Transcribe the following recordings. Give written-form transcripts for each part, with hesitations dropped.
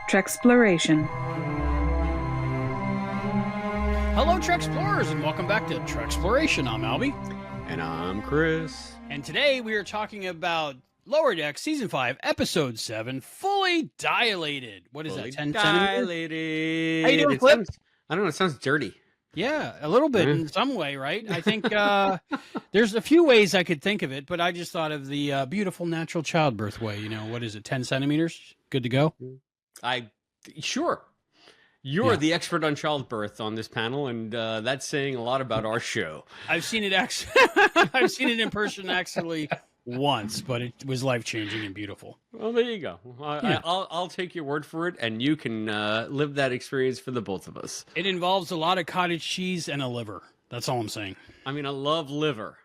Treksploration. Hello, Treksplorers, and welcome back to Treksploration. I'm Albie. And I'm Chris. And today we are talking about Lower Decks Season 5, Episode 7, Fully Dilated. What is that, 10 Dilated. How you doing, Flip? I don't know, it sounds dirty. Yeah, a little bit in some way, right? I think there's a few ways I could think of it, but I just thought of the beautiful natural childbirth way. You know, what is it, 10 centimeters? Good to go? Sure. You're the expert on childbirth on this panel, and that's saying a lot about our show. I've seen it I've seen it in person actually once, but it was life-changing and beautiful. Well, there you go. I'll take your word for it, and you can live that experience for the both of us. It involves a lot of cottage cheese and a liver. That's all I'm saying. I mean, I love liver.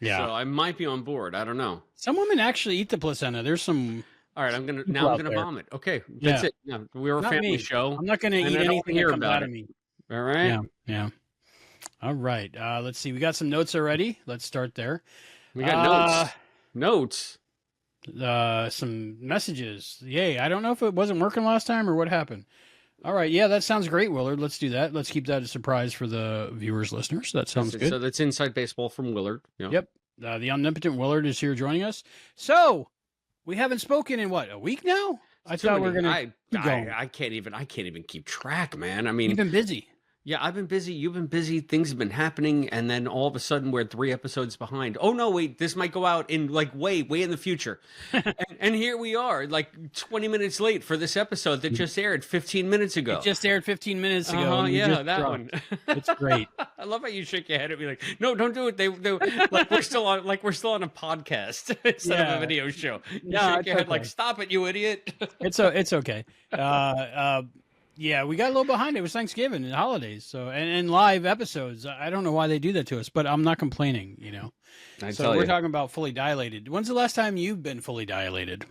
Yeah. So I might be on board. I don't know. Some women actually eat the placenta. There's some... All right, I'm gonna vomit. Okay, that's it. No, we're a family show. I'm not gonna eat anything that comes out of me. All right. Yeah. All right. Let's see. We got some notes already. Let's start there. We got notes. Some messages. Yay! I don't know if it wasn't working last time or what happened. All right. Yeah, that sounds great, Willard. Let's do that. Let's keep that a surprise for the viewers, listeners. That sounds good. So that's Inside Baseball from Willard. Yep. The omnipotent Willard is here joining us. So. We haven't spoken in what, a week now? I thought we were gonna. I can't even keep track, man. I mean, you've been busy. Yeah, I've been busy. You've been busy. Things have been happening, and then all of a sudden we're 3 episodes behind. Oh no, wait! This might go out in like way in the future, and here we are, like 20 minutes late for this episode that just aired 15 minutes ago. It just aired 15 minutes ago. Yeah, that one. It's great. I love how you shake your head at me like, no, don't do it. They like we're still on a podcast instead of a video show. You shake your head like, stop it, you idiot. It's okay. Yeah, we got a little behind. It was Thanksgiving and holidays, so and live episodes. I don't know why they do that to us, but I'm not complaining. You know, so we're talking about Fully Dilated. When's the last time you've been fully dilated?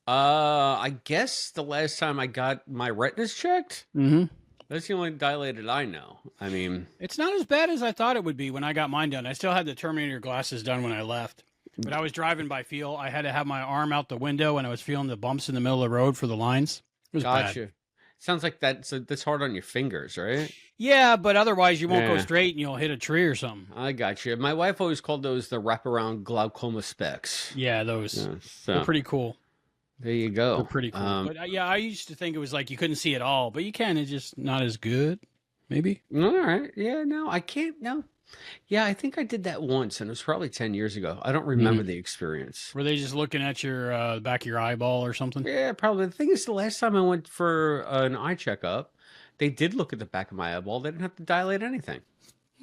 I guess the last time I got my retinas checked. Mm-hmm. That's the only dilated I know. I mean, it's not as bad as I thought it would be when I got mine done. I still had the Terminator glasses done when I left, but I was driving by feel. I had to have my arm out the window, and I was feeling the bumps in the middle of the road for the lines. It was bad. Sounds like that's hard on your fingers, right? Yeah, but otherwise you won't go straight and you'll hit a tree or something. I got you. My wife always called those the wraparound glaucoma specs. Yeah, those. They're pretty cool. There you go. They're pretty cool. But I used to think it was like you couldn't see at all, but you can. It's just not as good, maybe. All right. Yeah, no, I can't. No. Yeah, I think I did that once, and it was probably 10 years ago. I don't remember the experience. Were they just looking at your back of your eyeball or something? Yeah, probably. The thing is, the last time I went for an eye checkup, they did look at the back of my eyeball. They didn't have to dilate anything.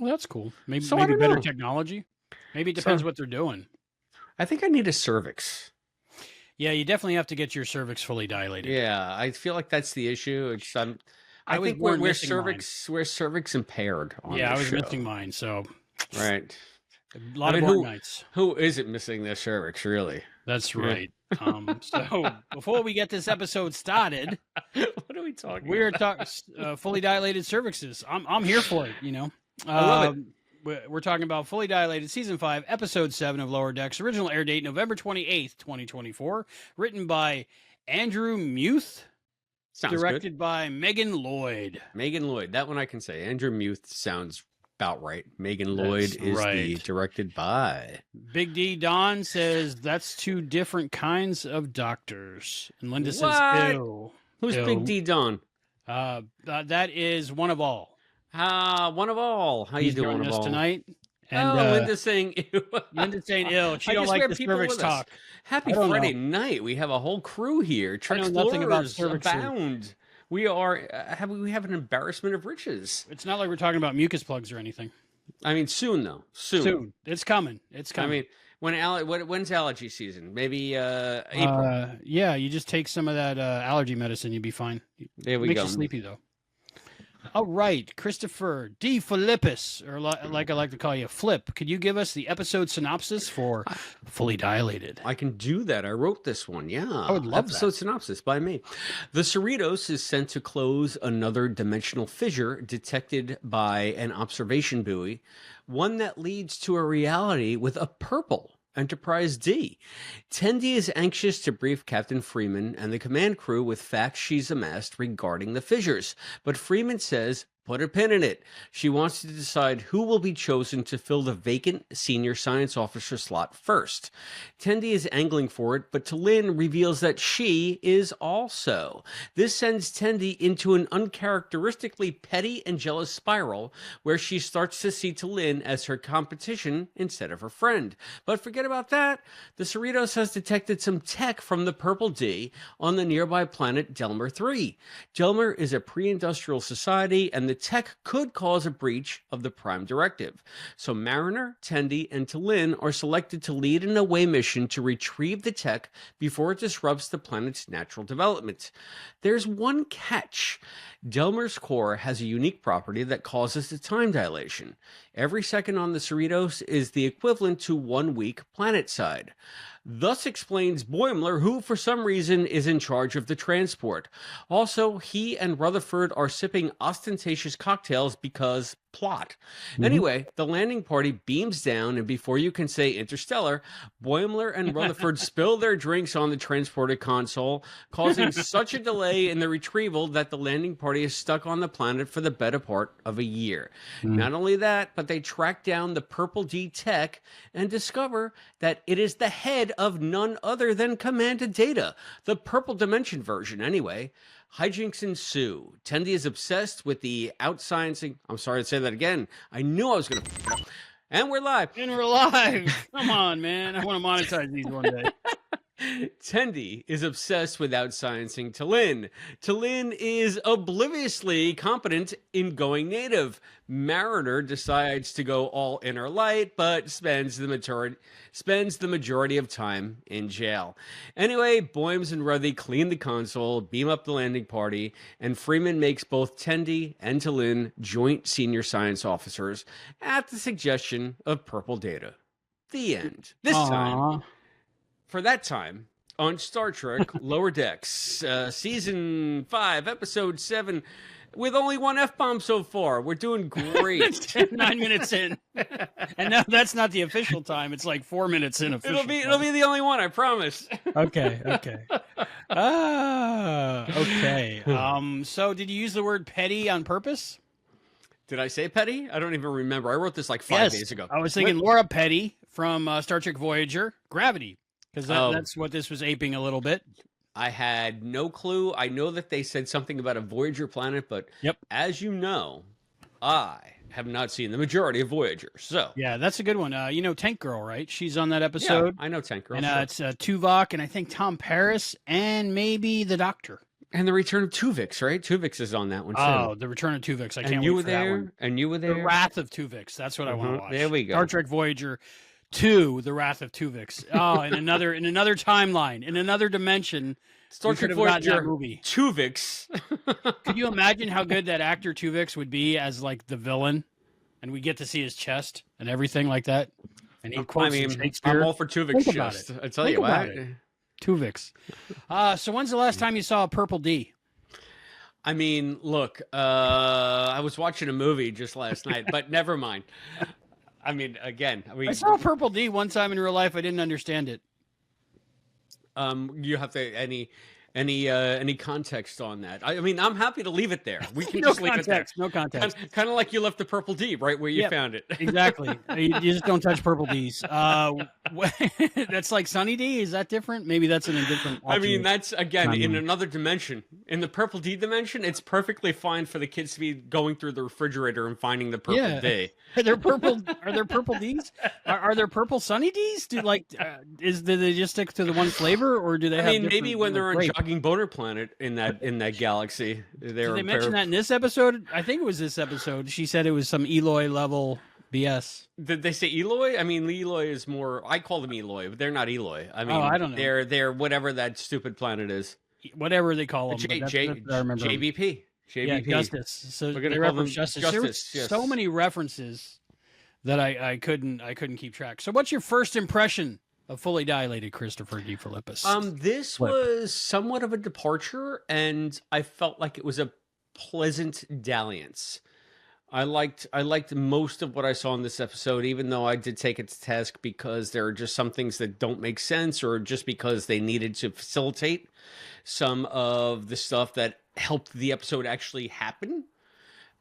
Well, that's cool. Maybe better technology. Maybe it depends what they're doing. I think I need a cervix. Yeah, you definitely have to get your cervix fully dilated. Yeah, I feel like that's the issue. I think we're cervix impaired on I was show. missing mine, so right. A lot of board nights. Who isn't missing their cervix, really? That's right. So before we get this episode started, what are we talking? We're talking fully dilated cervixes. I'm here for it. You know, I love it. We're talking about Fully Dilated Season 5, Episode 7 of Lower Decks. Original air date November 28th, 2024. Written by Andrew Muth. Sounds directed by Megan Lloyd. Megan Lloyd. That one I can say. Andrew Muth sounds about right. Megan Lloyd is the directed by. Big D Don says that's 2 different kinds of doctors. And Linda says, ew. Who's Big D Don? That is one of all. One of all. How He's you doing, joining us tonight? And Linda's saying ew. Linda's saying ill. She don't like the cervix talk. Happy Friday night. We have a whole crew here. Treksplorers abound. We have an embarrassment of riches. It's not like we're talking about mucus plugs or anything. I mean, soon though. Soon. It's coming. I mean, when's allergy season? Maybe April. Yeah, you just take some of that allergy medicine, you'll be fine. There we go. Makes you sleepy though. All right, Christopher D. Philippus, or like I like to call you, Flip. Could you give us the episode synopsis for Fully Dilated? I can do that. I wrote this one. Yeah, I would love episode synopsis by me. The Cerritos is sent to close another dimensional fissure detected by an observation buoy, one that leads to a reality with a purple Enterprise D. Tendi is anxious to brief Captain Freeman and the command crew with facts she's amassed regarding the fissures, but Freeman says, put a pin in it. She wants to decide who will be chosen to fill the vacant senior science officer slot first. Tendi is angling for it, but T'Lyn reveals that she is also. This sends Tendi into an uncharacteristically petty and jealous spiral where she starts to see T'Lyn as her competition instead of her friend. But forget about that. The Cerritos has detected some tech from the Purple D on the nearby planet Delmar 3. Delmar is a pre-industrial society, and the tech could cause a breach of the Prime Directive. So Mariner, Tendi, and T'Lyn are selected to lead an away mission to retrieve the tech before it disrupts the planet's natural development. There's one catch. Delmar's core has a unique property that causes a time dilation. Every second on the Cerritos is the equivalent to 1 week planetside. Thus explains Boimler, who for some reason is in charge of the transport. Also, he and Rutherford are sipping ostentatious cocktails because plot. Anyway, the landing party beams down, and before you can say interstellar, Boimler and Rutherford spill their drinks on the transported console, causing such a delay in the retrieval that the landing party is stuck on the planet for the better part of a year. Not only that, but they track down the Purple D tech and discover that it is the head of none other than Commander Data, the Purple Dimension version anyway. Hijinks ensue. Tendi is obsessed with the outsciencing. I'm sorry to say that again. I knew I was going to. And we're live. And we're live. Come on, man. I want to monetize these one day. Tendi is obsessed with outsciencing T'Lyn. T'Lyn is obliviously competent in going native. Mariner decides to go all inner light, but spends the majority of time in jail. Anyway, Boims and Ruthy clean the console, beam up the landing party, and Freeman makes both Tendi and T'Lyn joint senior science officers at the suggestion of Purple Data. The end. This time. For that time, on Star Trek Lower Decks, Season 5, Episode 7, with only one F-bomb so far. We're doing great. 9 minutes in. And no, that's not the official time. It's like 4 minutes in official It'll be the only one, I promise. Okay. Okay. So did you use the word petty on purpose? Did I say petty? I don't even remember. I wrote this like 5 days ago. I was thinking Laura Petty from Star Trek Voyager, Gravity. Because that's what this was aping a little bit. I had no clue. I know that they said something about a Voyager planet, but as you know, I have not seen the majority of Voyager. So yeah, that's a good one. You know Tank Girl, right? She's on that episode. Yeah, I know Tank Girl. And it's Tuvok, and I think Tom Paris, and maybe the Doctor. And the return of Tuvix, right? Tuvix is on that one too. Oh, the return of Tuvix. I can't wait for that one. And you were there. The Wrath of Tuvix. That's what I want to watch. There we go. Star Trek Voyager 2, The Wrath of Tuvix. Oh, in another timeline, in another dimension. Star Trek Voyager movie. Tuvix. Could you imagine how good that actor Tuvix would be as like the villain? And we get to see his chest and everything like that. And he quotes Shakespeare. I'm all for Tuvix chest. I tell you what. Tuvix. So when's the last time you saw a Purple D? I mean, look, I was watching a movie just last night, but never mind. I mean, again, I saw a Purple D one time in real life. I didn't understand it. You have to any context on that? I mean, I'm happy to leave it there. We can no just context, leave it there. No context. Kind of like you left the Purple D right where you found it. Exactly. You just don't touch Purple Ds. That's like Sunny D. Is that different? Maybe that's in a different. I mean, that's again in another dimension. In the Purple D dimension, it's perfectly fine for the kids to be going through the refrigerator and finding the Purple D. Are there purple? Are there Purple Ds? Are there Purple Sunny Ds? Do they just stick to the one flavor, or do they? I mean, maybe when they're on Jogging Boner Planet in that galaxy, did they mention that in this episode? I think it was this episode. She said it was some Eloy level BS. Did they say Eloy? I mean, Eloy is more. I call them Eloy, but they're not Eloy. I mean, I don't know. They're whatever that stupid planet is. Whatever they call them. JBP. Yeah, Justice. So they reference Justice. There were so many references that I couldn't keep track. So what's your first impression of Fully Dilated, Christopher D. Philippus? This was somewhat of a departure, and I felt like it was a pleasant dalliance. I liked most of what I saw in this episode, even though I did take it to task because there are just some things that don't make sense, or just because they needed to facilitate some of the stuff that helped the episode actually happen.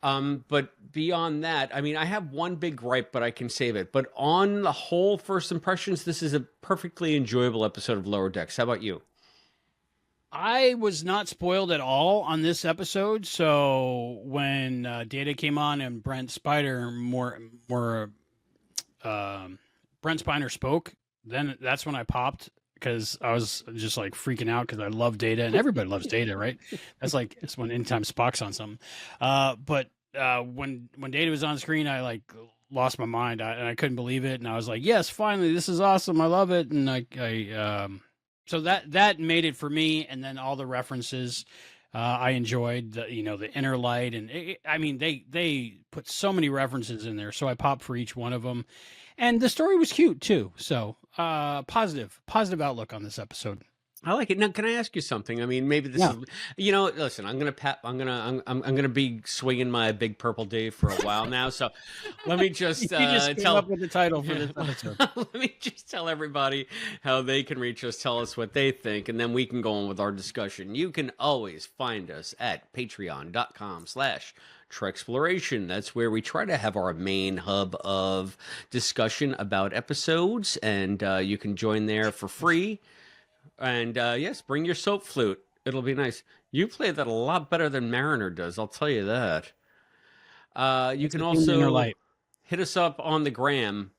But beyond that, I mean, I have one big gripe, but I can save it. But on the whole, first impressions, this is a perfectly enjoyable episode of Lower Decks. How about you? I was not spoiled at all on this episode, so when Data came on and Brent Spiner Brent Spiner spoke, then that's when I popped, because I was just like freaking out because I love Data, and everybody loves Data, right? It's when anytime Spock's on something. But when Data was on screen, I like lost my mind, and I couldn't believe it, and I was like, yes, finally, this is awesome, I love it, and so that made it for me, and then all the references I enjoyed, the inner light, and they put so many references in there, so I popped for each one of them, and the story was cute too. So positive outlook on this episode. I like it. Now, can I ask you something? I mean, maybe this is, listen, I'm gonna be swinging my big purple Dave for a while now. So let me just, tell up with the title for this episode. Let me just tell everybody how they can reach us, tell us what they think, and then we can go on with our discussion. You can always find us at patreon.com/Treksploration. That's where we try to have our main hub of discussion about episodes, and you can join there for free. And yes, bring your soap flute. It'll be nice. You play that a lot better than Mariner does, I'll tell you that. You can also hit us up on the gram.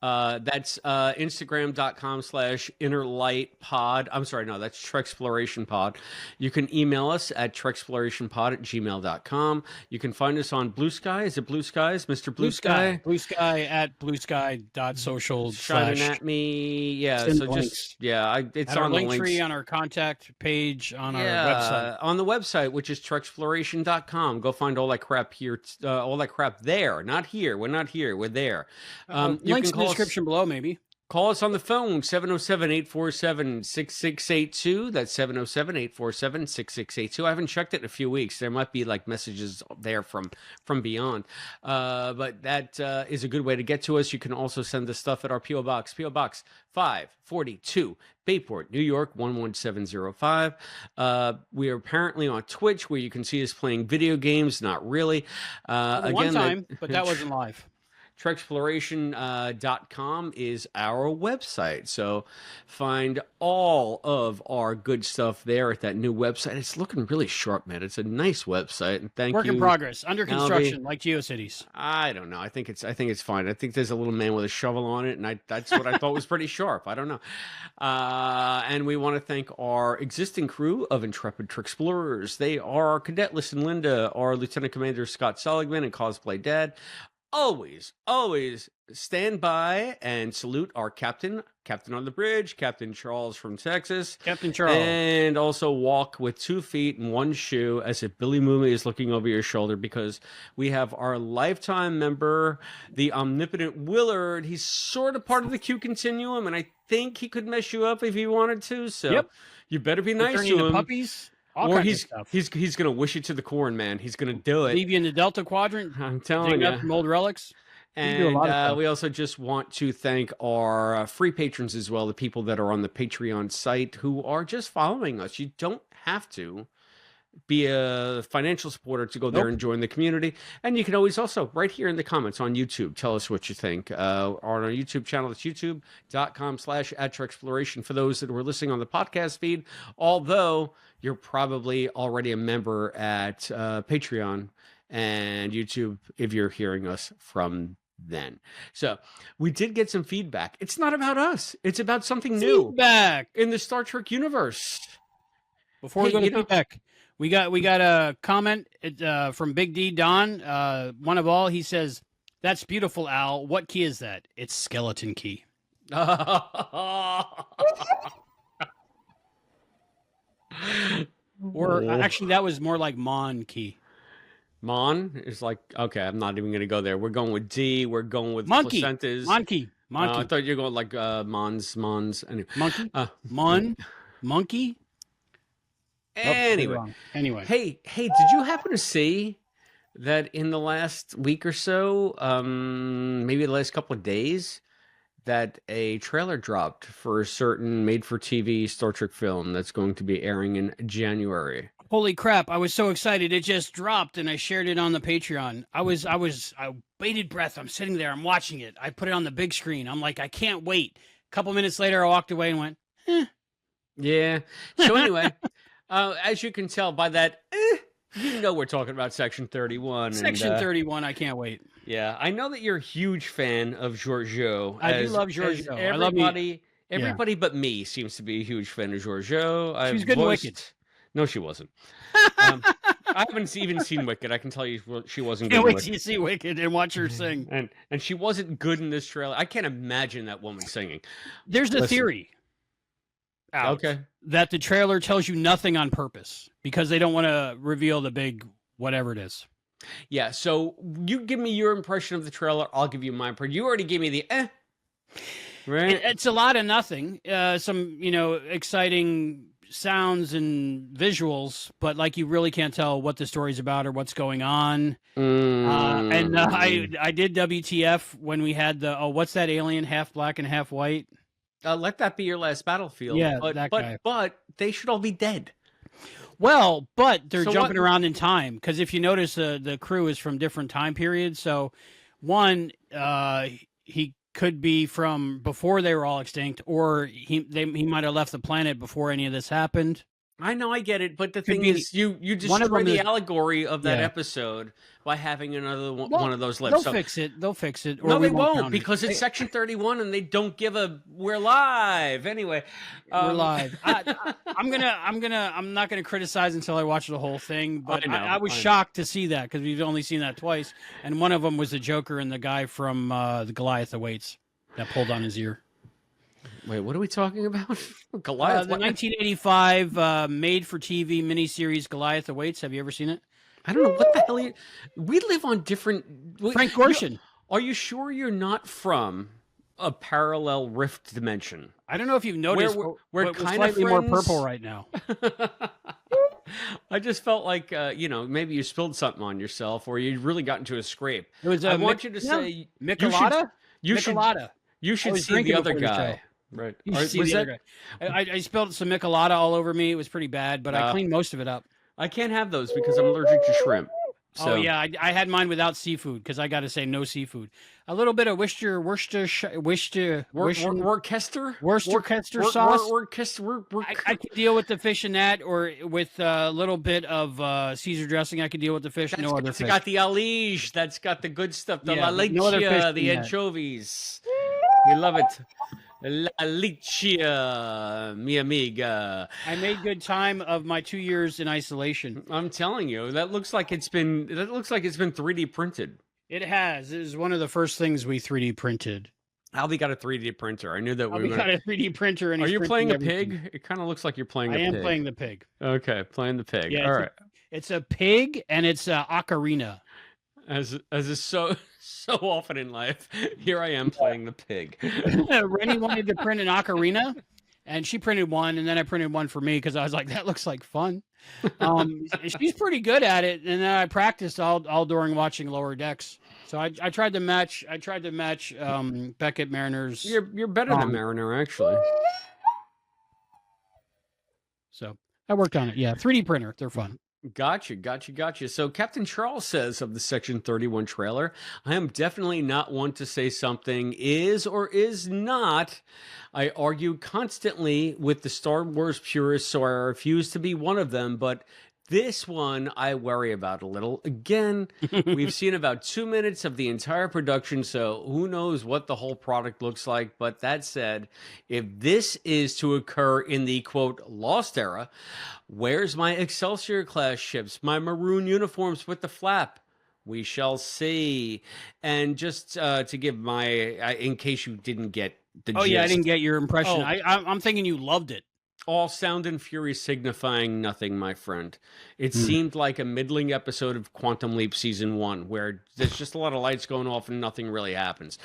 That's Instagram.com/innerlightpod. I'm sorry, no, that's Treksploration Pod. You can email us at TreksplorationsPod@gmail.com. You can find us on Blue Sky. Is it Blue Skies? Mr. Blue Sky? Blue Sky at bluesky.social. Shining at me. Yeah. So just, it's on the link tree, on our contact page, on our website. On the website, which is Treksplorationscom. Go find all that crap here, all that crap there. Not here. We're not here. We're there. You can call description below, maybe. Call us on the phone, 707-847-6682. That's 707-847-6682. I haven't checked it in a few weeks. There might be like messages there from beyond. But that is a good way to get to us. You can also send the stuff at our P.O. Box, P.O. Box 542, Bayport, New York, 11705. We are apparently on Twitch, where you can see us playing video games. Not really. One time, but that wasn't live. Treksploration.com is our website. So find all of our good stuff there at that new website. It's looking really sharp, man. It's a nice website. And thank you. Work in progress, under construction, like GeoCities. I don't know. I think it's fine. I think there's a little man with a shovel on it, and that's what I thought was pretty sharp. I don't know. And we want to thank our existing crew of intrepid Treksplorers. They are our Cadet Listen Linda, our Lieutenant Commander Scott Seligman, and Cosplay Dad. Always stand by and salute our captain on the bridge, Captain Charles from Texas. Captain Charles. And also walk with 2 feet and 1 shoe, as if Billy Mooney is looking over your shoulder, because we have our lifetime member, the omnipotent Willard. He's sort of part of the Q continuum, and I think he could mess you up if he wanted to. So you better be nice to him. Puppies. Or he's gonna wish you to the corn, man. He's gonna do it. Leave you in the Delta Quadrant. I'm telling you. Up from old relics. And we also just want to thank our free patrons as well, the people that are on the Patreon site who are just following us. You don't have to be a financial supporter to go there and join the community. And you can always also, right here in the comments on YouTube, tell us what you think. On our YouTube channel, it's youtube.com/@Treksploration for those that were listening on the podcast feed. Although you're probably already a member at Patreon and YouTube if you're hearing us from then. So we did get some feedback. It's not about us. It's about something new in the Star Trek universe. Before we go to feedback, we got a comment from Big D Don. One of all, he says, "That's beautiful, Al. What key is that?" It's skeleton key. Or actually, that was more like Mon key. Mon is like, okay, I'm not even going to go there. We're going with D. We're going with monkey. placentas. Monkey. I thought you were going like Mons. Anyway. Monkey. Monkey. Anyway. Anyway. Hey, did you happen to see that in the last week or so, maybe the last couple of days, that a trailer dropped for a certain made-for-TV Star Trek film that's going to be airing in January. Holy crap, I was so excited. It just dropped and I shared it on the Patreon. I bated breath. I'm sitting there, I'm watching it. I put it on the big screen. I'm like, I can't wait. A couple minutes later, I walked away and went, Yeah. So anyway, as you can tell by that, we're talking about Section 31. Section 31, I can't wait. Yeah, I know that you're a huge fan of Georgiou. I do love Georgiou. Everybody but me seems to be a huge fan of Georgiou. She was good in Wicked. No, she wasn't. I haven't even seen Wicked. I can tell you she wasn't good in Wicked. Wait till you see Wicked and watch her sing. And she wasn't good in this trailer. I can't imagine that woman singing. There's a theory that the trailer tells you nothing on purpose because they don't want to reveal the big whatever it is. Yeah, so you give me your impression of the trailer, I'll give you my impression. You already gave me the right? It's a lot of nothing. Some, exciting sounds and visuals, but like you really can't tell what the story's about or what's going on. I did WTF when we had the what's that alien, half black and half white? Let that be your last battlefield. Yeah, but they should all be dead. Well, but they're jumping around in time because if you notice, the crew is from different time periods. So, one, he could be from before they were all extinct, or he might have left the planet before any of this happened. I know, I get it, but the thing is, you destroy the allegory of that episode by having another one of those lips. They'll fix it. They'll fix it. Or no, they won't because it's Section 31 and they don't give a. We're live anyway. We're live. I'm not gonna criticize until I watch the whole thing. But I was shocked to see that because we've only seen that twice, and one of them was the Joker and the guy from the Goliath Awaits that pulled on his ear. Wait, what are we talking about? Goliath? The 1985 made-for-TV miniseries Goliath Awaits. Have you ever seen it? I don't know what the hell we live on different. Frank Gorshin. Are you sure you're not from a parallel rift dimension? I don't know if you've noticed. We're kind slightly of more purple right now. I just felt like maybe you spilled something on yourself, or you really got into a scrape. It was. I want you to say Michelada. You should see the other guy. Right. I spilled some Michelada all over me. It was pretty bad, but I cleaned most of it up. I can't have those because I'm allergic to shrimp. So. Oh yeah, I had mine without seafood because I got to say no seafood. A little bit of Worcester sauce. I could deal with the fish in that, or with a little bit of Caesar dressing. I could deal with the fish. No other fish. It's got the alige. That's got the good stuff. The la leche, the anchovies. You love it. La Licia, mi amiga. I made good time of my 2 years in isolation. I'm telling you, that looks like it's been 3D printed. It has. It was one of the first things we 3D printed. Albie got a 3D printer. I knew that we got a 3D printer. And are you playing a pig? It kind of looks like you're playing a pig. I am playing the pig. Okay, playing the pig. Yeah, all right. It's a pig and it's a ocarina. As is so often in life, here I am playing the pig. Rennie wanted to print an ocarina, and she printed one, and then I printed one for me because I was like, that looks like fun. She's pretty good at it, and then I practiced all during watching Lower Decks. So I tried to match. Beckett Mariner's. You're better than Mariner, actually. So I worked on it. Yeah, 3D printer. They're fun. Gotcha. So Captain Charles says of the Section 31 trailer, I am definitely not one to say something is or is not. I argue constantly with the Star Wars purists, so I refuse to be one of them, but this one I worry about a little. Again, we've seen about 2 minutes of the entire production, so who knows what the whole product looks like. But that said, if this is to occur in the, quote, lost era, where's my Excelsior class ships, my maroon uniforms with the flap? We shall see. And just to give my, in case you didn't get the gist. Yeah, I didn't get your impression. I'm thinking you loved it. All sound and fury signifying nothing, my friend. It seemed like a middling episode of Quantum Leap Season 1, where there's just a lot of lights going off and nothing really happens.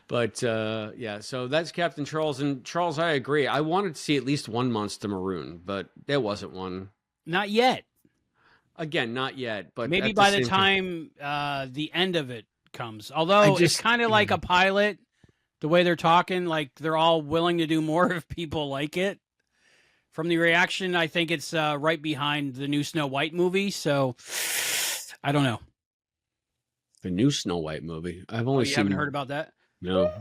But, so that's Captain Charles. And Charles, I agree. I wanted to see at least one Monster Maroon, but there wasn't one. Not yet. Again, not yet, but maybe by the time the end of it comes. Although it's kind of like a pilot, the way they're talking, like they're all willing to do more if people like it. From the reaction, I think it's right behind the new Snow White movie. So I don't know. The new Snow White movie. I've only seen. Haven't heard about that? No.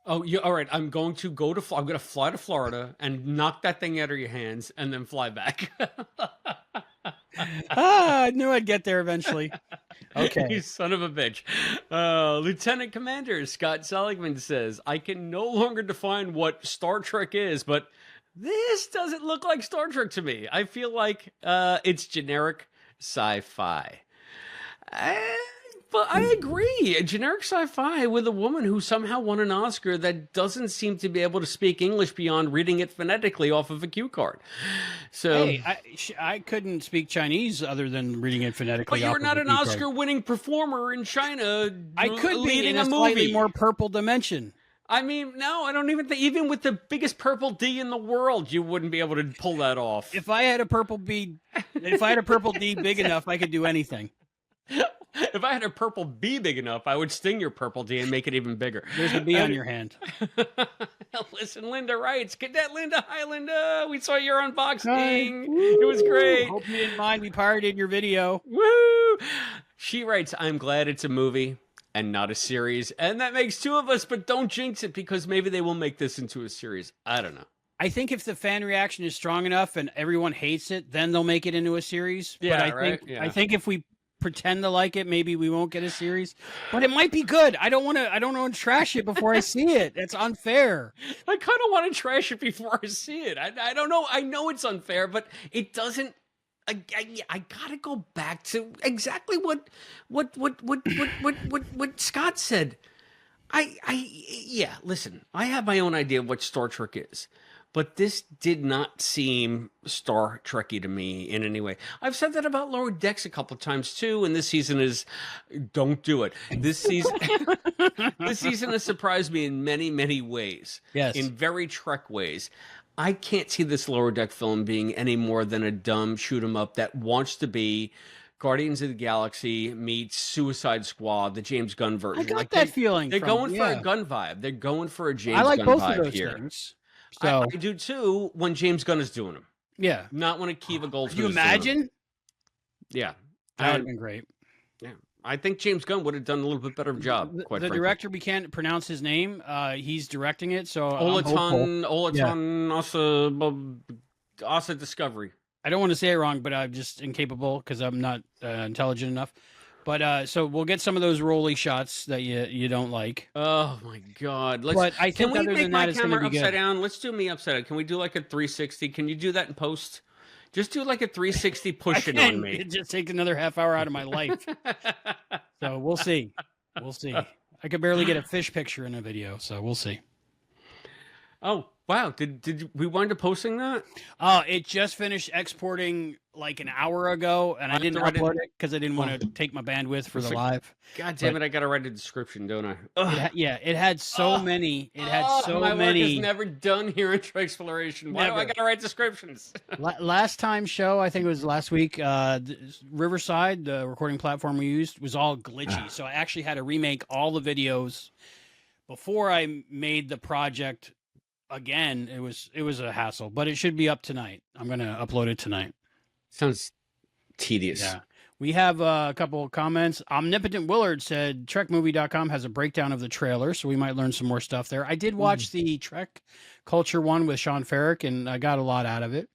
Oh, yeah. All right. I'm going to fly to Florida and knock that thing out of your hands and then fly back. I knew I'd get there eventually. Okay. You son of a bitch. Lieutenant Commander Scott Seligman says, I can no longer define what Star Trek is, but this doesn't look like Star Trek to me. I feel like it's generic sci-fi. But I agree. A generic sci-fi with a woman who somehow won an Oscar that doesn't seem to be able to speak English beyond reading it phonetically off of a cue card. So, hey, I couldn't speak Chinese other than reading it phonetically. But you're not an Oscar-winning performer in China. I could be in a slightly more purple dimension. I mean, no, I don't even think, even with the biggest purple D in the world, you wouldn't be able to pull that off. If I had a purple D big enough, I could do anything. If I had a purple B big enough, I would sting your purple D and make it even bigger. There's a B on your hand. Listen, Linda writes, Cadet Linda, hi Linda, we saw your unboxing. It was great. Hope you didn't mind we pirated your video. Woo! She writes, I'm glad it's a movie and not a series. And that makes two of us, but don't jinx it because maybe they will make this into a series. I don't know. I think if the fan reaction is strong enough and everyone hates it, then they'll make it into a series. Yeah, but I think if we pretend to like it, maybe we won't get a series, but it might be good. I don't want to trash it before I see it. It's unfair. I kind of want to trash it before I see it. I don't know. I know it's unfair, but it doesn't. I gotta go back to exactly what Scott said. Listen, I have my own idea of what Star Trek is. But this did not seem Star Trekky to me in any way. I've said that about Lower Decks a couple of times too, and this season is don't do it. This season has surprised me in many, many ways. Yes. In very Trek ways. I can't see this Lower Deck film being any more than a dumb shoot 'em up that wants to be Guardians of the Galaxy meets Suicide Squad, the James Gunn version. I got that feeling. They're going for a Gunn vibe. They're going for a James Gunn both vibe of those here. Things. So, I do too when James Gunn is doing them. Yeah. Not when Akiva Goldsmith Could you imagine? Yeah. That would have been great. Yeah. I think James Gunn would have done a little bit better job, quite frankly. The director, we can't pronounce his name. He's directing it, so Olaton Asa Discovery. I don't want to say it wrong, but I'm just incapable because I'm not intelligent enough. But so we'll get some of those rolly shots that you don't like. Oh my God! Can we make my camera upside down? Let's do me upside down. Can we do like a 360? Can you do that in post? Just do like a 360 pushing on me. It just takes another half hour out of my life. So we'll see. We'll see. I could barely get a fish picture in a video, so we'll see. Oh wow! Did we wind up posting that? It just finished exporting like an hour ago, and I didn't upload it because I didn't want to take my bandwidth for the live. God damn it! I gotta write a description, don't I? It had so many. It had so my many. Work is never done here in Treksploration. Why do I gotta write descriptions? Last time show, I think it was last week. Riverside, the recording platform we used, was all glitchy, so I actually had to remake all the videos before I made the project. Again, it was a hassle, but it should be up tonight. I'm gonna upload it tonight. Sounds tedious. Yeah. We have a couple of comments. Omnipotent Willard said TrekMovie.com has a breakdown of the trailer, so we might learn some more stuff there. I did watch the Trek Culture one with Sean Ferrick, and I got a lot out of it.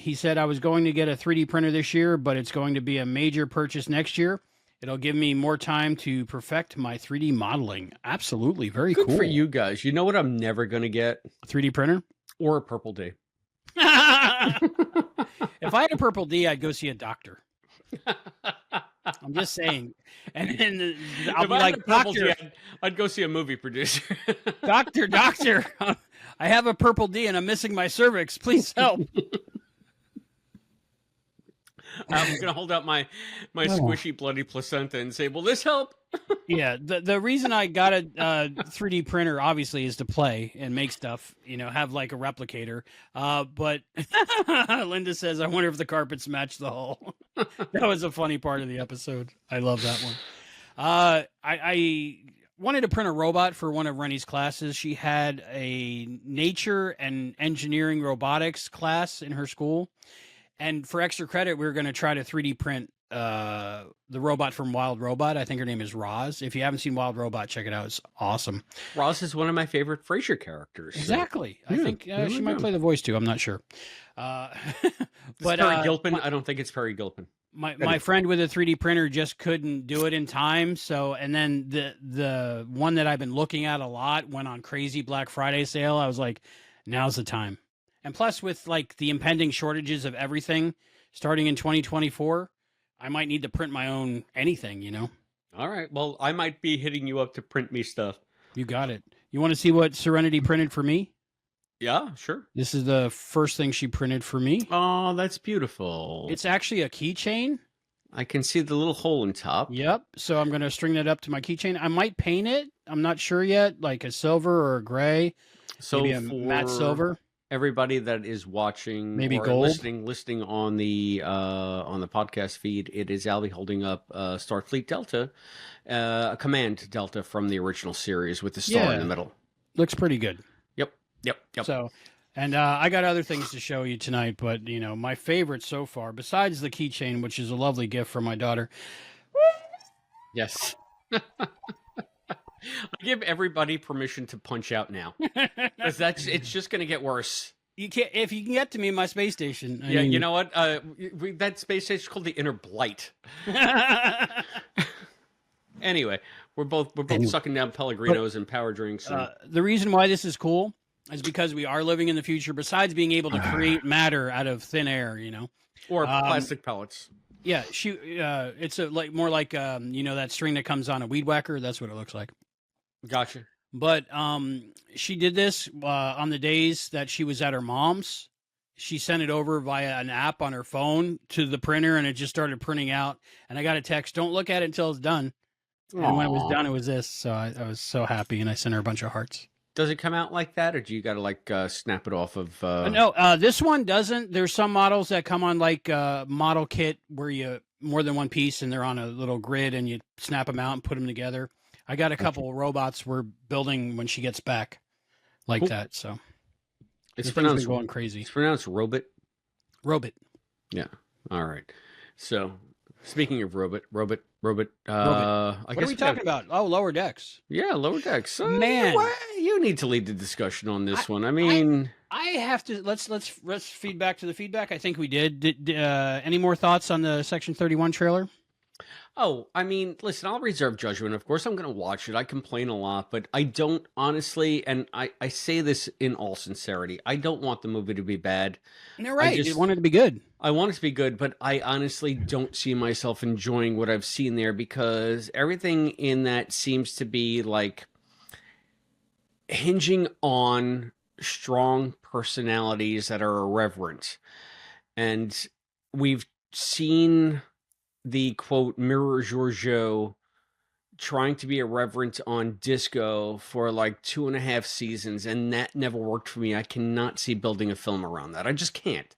He said, I was going to get a 3D printer this year, but it's going to be a major purchase next year. It'll give me more time to perfect my 3D modeling. Absolutely. Very cool. Good for you guys. You know what I'm never going to get? A 3D printer? Or a purple D. If I had a purple D, I'd go see a doctor. I'm just saying. And then I'll be like, doctor, I'd go see a movie producer. Doctor, I have a purple D and I'm missing my cervix. Please help. I'm going to hold out my squishy bloody placenta and say, will this help? Yeah, the reason I got a 3D printer obviously is to play and make stuff, have like a replicator. But Linda says, I wonder if the carpets match the hull. That was a funny part of the episode. I love that one. I wanted to print a robot for one of Rennie's classes. She had a nature and engineering robotics class in her school. And for extra credit, we were going to try to 3D print the robot from Wild Robot. I think her name is Roz. If you haven't seen Wild Robot, check it out. It's awesome. Roz is one of my favorite Frasier characters. So. Exactly. I think she might play the voice too. I'm not sure. But Perry Gilpin? I don't think it's Perry Gilpin. My friend with a 3D printer just couldn't do it in time. So, and then the one that I've been looking at a lot went on crazy Black Friday sale. I was like, now's the time. And plus, with like the impending shortages of everything starting in 2024, I might need to print my own anything, All right. Well, I might be hitting you up to print me stuff. You got it. You want to see what Serenity printed for me? Yeah, sure. This is the first thing she printed for me. Oh, that's beautiful. It's actually a keychain. I can see the little hole in top. Yep. So I'm going to string that up to my keychain. I might paint it. I'm not sure yet, like a silver or a gray. So maybe a matte silver. Everybody that is watching, maybe or gold, listening on the podcast feed, it is Albie holding up Starfleet Delta, a Command Delta from the original series with the star in the middle. Looks pretty good. Yep. So, and I got other things to show you tonight, but my favorite so far, besides the keychain, which is a lovely gift from my daughter. Yes. I give everybody permission to punch out now, because it's just going to get worse. You can't if you can get to me in my space station. I mean, you know what? That space station is called the Inner Blight. Anyway, we're both sucking down Pellegrinos and power drinks. And... the reason why this is cool is because we are living in the future. Besides being able to create matter out of thin air, or plastic pellets. Yeah, it's more like that string that comes on a weed whacker. That's what it looks like. Gotcha. But she did this on the days that she was at her mom's. She sent it over via an app on her phone to the printer, and it just started printing out. And I got a text, don't look at it until it's done. Aww. And when it was done, it was this. So I was so happy, and I sent her a bunch of hearts. Does it come out like that, or do you got to snap it off of? No, this one doesn't. There's some models that come on like model kit where you more than one piece, and they're on a little grid, and you snap them out and put them together. I got a couple of robots we're building when she gets back, like that. So it's pronounced going crazy. It's pronounced robot. Robot. Yeah. All right. So speaking of robot. What are we talking about? Oh, Lower Decks. Yeah, Lower Decks. Man, you need to lead the discussion on this one. I mean, I have to. Let's feed back to the feedback. I think we did. Any more thoughts on the Section 31 trailer? Oh, I mean, listen, I'll reserve judgment. Of course, I'm going to watch it. I complain a lot, but I don't honestly, and I say this in all sincerity, I don't want the movie to be bad. You're right. You want it to be good. I want it to be good, but I honestly don't see myself enjoying what I've seen there, because everything in that seems to be like hinging on strong personalities that are irreverent. And we've seen the quote Mirror Giorgio trying to be irreverent on Disco for like 2.5 seasons, and that never worked for me. I cannot see building a film around that. I just can't.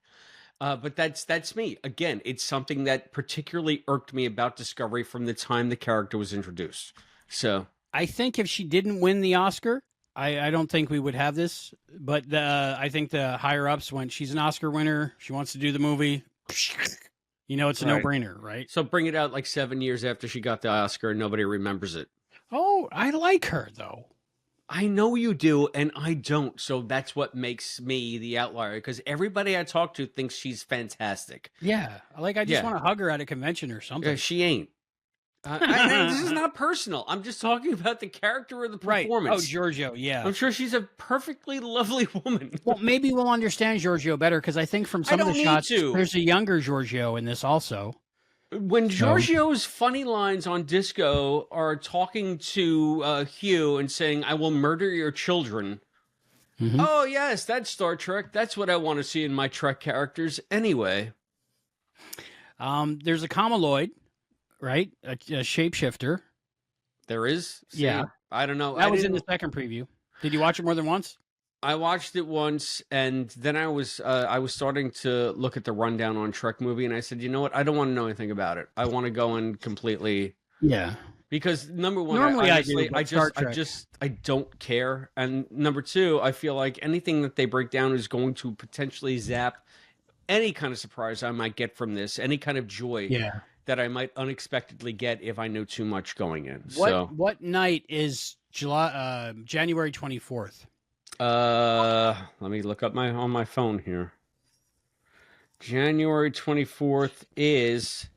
But that's me. Again, it's something that particularly irked me about Discovery from the time the character was introduced. So I think if she didn't win the Oscar, I don't think we would have this. But I think the higher ups went, she's an Oscar winner. She wants to do the movie. It's a no-brainer, right? So bring it out like 7 years after she got the Oscar and nobody remembers it. Oh, I like her, though. I know you do, and I don't. So that's what makes me the outlier, because everybody I talk to thinks she's fantastic. Yeah. I just want to hug her at a convention or something. Yeah, she ain't. This is not personal. I'm just talking about the character of the performance. Right. Oh, Giorgio, yeah. I'm sure she's a perfectly lovely woman. Well, maybe we'll understand Giorgio better, because I think from some of the shots, there's a younger Giorgio in this also. When Giorgio's funny lines on Disco are talking to Hugh and saying, I will murder your children. Mm-hmm. Oh, yes, that's Star Trek. That's what I want to see in my Trek characters anyway. There's a Kamaloid, right? A shapeshifter. There is? See, yeah. I don't know. That was in the second preview. Did you watch it more than once? I watched it once, and then I was starting to look at the rundown on Trek movie, and I said, you know what? I don't want to know anything about it. I want to go in completely. Yeah. Because number one, Normally I don't care, and number two, I feel like anything that they break down is going to potentially zap any kind of surprise I might get from this, any kind of joy that I might unexpectedly get if I know too much going in. What night is January 24th? Let me look up on my phone here. January 24th is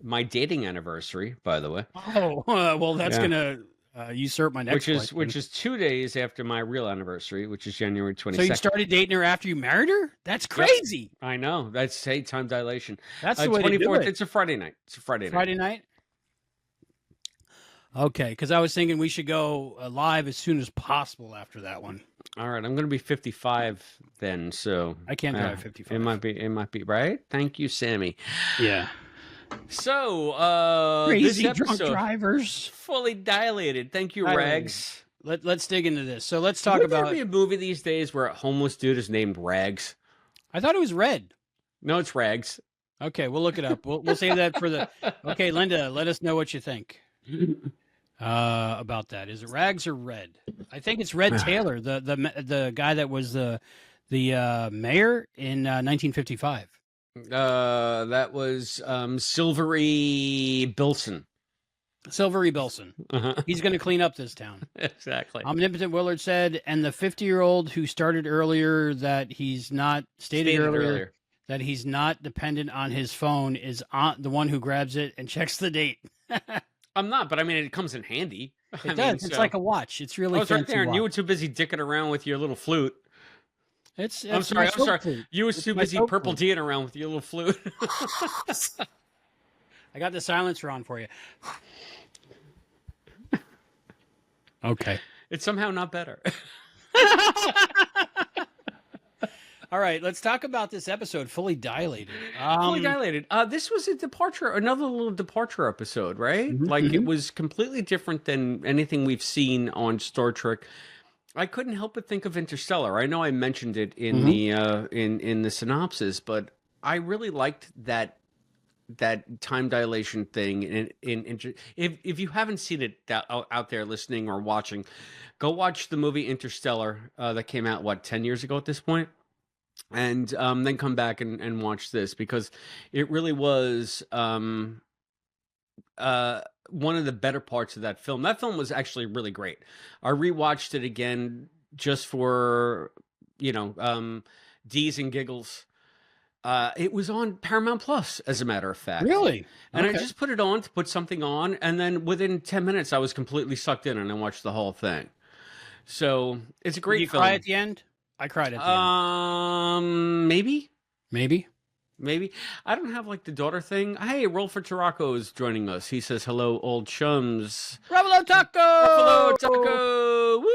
my dating anniversary, by the way. Oh, well, that's gonna usurp my next which is 2 days after my real anniversary, which is January 22nd. So you started dating her after you married her? That's crazy. Yep. I know. That's time dilation. That's the way 24th. To do it. It's a Friday night. It's a Friday night. Okay, because I was thinking we should go live as soon as possible after that one. All right, I'm going to be 55 then, so I can't drive 55. It might be right. Thank you, Sammy. Yeah. So, crazy this episode, drunk drivers, fully dilated. Thank you, Rags. Let's dig into this. So let's talk Would about. There be a movie these days where a homeless dude is named Rags? I thought it was Red. No, it's Rags. Okay, we'll look it up. We'll save that for the. Okay, Linda, let us know what you think about that. Is it Rags or Red? I think it's Red Taylor, the guy that was the mayor in 1955. That was Silvery Bilson. Silvery Bilson. He's going to clean up this town. Exactly. Omnipotent Willard said, and the 50-year-old who started earlier that he's not stated earlier that he's not dependent on his phone is the one who grabs it and checks the date. I'm not, but I mean, it comes in handy. It does. It's like a watch. It's really fancy. Right there, and you were too busy dicking around with your little flute. I'm sorry. You were too busy purple D'ing around with your little flute. I got the silencer on for you. Okay. It's somehow not better. All right, let's talk about this episode, Fully Dilated. Fully Dilated. This was another little departure episode, right? It was completely different than anything we've seen on Star Trek. I couldn't help but think of Interstellar. I know I mentioned it in the in the synopsis, but I really liked that time dilation thing. If you haven't seen it out there listening or watching, go watch the movie Interstellar that came out 10 years ago at this point, and then come back and watch this, because it really was one of the better parts of that film. That film was actually really great. I rewatched it again just for D's and giggles. It was on Paramount Plus, as a matter of fact. Really? And I just put it on to put something on, and then within 10 minutes, I was completely sucked in, and I watched the whole thing. So it's a great film. Did you cry at the end? I cried at the end. Maybe. I don't have the daughter thing. Hey, Roll for Tarako is joining us. He says, hello, old chums. Ruffalo Taco! Woo!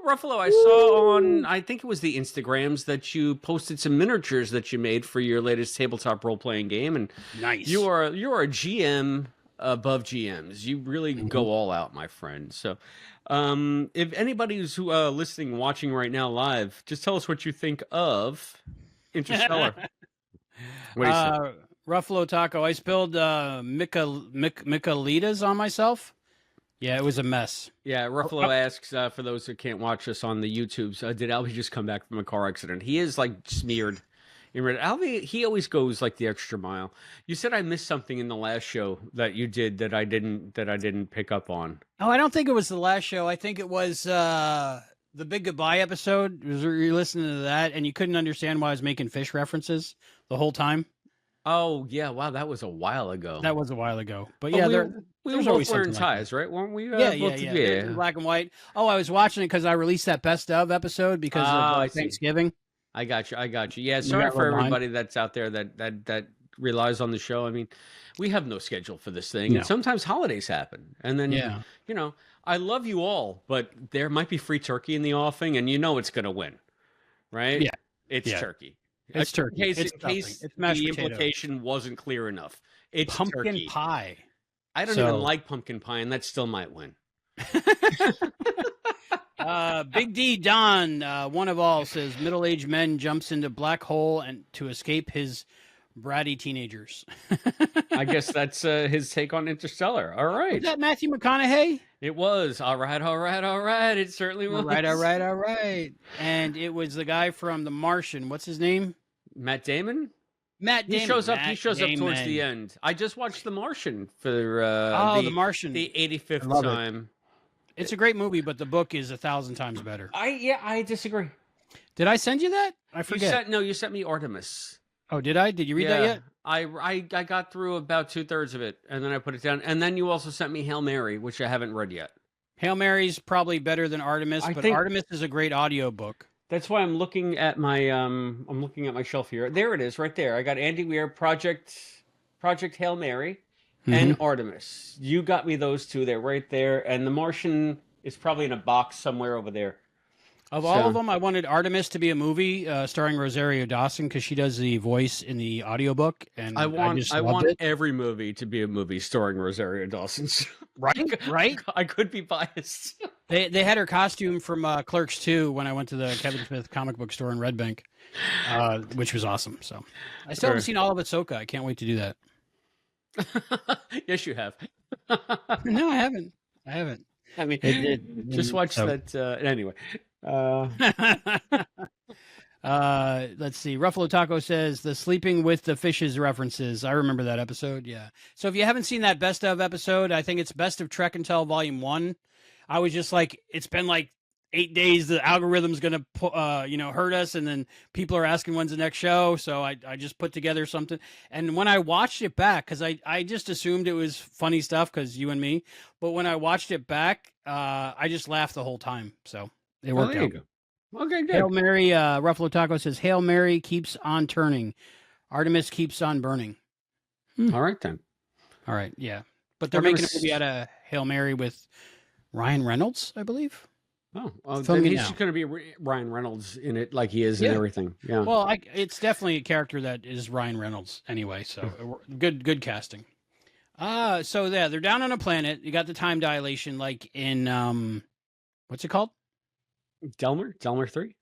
Ruffalo, I saw on, I think it was the Instagrams, that you posted some miniatures that you made for your latest tabletop role-playing game. And nice. You are a GM above GMs. You really go all out, my friend. So if anybody who's listening, watching right now live, just tell us what you think of Interstellar. What do you say? Ruffalo Taco, I spilled Michaelitas on myself. Yeah, it was a mess. Yeah, Ruffalo asks, for those who can't watch us on the YouTubes, did Albie just come back from a car accident? He is smeared. Albie, he always goes the extra mile. You said I missed something in the last show that you did that I didn't pick up on. Oh, I don't think it was the last show. I think it was the Big Goodbye episode. You're listening to that, and you couldn't understand why I was making fish references the whole time. Oh yeah, wow, that was a while ago. But yeah, we were both wearing ties, right? Weren't we? Yeah. Black and white. Oh, I was watching it because I released that best of episode because of Thanksgiving. I got you. Yeah, sorry for everybody that's out there that relies on the show. I mean, we have no schedule for this thing, and sometimes holidays happen, and then I love you all, but there might be free turkey in the offing, and it's going to win, right? Yeah, it's turkey. It's turkey. In case the implication wasn't clear enough. It's pumpkin turkey. pie. I don't even like pumpkin pie, and that still might win. Big D Don, one of all, says middle-aged men jumps into black hole and to escape his bratty teenagers. I guess that's his take on Interstellar. All right. Was that Matthew McConaughey? It was. All right. It certainly was. All right. And it was the guy from The Martian. What's his name? Matt Damon? Matt Damon. He shows up towards the end. I just watched The Martian for The Martian. The 85th time. It's a great movie, but the book is 1,000 times better. I disagree. Did I send you that? I forget. You sent me Artemis. Oh, did I? Did you read that yet? I got through about 2/3 of it, and then I put it down. And then you also sent me Hail Mary, which I haven't read yet. Hail Mary's probably better than Artemis, but Artemis is a great audio book. That's why I'm looking at my shelf here. There it is, right there. I got Andy Weir, Project Hail Mary, and Artemis. You got me those two. They're right there, and The Martian is probably in a box somewhere over there. Of all of them, I wanted Artemis to be a movie starring Rosario Dawson because she does the voice in the audiobook. And I want every movie to be a movie starring Rosario Dawson. Right? I could be biased. They had her costume from Clerks 2 when I went to the Kevin Smith comic book store in Red Bank, which was awesome. So I still haven't seen all of Ahsoka. I can't wait to do that. Yes, you have. No, I haven't. I mean, just watch that. Anyway. Let's see. Ruffalo Taco says the sleeping with the fishes references. I remember that episode. Yeah. So if you haven't seen that best of episode, I think it's Best of Trek and Tell Volume 1. I was just like, it's been like 8 days. The algorithm's going to, hurt us. And then people are asking when's the next show. So I just put together something. And when I watched it back, because I just assumed it was funny stuff because you and me. But when I watched it back, I just laughed the whole time. So it worked out. Okay, good. Hail Mary, Ruffalo Taco says, Hail Mary keeps on turning. Artemis keeps on burning. All right, then. All right, yeah. But they're making a movie out of Hail Mary with Ryan Reynolds, I believe. Oh, then he's just going to be Ryan Reynolds in it like he is in everything. Yeah. Well, it's definitely a character that is Ryan Reynolds anyway, so good casting. So yeah, they're down on a planet. You got the time dilation like in, what's it called? Delmer 3?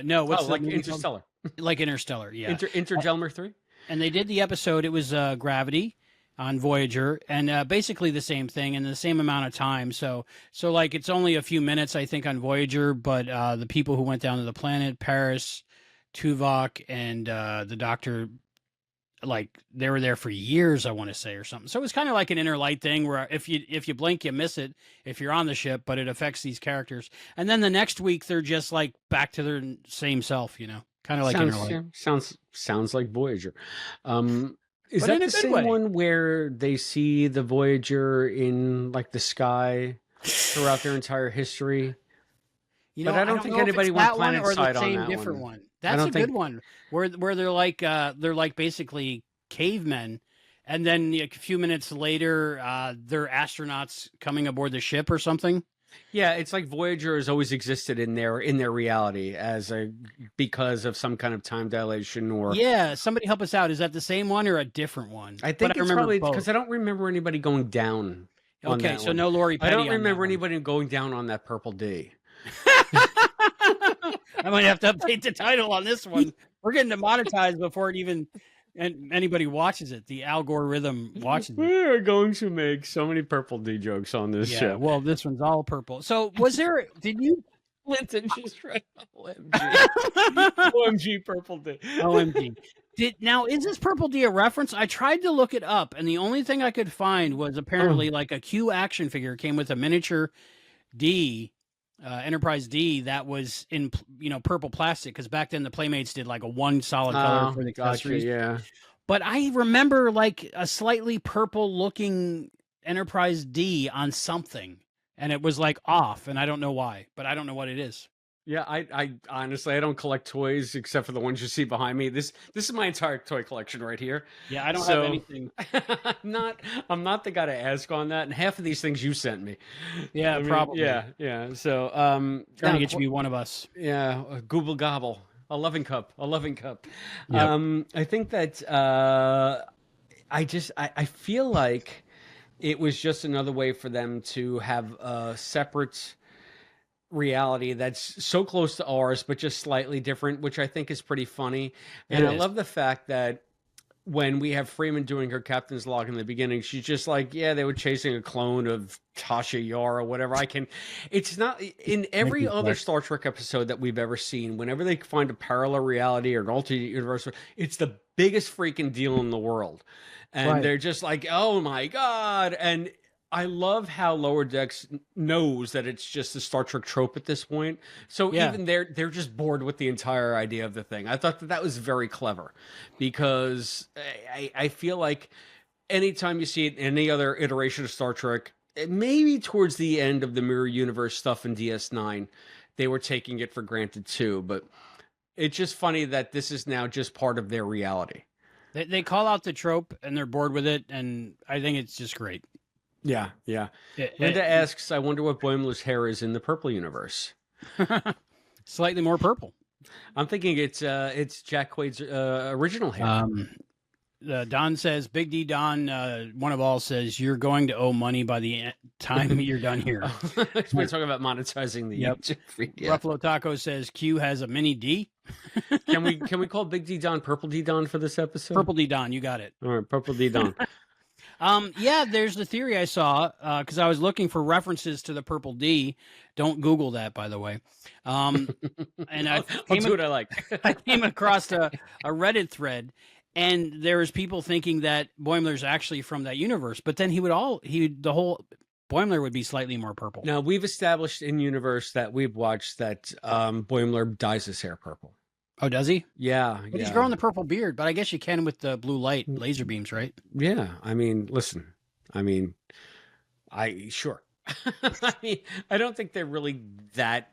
No, what's like Interstellar. Like Interstellar, yeah. Delmer 3? And they did the episode, it was Gravity on Voyager, and basically the same thing in the same amount of time. So like it's only a few minutes, I think, on Voyager, but the people who went down to the planet, Paris, Tuvok, and the Doctor, like they were there for years, I want to say, or something. So it was kind of like an Inner Light thing where if you blink, you miss it if you're on the ship, but it affects these characters. And then the next week they're just like back to their same self, kind of like Inner Light. Yeah, sounds like Voyager. Is that the same one where they see the Voyager in like the sky throughout their entire history? But I don't think anybody went planet side on that different one. That's a good one where they're like basically cavemen, and then a few minutes later they're astronauts coming aboard the ship or something. Yeah, it's like Voyager has always existed in their reality because of some kind of time dilation or. Yeah, somebody help us out. Is that the same one or a different one? I think it's probably because I don't remember anybody going down. Okay, so no Lori Petty. I don't remember anybody going down on that Purple D. I might have to update the title on this one. We're getting demonetized before it even anybody watches it. The algorithm watches it. We are going to make so many Purple D jokes on this show. Well, this one's all purple. So did you? Clinton just read OMG. OMG Purple D. OMG. Now, is this Purple D a reference? I tried to look it up, and the only thing I could find was apparently like a Q action figure came with a miniature D. Enterprise D that was in purple plastic because back then the Playmates did like a one solid color for the accessories. Yeah, but I remember like a slightly purple looking Enterprise D on something, and it was like off, and I don't know why, but I don't know what it is. Yeah, I honestly I don't collect toys except for the ones you see behind me. This is my entire toy collection right here. Yeah, I don't have anything. I'm not the guy to ask on that, and half of these things you sent me. Yeah, probably. Yeah. So trying to get you to be one of us. Yeah, Google Gobble, a loving cup. Yep. I think that I feel like it was just another way for them to have a separate reality that's so close to ours, but just slightly different, which I think is pretty funny. And I love the fact that when we have Freeman doing her captain's log in the beginning, she's just like, yeah, they were chasing a clone of Tasha Yar or whatever. It's not in every other Star Trek episode that we've ever seen. Whenever they find a parallel reality or an alternate universe, it's the biggest freaking deal in the world. And they're just like, oh my God. And I love how Lower Decks knows that it's just a Star Trek trope at this point. So even they're just bored with the entire idea of the thing. I thought that was very clever, because I feel like anytime you see it in any other iteration of Star Trek, maybe towards the end of the Mirror Universe stuff in DS9, they were taking it for granted too. But it's just funny that this is now just part of their reality. They call out the trope and they're bored with it, and I think it's just great. Yeah. Linda asks, I wonder what Boimler's hair is in the purple universe. Slightly more purple. I'm thinking it's Jack Quaid's original hair. Don says, Big D Don, one of all says, you're going to owe money by the time you're done here. We're talking about monetizing the YouTube feed. Yeah. Ruffalo Taco says Q has a mini D. Can we call Big D Don Purple D Don for this episode? Purple D Don, you got it. All right, Purple D Don. There's the theory I saw, because I was looking for references to the Purple D. Don't Google that, by the way. And I'll do what I like. I came across a Reddit thread, and there was people thinking that Boimler's actually from that universe, but then the whole Boimler would be slightly more purple. Now, we've established in universe that we've watched that Boimler dyes his hair purple. Oh, does he? Yeah. But he's growing the purple beard, but I guess you can with the blue light laser beams, right? Yeah. I mean, listen. Sure. I don't think they're really that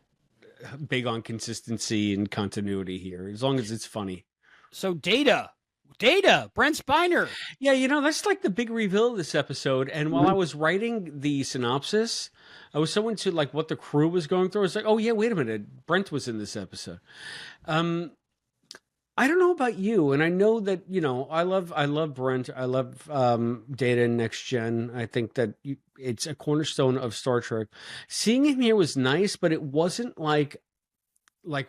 big on consistency and continuity here, as long as it's funny. So Data, Brent Spiner. Yeah, that's like the big reveal of this episode. And while I was writing the synopsis, I was so into like what the crew was going through. I was like, oh yeah, wait a minute, Brent was in this episode. I don't know about you, and I know that I love Brent. I love Data and Next Gen. I think that it's a cornerstone of Star Trek. Seeing him here was nice, but it wasn't like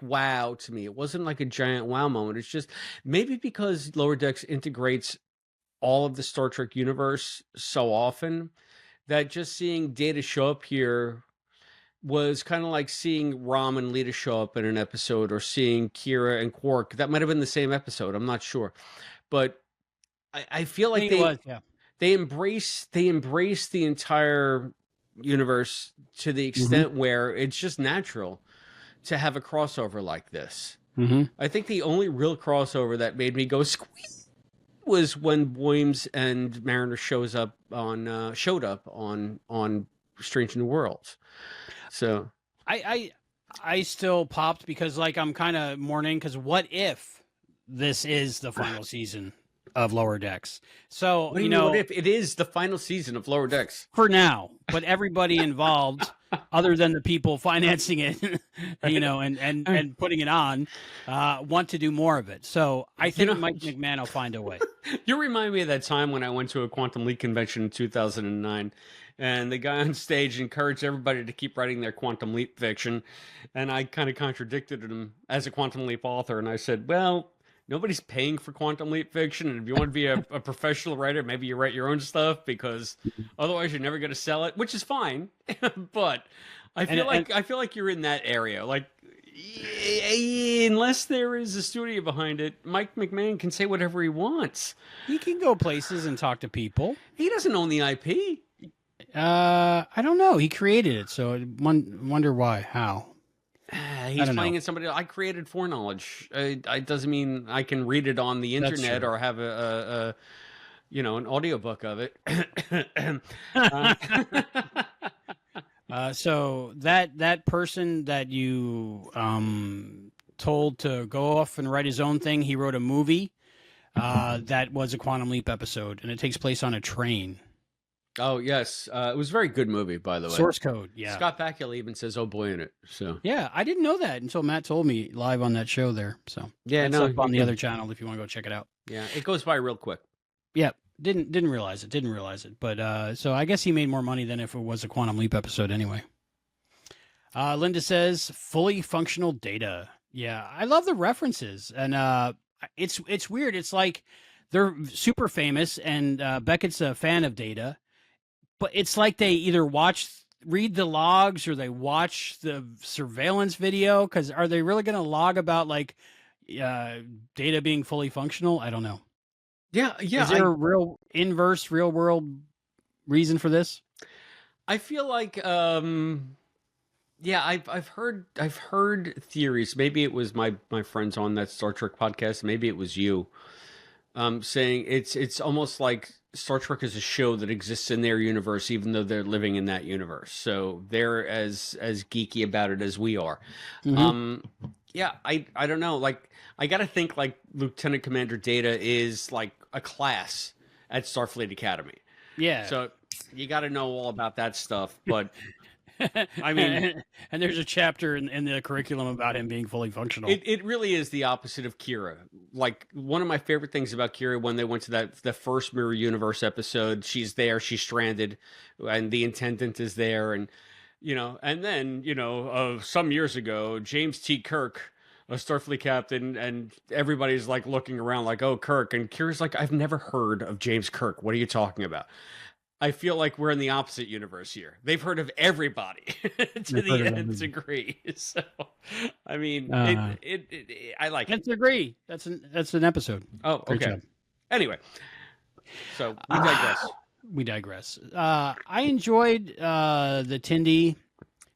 wow to me. It wasn't like a giant wow moment. It's just maybe because Lower Decks integrates all of the Star Trek universe so often that just seeing Data show up here was kind of like seeing Rom and Lita show up in an episode, or seeing Kira and Quark. That might have been the same episode. I'm not sure, but I feel like they embrace the entire universe to the extent where it's just natural to have a crossover like this. I think the only real crossover that made me go squeeze was when Boims and Mariner showed up on Strange New Worlds. So I still popped because I'm kind of mourning, because what if this is the final season of Lower Decks? So what if it is the final season of Lower Decks for now? But everybody involved, other than the people financing it, and putting it on, want to do more of it. So I think Mike McMahon will find a way. You remind me of that time when I went to a Quantum Leap convention in 2009. And the guy on stage encouraged everybody to keep writing their Quantum Leap fiction. And I kind of contradicted him as a Quantum Leap author. And I said, well, nobody's paying for Quantum Leap fiction. And if you want to be a professional writer, maybe you write your own stuff, because otherwise you're never going to sell it, which is fine. But I feel like you're in that area. Like, unless there is a studio behind it, Mike McMahon can say whatever he wants. He can go places and talk to people. He doesn't own the IP. I don't know. He created it, so I wonder why. How? He's playing it somebody. I created foreknowledge. It doesn't mean I can read it on the internet or have an audiobook of it. So that person that you told to go off and write his own thing, he wrote a movie that was a Quantum Leap episode, and it takes place on a train. Oh, yes. It was a very good movie, by the way. Source code, yeah. Scott Bakula even says, oh boy, in it. So yeah, I didn't know that until Matt told me live on that show there. So yeah, it's up on the other channel if you want to go check it out. Yeah, it goes by real quick. Yeah. Didn't realize it. But so I guess he made more money than if it was a Quantum Leap episode anyway. Linda says fully functional Data. Yeah, I love the references, and it's weird. It's like they're super famous, and Beckett's a fan of Data, but it's like they either read the logs or they watch the surveillance video. Because are they really going to log about like Data being fully functional? I don't know. Yeah. Is there a real world reason for this? I feel like yeah, I've heard theories. Maybe it was my friends on that Star Trek podcast. Maybe it was you, saying it's almost like Star Trek is a show that exists in their universe, even though they're living in that universe. So they're as geeky about it as we are. Mm-hmm. Yeah, I don't know. Like I got to think like Lieutenant Commander Data is like a class at Starfleet Academy. Yeah. So you got to know all about that stuff, but. I mean, and there's a chapter in the curriculum about him being fully functional. It really is the opposite of Kira. Like one of my favorite things about Kira when they went to the first Mirror Universe episode, she's there, she's stranded, and the Intendant is there, and and then some years ago, James T. Kirk, a Starfleet captain, and everybody's like looking around like, oh, Kirk, and Kira's like, I've never heard of James Kirk. What are you talking about? I feel like we're in the opposite universe here. They've heard of everybody to the nth degree. So, I mean, I like it. Nth degree. That's an episode. Oh, okay. Anyway, so we digress. I enjoyed the Tindy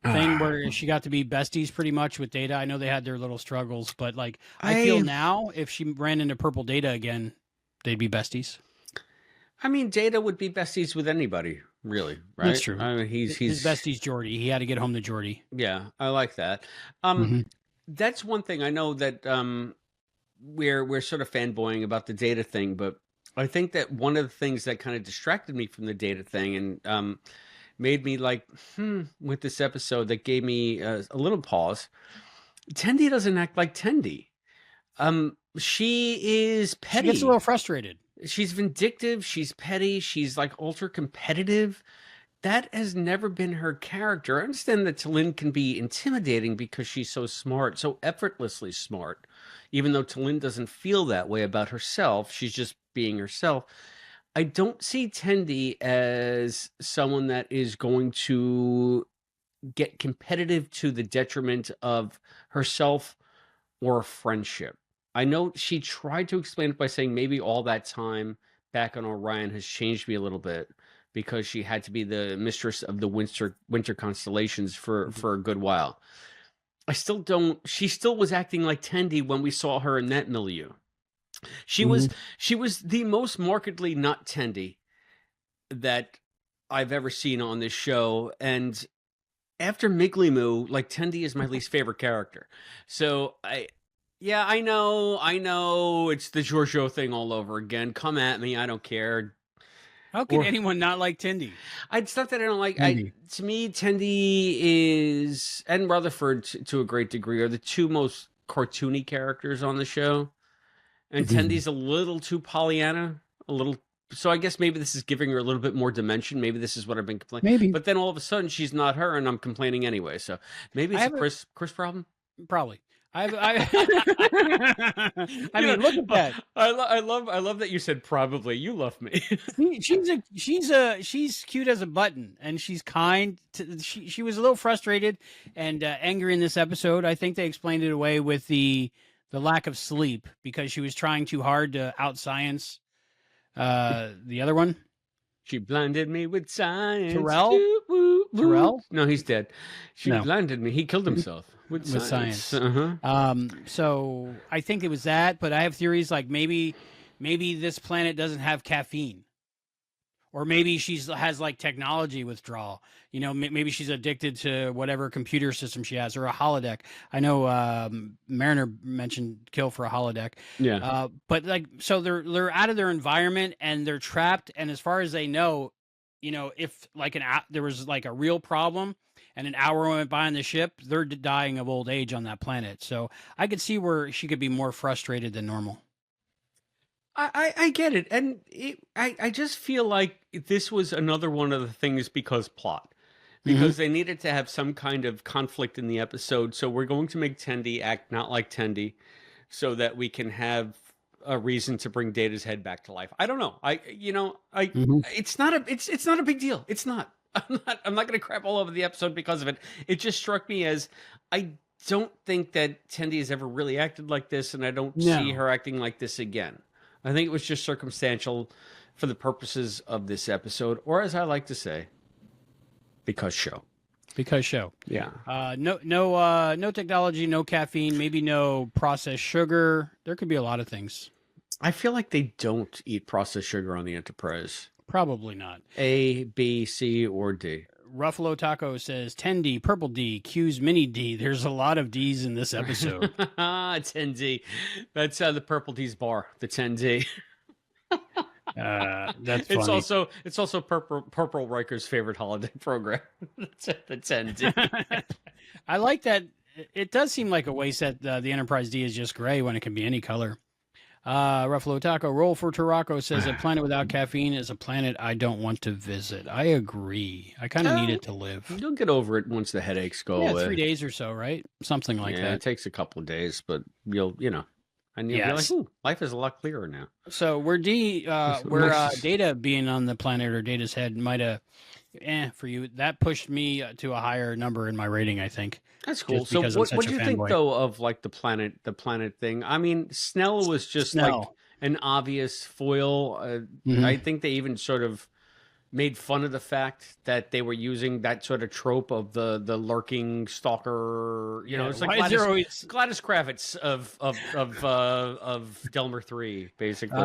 thing where she got to be besties pretty much with Data. I know they had their little struggles, but like I feel now if she ran into Purple Data again, they'd be besties. I mean, Data would be besties with anybody, really, right? That's true. I mean, he's his bestie's Geordi. He had to get home to Geordi. Yeah, I like that. That's one thing I know that we're sort of fanboying about the Data thing, but I think that one of the things that kind of distracted me from the Data thing and made me like, with this episode that gave me a little pause. Tendi doesn't act like Tendi. She is petty. She gets a little frustrated. She's vindictive. She's petty. She's like ultra competitive. That has never been her character. I understand that T'Lyn can be intimidating because she's so smart, so effortlessly smart. Even though T'Lyn doesn't feel that way about herself, she's just being herself. I don't see Tendi as someone that is going to get competitive to the detriment of herself or a friendship. I know she tried to explain it by saying maybe all that time back on Orion has changed me a little bit because she had to be the mistress of the winter constellations for a good while. I still don't. She still was acting like Tendi when we saw her in that milieu. She was the most markedly not Tendi that I've ever seen on this show, and after Miggly Moo, like Tendi is my least favorite character. So I know it's the Giorgio thing all over again. Come at me, I don't care. How can anyone not like Tendi? It's not that I don't like. To me, Tendi is and Rutherford to a great degree are the two most cartoony characters on the show, and Tendi's a little too Pollyanna, a little. So I guess maybe this is giving her a little bit more dimension. Maybe this is what I've been complaining. Maybe, but then all of a sudden she's not her, and I'm complaining anyway. So maybe it's a Chris problem. Probably. I mean, look at that. I love that you said probably. You love me. She's cute as a button, and she's kind. She was a little frustrated and angry in this episode. I think they explained it away with the lack of sleep because she was trying too hard to outscience the other one. She blinded me with science. Terrell? No, he's dead. She blinded me. He killed himself with science. So I think it was that, but I have theories like maybe this planet doesn't have caffeine, or maybe has like technology withdrawal. Maybe she's addicted to whatever computer system she has, or a holodeck. I know Mariner mentioned kill for a holodeck. Yeah. But like, so they're out of their environment and they're trapped. And as far as they know, if like there was like a real problem and an hour went by on the ship, they're dying of old age on that planet. So I could see where she could be more frustrated than normal. I get it, and I just feel like this was another one of the things because plot. Because they needed to have some kind of conflict in the episode, so we're going to make Tendi act not like Tendi, so that we can have a reason to bring Data's head back to life. I don't know. It's not a big deal. It's not. I'm not going to crap all over the episode because of it. It just struck me as I don't think that Tendi has ever really acted like this, and I don't see her acting like this again. I think it was just circumstantial for the purposes of this episode, or as I like to say, because show. Yeah. No technology, no caffeine, maybe no processed sugar. There could be a lot of things. I feel like they don't eat processed sugar on the Enterprise. Probably not. A, B, C, or D. Ruffalo Taco says 10D, Purple D, Q's Mini D. There's a lot of D's in this episode. 10D. That's the Purple D's bar, the 10D. That's funny. It's also Purple Riker's favorite holiday program. The 10D. I like that. It does seem like a waste that the Enterprise D is just gray when it can be any color. Ruffalo Taco Roll for Tarako says a planet without caffeine is a planet I don't want to visit. I agree. I kind of need it to live. You'll get over it once the headaches go away. 3 days or so, right? Something like that. It takes a couple of days, but you'll be like, ooh, life is a lot clearer now. So we're Data being on the planet or Data's head might have, for you, that pushed me to a higher number in my rating, I think. That's cool. So what do you think though of like the planet thing? I mean, Snell was just like an obvious foil. I think they even sort of made fun of the fact that they were using that sort of trope of the lurking stalker. It's like Gladys Kravitz of Delmer 3, basically.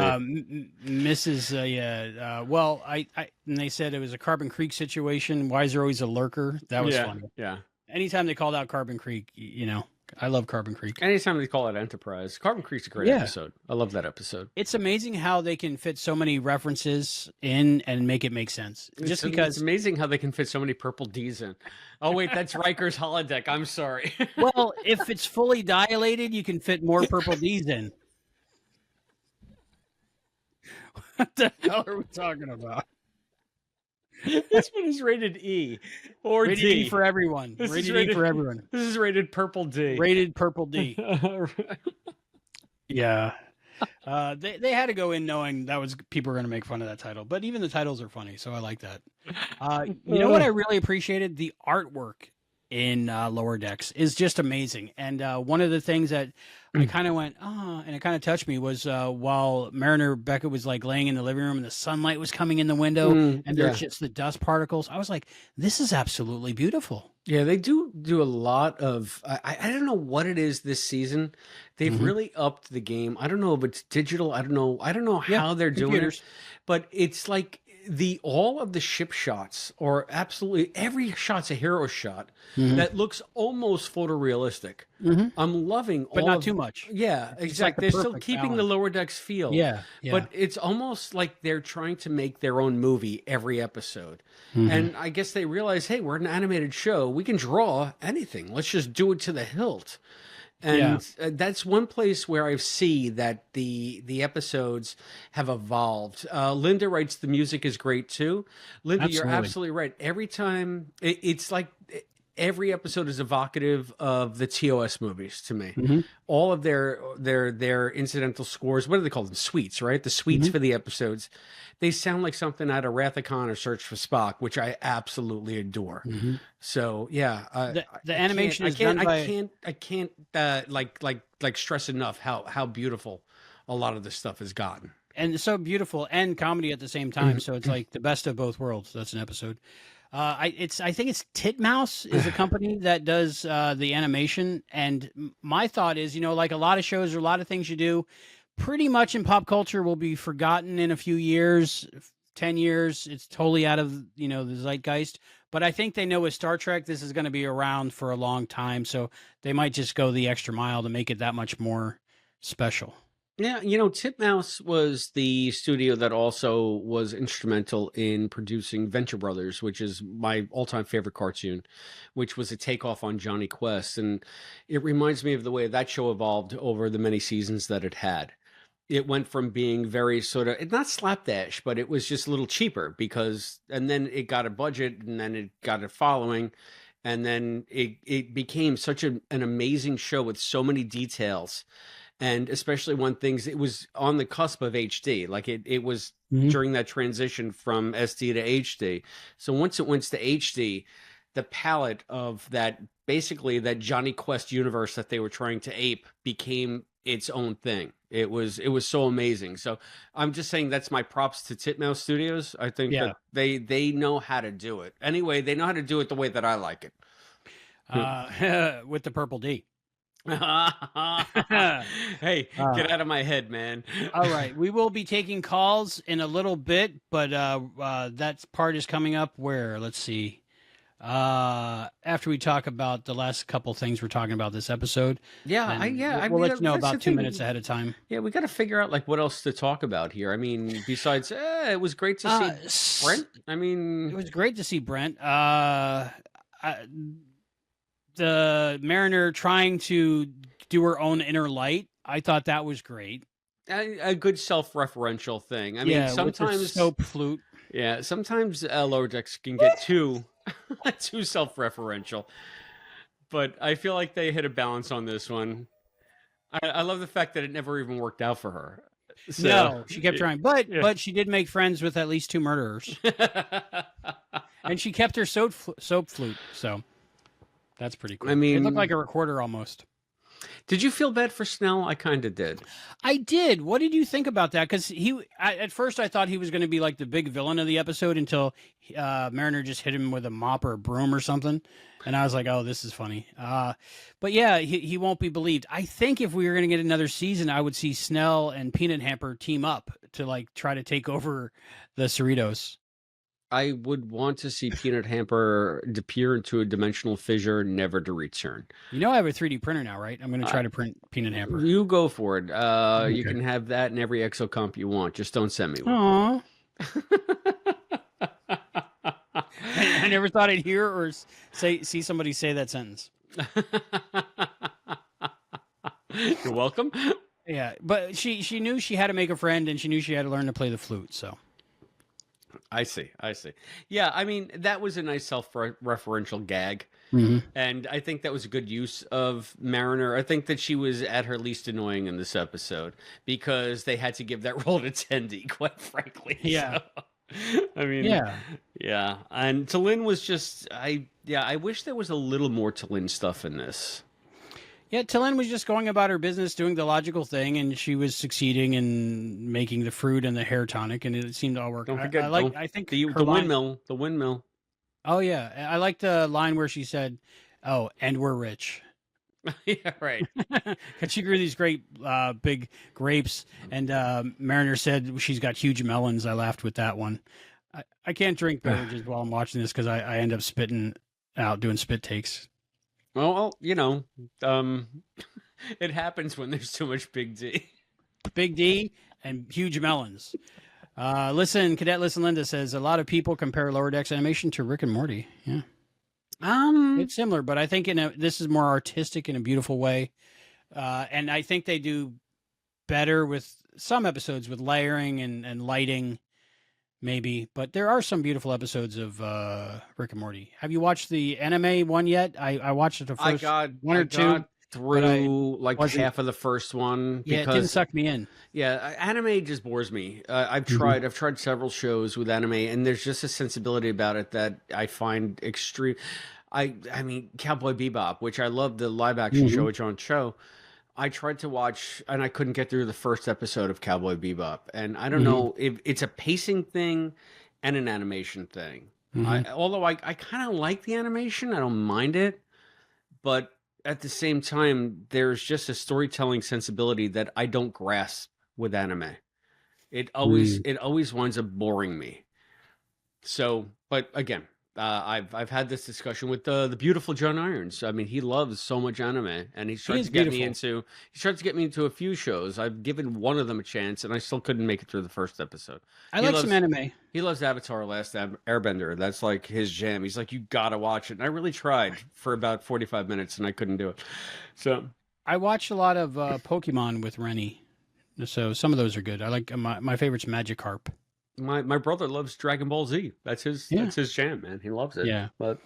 Mrs. Well, and they said it was a Carbon Creek situation. Why is there always a lurker? That was funny. Yeah. Anytime they called out Carbon Creek, I love Carbon Creek. Anytime they call it Enterprise, Carbon Creek's a great episode. I love that episode. It's amazing how they can fit so many references in and make it make sense. It's amazing how they can fit so many Purple D's in. Oh wait, that's Riker's holodeck. I'm sorry. Well, if it's fully dilated, you can fit more Purple D's in. What the hell are we talking about? This one is rated E or rated D E for everyone. Rated E for everyone. This is rated Purple D. Rated Purple D. Yeah. They had to go in knowing that was people were going to make fun of that title, but even the titles are funny, so I like that. You know what I really appreciated? The artwork in Lower Decks is just amazing. And one of the things that I kind of went, and it kind of touched me was while Mariner Beckett was like laying in the living room and the sunlight was coming in the window and there's just the dust particles. I was like, this is absolutely beautiful. Yeah, they do a lot of, I don't know what it is this season. They've really upped the game. I don't know if it's digital. I don't know how they're doing it, but it's like, all of the ship shots, or absolutely every shot's a hero shot that looks almost photorealistic. I'm loving but not too much. Yeah, exactly. They're still keeping the Lower Decks feel. Yeah. But it's almost like they're trying to make their own movie every episode. And I guess they realize, hey, we're an animated show. We can draw anything. Let's just do it to the hilt. And that's one place where I see that the episodes have evolved. Linda writes the music is great too. Linda, you're absolutely right. Every time it's like every episode is evocative of the TOS movies to me. All of their incidental scores, what do they call them? Suites, right? The suites for the episodes. They sound like something out of Wrath of Khan or Search for Spock, which I absolutely adore. So yeah, the animation is done by... I can't like stress enough how beautiful a lot of this stuff has gotten. And it's so beautiful and comedy at the same time. So it's like the best of both worlds. That's an episode. I think it's Titmouse is a company that does the animation. And my thought is, like a lot of shows or a lot of things you do, pretty much in pop culture will be forgotten in a few years, 10 years. It's totally out of, the zeitgeist. But I think they know with Star Trek, this is going to be around for a long time. So they might just go the extra mile to make it that much more special. Yeah, Titmouse was the studio that also was instrumental in producing Venture Brothers, which is my all-time favorite cartoon, which was a takeoff on Johnny Quest. And it reminds me of the way that show evolved over the many seasons that it had. it went from being very sort of not slapdash, but it was just a little cheaper and then it got a budget, and then it got a following, and then it became such an amazing show with so many details. And especially when it was on the cusp of HD, like it was during that transition from SD to HD. So once it went to HD, the palette of basically that Johnny Quest universe that they were trying to ape became its own thing. It was so amazing. So I'm just saying that's my props to Titmouse Studios. I think that they know how to do it. Anyway, they know how to do it the way that I like it. With the purple D. Hey, get out of my head, man. All right. We will be taking calls in a little bit, but that part is coming up where, let's see, after we talk about the last couple things we're talking about this episode. Yeah, we'll let you know about 2 minutes ahead of time. Yeah, we got to figure out like what else to talk about here. I mean, besides, it was great to see Brent. I mean, it was great to see Brent. The Mariner trying to do her own inner light. I thought that was great. A good self-referential thing. I mean, sometimes with the soap flute. Yeah, sometimes Lower Decks can get too self-referential, but I feel like they hit a balance on this one. I love the fact that it never even worked out for her. So, no, she kept trying, but she did make friends with at least 2 murderers, and she kept her soap flute. So that's pretty cool. I mean, it looked like a recorder almost. Did you feel bad for Snell? I kind of did. I did. What did you think about that? Because at first I thought he was going to be like the big villain of the episode until Mariner just hit him with a mop or a broom or something. And I was like, oh, this is funny. But yeah, he won't be believed. I think if we were going to get another season, I would see Snell and Peanut Hamper team up to like try to take over the Cerritos. I would want to see Peanut Hamper disappear into a dimensional fissure, never to return. You know I have a 3D printer now, right? I'm going to try to print Peanut Hamper. You go for it. Okay. You can have that in every exocomp you want. Just don't send me one. Aww. I never thought I'd hear or see somebody say that sentence. You're welcome. Yeah, but she knew she had to make a friend, and she knew she had to learn to play the flute, so... I see. Yeah, I mean, that was a nice self-referential gag. And I think that was a good use of Mariner. I think that she was at her least annoying in this episode because they had to give that role to Tendi, quite frankly. Yeah. So, I mean, yeah. And T'Lyn was just, I wish there was a little more T'Lyn stuff in this. Yeah, T'Lyn was just going about her business, doing the logical thing, and she was succeeding in making the fruit and the hair tonic, and it seemed to all work. Don't forget, I think the windmill. The windmill. Oh yeah, I like the line where she said, "Oh, and we're rich." Yeah, right. Because she grew these great big grapes, and Mariner said she's got huge melons. I laughed with that one. I can't drink beverages while I'm watching this because I end up spitting out, doing spit takes. Well, you know, it happens when there's too much Big D. Big D and huge melons. Cadet Listen Linda says a lot of people compare Lower Decks animation to Rick and Morty. Yeah. It's similar, but I think this is more artistic in a beautiful way. And I think they do better with some episodes with layering and lighting. Maybe, but there are some beautiful episodes of Rick and Morty. Have you watched the anime one yet? I watched the first one or two. Through like half of the first one. Yeah, it didn't suck me in. Yeah, anime just bores me. I've tried several shows with anime, and there's just a sensibility about it that I find extreme. I mean, Cowboy Bebop, which I love the live action show, which on show. I tried to watch, and I couldn't get through the first episode of Cowboy Bebop. And I don't know if it's a pacing thing and an animation thing. Although I kind of like the animation, I don't mind it. But at the same time, there's just a storytelling sensibility that I don't grasp with anime. It always winds up boring me. So, but again, I've had this discussion with the beautiful John Irons. I mean, he loves so much anime, and he's trying to get me into a few shows. I've given one of them a chance, and I still couldn't make it through the first episode. I like some anime. He loves Avatar: Last Airbender. That's like his jam. He's like, you gotta watch it. And I really tried for about 45 minutes, and I couldn't do it. So I watched a lot of Pokemon with Rennie. So some of those are good. I like my favorite's Magikarp. My brother loves Dragon Ball Z. That's his jam, man. He loves it. Yeah. But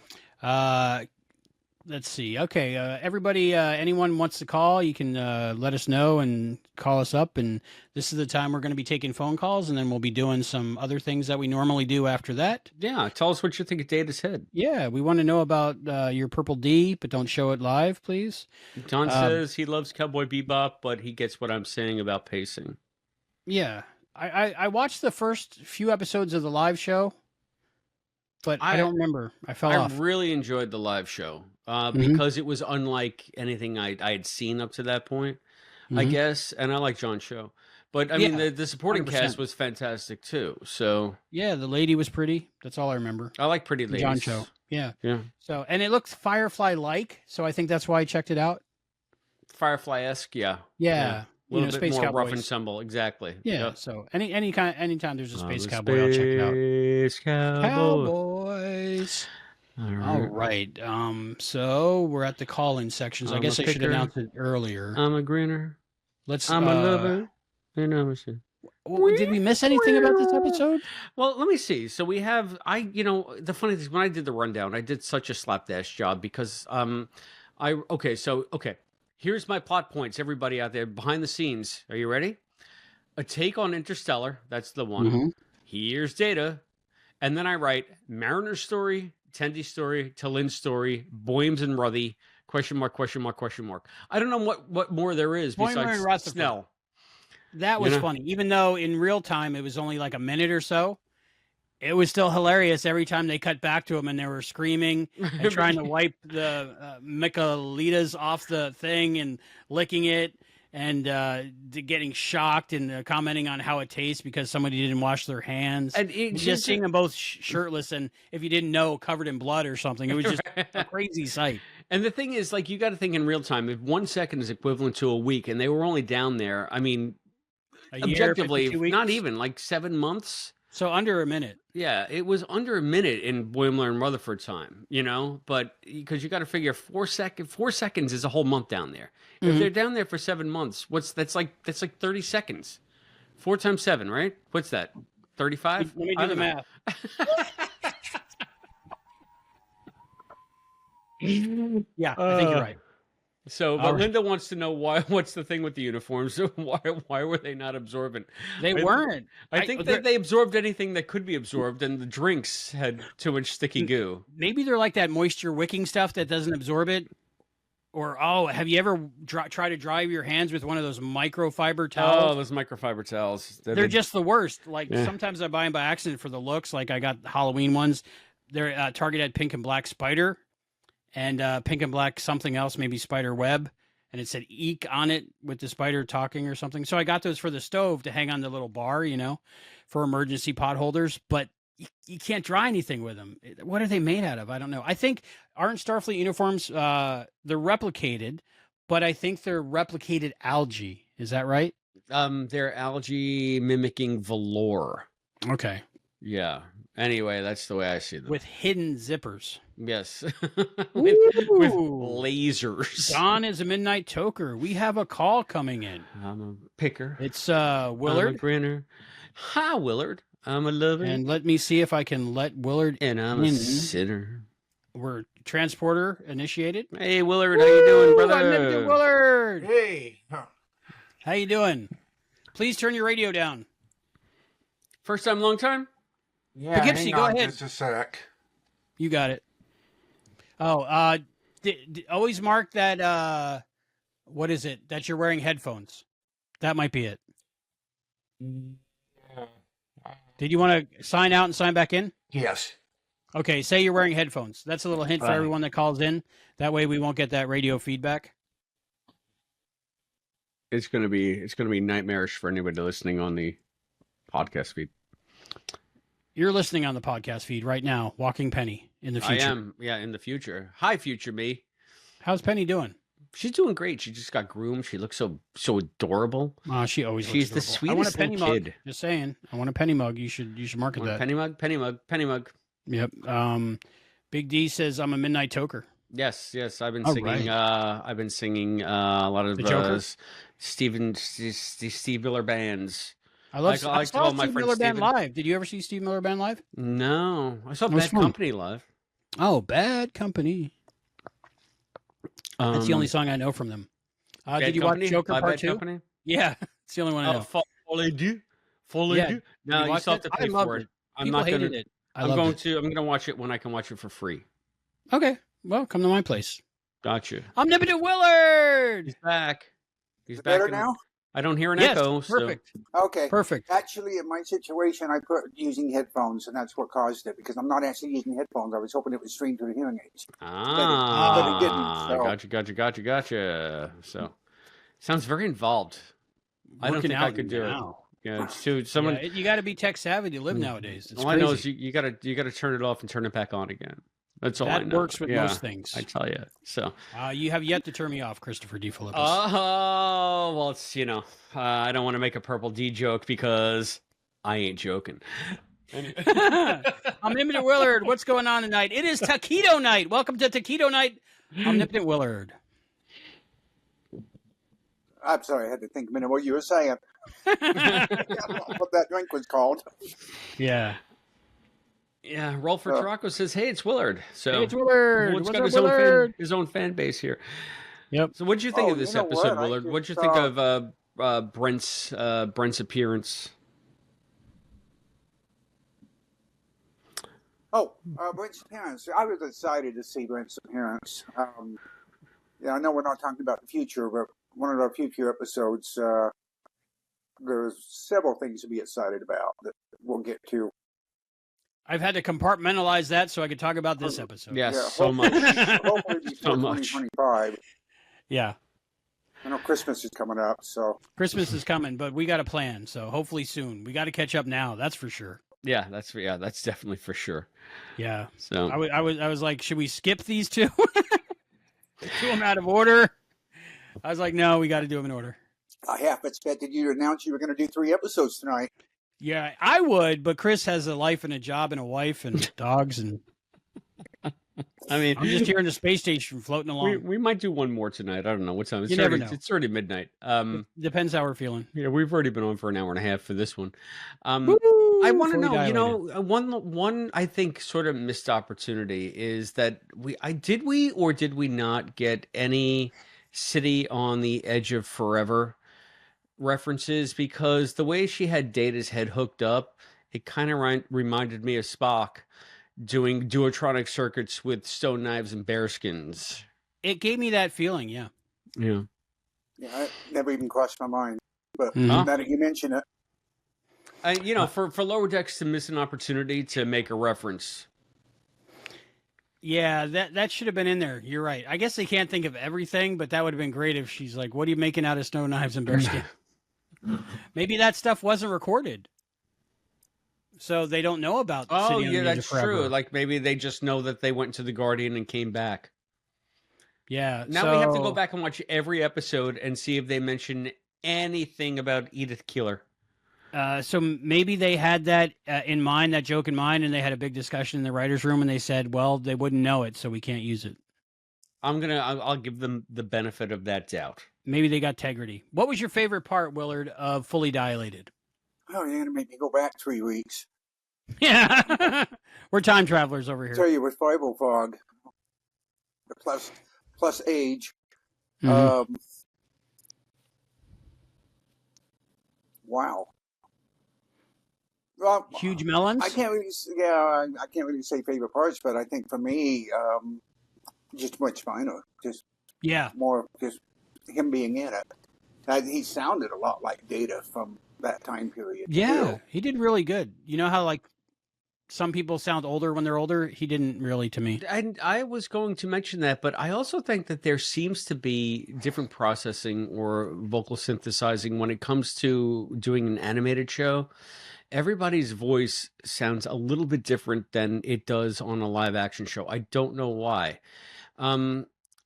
let's see. Okay, everybody, anyone wants to call, you can let us know and call us up. And this is the time we're going to be taking phone calls, and then we'll be doing some other things that we normally do after that. Yeah, tell us what you think of Data's head. Yeah, we want to know about your purple D, but don't show it live, please. John says he loves Cowboy Bebop, but he gets what I'm saying about pacing. Yeah, I watched the first few episodes of the live show, but I don't remember. I fell off. I really enjoyed the live show because it was unlike anything I had seen up to that point, I guess. And I like John's show. But, I mean, the supporting 100%. Cast was fantastic, too. So yeah, the lady was pretty. That's all I remember. I like Pretty Ladies. John show. Yeah. Yeah. So, and it looked Firefly-like, so I think that's why I checked it out. Firefly-esque, yeah. Yeah. A little bit Space more Cowboys. Rough and tumble, exactly. Yeah, so anytime there's a space cowboy, I'll check it out. Space Cowboys. All right. So we're at the call-in sections. I guess I should announce it earlier. I'm a grinner. I'm a lover. Did we miss anything about this episode? Well, let me see. So we have the funny thing is when I did the rundown, I did such a slapdash job because here's my plot points, everybody out there behind the scenes. Are you ready? A take on Interstellar. That's the one. Here's Data. And then I write Mariner's story, Tendy's story, Talin's story, Boymes and Ruthy, question mark, question mark, question mark. I don't know what more there is besides Snell. That was funny. Even though in real time it was only like a minute or so, it was still hilarious every time they cut back to him and they were screaming and trying to wipe the Michaelitas off the thing and licking it and getting shocked and commenting on how it tastes because somebody didn't wash their hands. And just seeing them both shirtless and, if you didn't know, covered in blood or something. It was just a crazy sight. And the thing is, like, you got to think in real time, if 1 second is equivalent to a week and they were only down there, I mean, objectively, not even, like 7 months. So under a minute. Yeah, it was under a minute in Boimler and Rutherford time, but because you got to figure 4 seconds is a whole month down there. If they're down there for 7 months, that's like 30 seconds. 4 times 7, right? What's that? 35? Let me do the math. Yeah, I think you're right. So, but Linda wants to know what's the thing with the uniforms? Why were they not absorbent? They weren't. I think that they absorbed anything that could be absorbed, and the drinks had too much sticky goo. Maybe they're like that moisture wicking stuff that doesn't absorb it. Or, have you ever tried to dry your hands with one of those microfiber towels? Oh, those microfiber towels. They're just the worst. Like, sometimes I buy them by accident for the looks. Like, I got Halloween ones. They're Target had pink and black spider. And pink and black something else, maybe spider web, and it said "eek" on it with the spider talking or something. So I got those for the stove to hang on the little bar, for emergency pot holders. But you can't dry anything with them. What are they made out of? I don't know. I think aren't Starfleet uniforms they're replicated, but I think they're replicated algae. Is that right? They're algae mimicking velour. Okay. Yeah. Anyway, that's the way I see them. With hidden zippers. Yes. with lasers. Don is a midnight toker. We have a call coming in. I'm a picker. It's Willard. I'm a grinner. Hi, Willard. I'm a lover. And let me see if I can let Willard And I'm a sinner. We're transporter initiated. Hey, Willard. How you doing, brother? I'm Mr. Willard. Hey. How you doing? Please turn your radio down. First time, long time? Yeah, Poughkeepsie, go ahead. Just a sec. You got it. Oh, always mark that, what is it? That you're wearing headphones. That might be it. Yeah. Did you want to sign out and sign back in? Yes. Okay, say you're wearing headphones. That's a little hint for everyone that calls in. That way we won't get that radio feedback. It's gonna be nightmarish for anybody listening on the podcast feed. You're listening on the podcast feed right now, Walking Penny in the future. I am, yeah, in the future. Hi, future me. How's Penny doing? She's doing great. She just got groomed. She looks so adorable. She always She's looks the adorable. I want a sweetest penny little mug. kid. Just saying. I want a penny mug. You should market that. Penny mug. Yep. Big D says I'm a midnight toker. Yes, I've been singing. Right. I've been singing a lot of Steve Miller bands. I saw Steve Miller Band live. Did you ever see Steve Miller Band live? No, I saw Bad Company live. Oh, Bad Company. That's the only song I know from them. Did you watch Joker Part 2? Company? Yeah, it's the only one I know. Folie du. No, you still have to pay for it. I'm not going to. I'm going to watch it when I can watch it for free. Okay, well, come to my place. Gotcha. Omnipotent Willard. He's back. He's back better now. I don't hear an echo. Perfect. So. Okay. Perfect. Actually, in my situation, I put using headphones, and that's what caused it, because I'm not actually using headphones. I was hoping it would stream through the hearing aids. But it didn't. So. Gotcha. So, sounds very involved. I don't think I could do it. Yeah, it's too. Someone. You got to be tech savvy to live nowadays. All I know is you got to turn it off and turn it back on again. That's all I know. That works with most things. I tell you. So you have yet to turn me off, Christopher D. Phillips. Oh, well, it's I don't want to make a Purple D joke because I ain't joking. Omnipotent Willard, what's going on tonight? It is Taquito night. Welcome to Taquito night, Omnipotent Willard. I'm sorry, I had to think a minute what you were saying. What that drink was called. Yeah. Yeah, Roll for Traco says, "Hey, it's Willard." So hey, it's Willard. What's got his own fan base here. Yep. So, what did you think of this episode, Willard? What did you think of Brent's appearance? Brent's appearance. I was excited to see Brent's appearance. I know we're not talking about the future, but one of our future episodes, there's several things to be excited about that we'll get to. I've had to compartmentalize that so I could talk about this episode. Yes, so much. Hopefully before 2025. Yeah. I know Christmas is coming up, so. Christmas is coming, but we got a plan, so hopefully soon. We got to catch up now, that's for sure. Yeah, that's definitely for sure. Yeah. So I was like, should we skip these two? Do them out of order. I was like, no, we got to do them in order. I half expected you to announce you were going to do 3 episodes tonight. Yeah, I would, but Chris has a life and a job and a wife and dogs, and I mean, I'm just here in the space station floating along. We might do one more tonight. I don't know what time. You never know. It's already midnight. Depends how we're feeling. Yeah, we've already been on for an hour and a half for this one. I want to know, one I think sort of missed opportunity is that did we not get any City on the Edge of Forever references, because the way she had Data's head hooked up, it kind of reminded me of Spock doing duotronic circuits with stone knives and bearskins. It gave me that feeling, yeah. Yeah, it never even crossed my mind, but now that you mention it. For Lower Decks to miss an opportunity to make a reference. Yeah, that should have been in there. You're right. I guess they can't think of everything, but that would have been great if she's like, what are you making out of stone knives and bearskin? Maybe that stuff wasn't recorded, so they don't know about. Oh, yeah, that's true. Like maybe they just know that they went to the Guardian and came back. Yeah. Now we have to go back and watch every episode and see if they mention anything about Edith Keeler. So maybe they had that in mind, that joke in mind, and they had a big discussion in the writers' room, and they said, "Well, they wouldn't know it, so we can't use it." I'll give them the benefit of that doubt. Maybe they got integrity. What was your favorite part, Willard, of Fully Dilated? Oh, you're going to make me go back 3 weeks. Yeah. We're time travelers over here. I tell you, with Fibo Fog, plus age, wow. Well, huge melons? I can't really say favorite parts, but I think for me, just much finer. Just more just him being in it. He sounded a lot like Data from that time period. Yeah, he did really good. You know how like some people sound older when they're older? He didn't really to me. And I was going to mention that, but I also think that there seems to be different processing or vocal synthesizing when it comes to doing an animated show. Everybody's voice sounds a little bit different than it does on a live action show. I don't know why.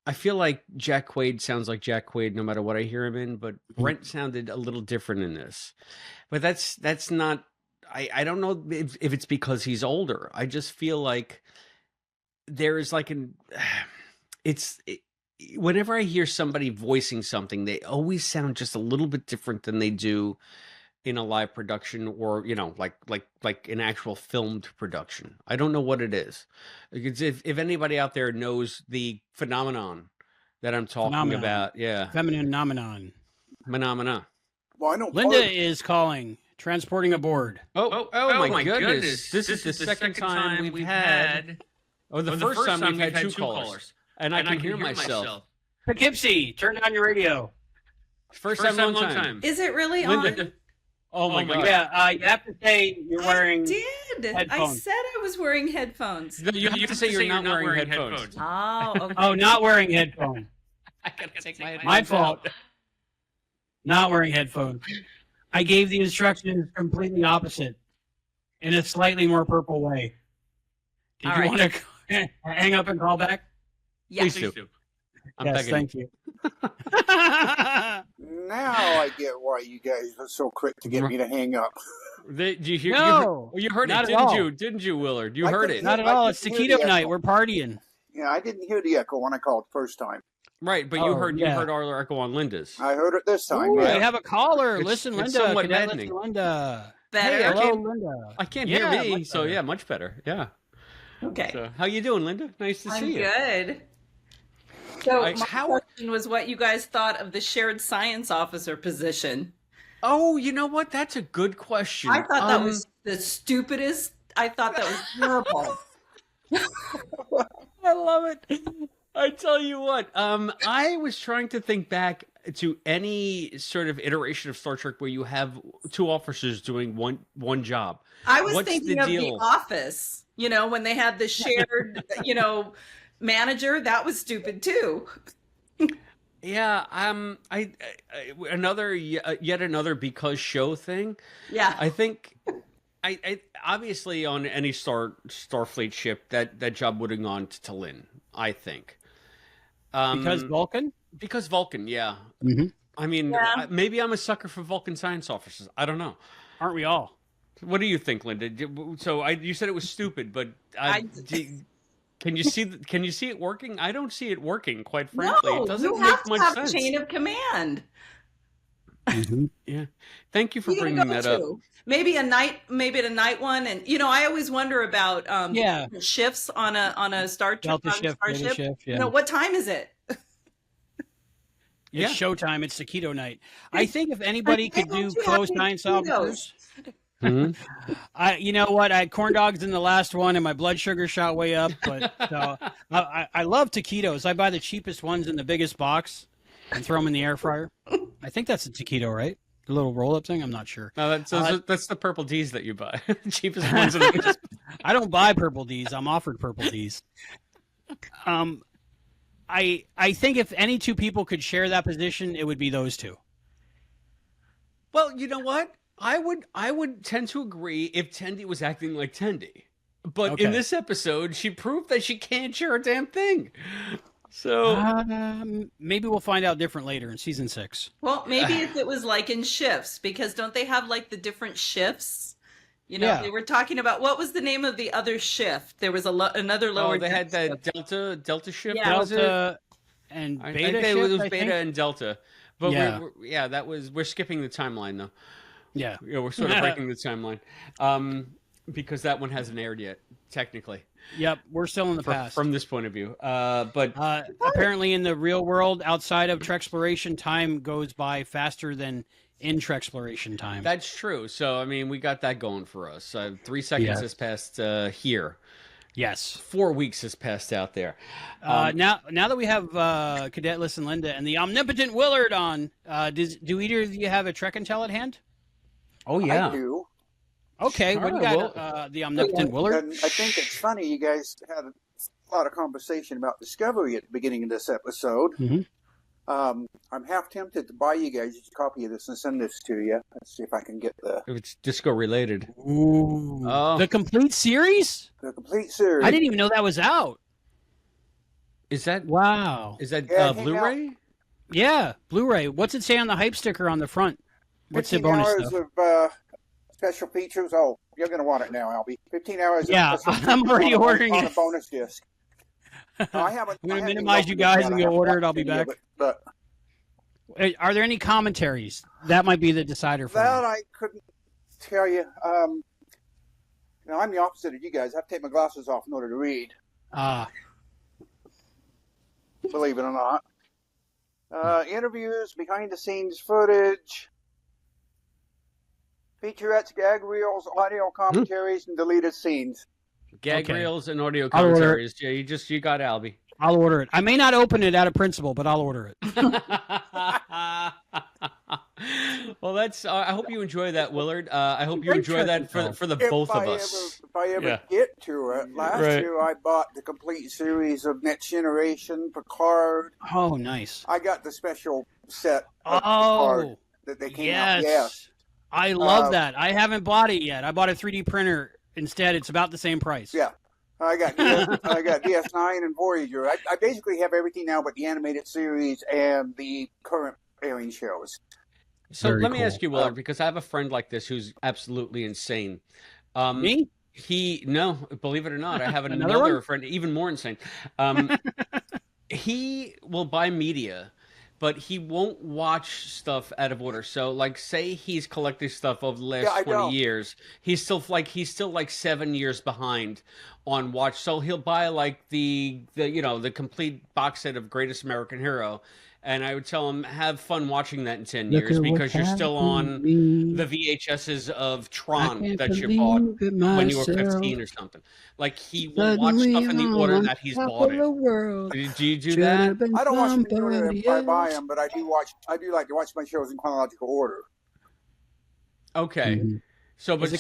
I feel like Jack Quaid sounds like Jack Quaid no matter what I hear him in, but Brent sounded a little different in this. But that's not, I don't know if it's because he's older. I just feel like there is like whenever I hear somebody voicing something, they always sound just a little bit different than they do in a live production, or like an actual filmed production. I don't know what it is. If anybody out there knows the phenomenon that I'm talking about, feminine phenomenon. Phenomena. Well, I know Linda is calling, transporting aboard. Oh my goodness! This is the second time we've had. Oh, the first time we've had two callers. And I can hear myself. Poughkeepsie, turn down your radio. First time, long time. Is it really Linda, on? Oh my God. Yeah, you have to say you're wearing headphones. I said I was wearing headphones. You have to say you're not wearing headphones. Oh, okay. Oh, not wearing headphones. I gotta take my headphones My fault. Not wearing headphones. I gave the instructions completely opposite, in a slightly more purple way. Did you want to hang up and call back? Yes. Please do. Yes, thank you. Now I get why you guys are so quick to get me to hang up. Did you hear? No, you heard it, didn't you? Didn't you, Willard? You heard it. Not at all. It's taquito night. We're partying. Yeah, I didn't hear the echo when I called the first time. Right, but you heard our echo on Linda's. I heard it this time. Ooh, we have a caller. Listen, it's Linda. somewhat Cadet, maddening. listen, Linda. Better. Hey, Hello, Linda. I can't hear me, so yeah, much better. Yeah. Okay. So, how you doing, Linda? Nice to see you. I'm good. So my question was what you guys thought of the shared science officer position. Oh, you know what? That's a good question. I thought that was the stupidest. I thought that was terrible. I love it. I tell you what, I was trying to think back to any sort of iteration of Star Trek where you have two officers doing one job. I was thinking of The Office, when they had the shared, manager. That was stupid too. Yeah, I yet another because show thing. Yeah, I think I obviously on any Starfleet ship that job would have gone to Lynn. I think because Vulcan. Because Vulcan, yeah. Mm-hmm. I mean, maybe I'm a sucker for Vulcan science officers. I don't know. Aren't we all? What do you think, Linda? So you said it was stupid, but can you see it working? I don't see it working, quite frankly. No, it doesn't you make have to much have sense. chain of command. Mm-hmm. Yeah. Thank you for bringing that up. Maybe a night one, and I always wonder about shifts on a starship. Yeah. What time is it? It's showtime. It's taquito night. I think if anybody could do closed science officers. Mm-hmm. You know what? I had corn dogs in the last one, and my blood sugar shot way up. But I love taquitos. I buy the cheapest ones in the biggest box and throw them in the air fryer. I think that's a taquito, right? The little roll-up thing. I'm not sure. No, that's the purple D's that you buy. The cheapest ones in the biggest. I don't buy purple D's. I'm offered purple D's. I think if any two people could share that position, it would be those two. Well, you know what? I would tend to agree if Tendi was acting like Tendi. But in this episode, she proved that she can't share a damn thing. So maybe we'll find out different later in season 6. Well, maybe if it was like in shifts, because don't they have like the different shifts? They were talking about what was the name of the other shift? There was another lower. Oh, they had that Delta shift. Yeah, Delta and Beta. I think it was Beta and Delta. But we're skipping the timeline though. Yeah, we're sort of breaking the timeline because that one hasn't aired yet, technically. Yep, we're still in the past from this point of view. But apparently, in the real world, outside of Treksploration, time goes by faster than in Treksploration time. That's true. So I mean, we got that going for us. 3 seconds has passed here. Yes, 4 weeks has passed out there. Now that we have Cadet Listen Linda and the omnipotent Willard on, do either of you have a Trek Intel at hand? Oh yeah, I do. Okay, what do you got? The omnipotent Willard. And I think it's funny you guys had a lot of conversation about Discovery at the beginning of this episode. Mm-hmm. I'm half tempted to buy you guys a copy of this and send this to you. Let's see if I can get the. If it's disco related. Ooh. The complete series. The complete series. I didn't even know that was out. Is that wow? Is that Blu-ray? Yeah, Blu-ray. What's it say on the hype sticker on the front? What's the bonus 15 hours stuff? of special features. Oh, you're going to want it now, Albie. 15 hours. Yeah, of special I'm already features ordering on it. a bonus disc. I haven't. I'm going to minimize you guys and go order it. I'll be back. But are there any commentaries? That might be the decider for that me. I couldn't tell you. I'm the opposite of you guys. I have to take my glasses off in order to read. Believe it or not. Interviews, behind-the-scenes footage, featurettes, gag reels, audio commentaries, and deleted scenes. Gag reels and audio commentaries. Yeah, you got Albie. I'll order it. I may not open it out of principle, but I'll order it. Well, that's. I hope you enjoy that, Willard. I hope you enjoy that for the both of us. If I ever get to it, last year I bought the complete series of Next Generation, Picard. Oh, nice. I got the special set of Picard that they came out. Yes. I love that. I haven't bought it yet. I bought a 3D printer instead. It's about the same price. Yeah. I got DS9 and Voyager. I basically have everything now but the animated series and the current airing shows. So let me ask you, Willard, because I have a friend like this who's absolutely insane. Me? No, believe it or not, I have another friend even more insane. He will buy media, but he won't watch stuff out of order. So, like, say he's collecting stuff over the last 20 years. He's still like 7 years behind on watch. So he'll buy like the complete box set of Greatest American Hero. And I would tell him, have fun watching that in 10 years because you're still on the VHSs of Tron that you bought when you were 15 or something. Like, he will watch stuff in the order that he's bought it. Do you do that? I don't watch them in the order that I buy them, but I do like to watch my shows in chronological order. Okay. Mm-hmm. So with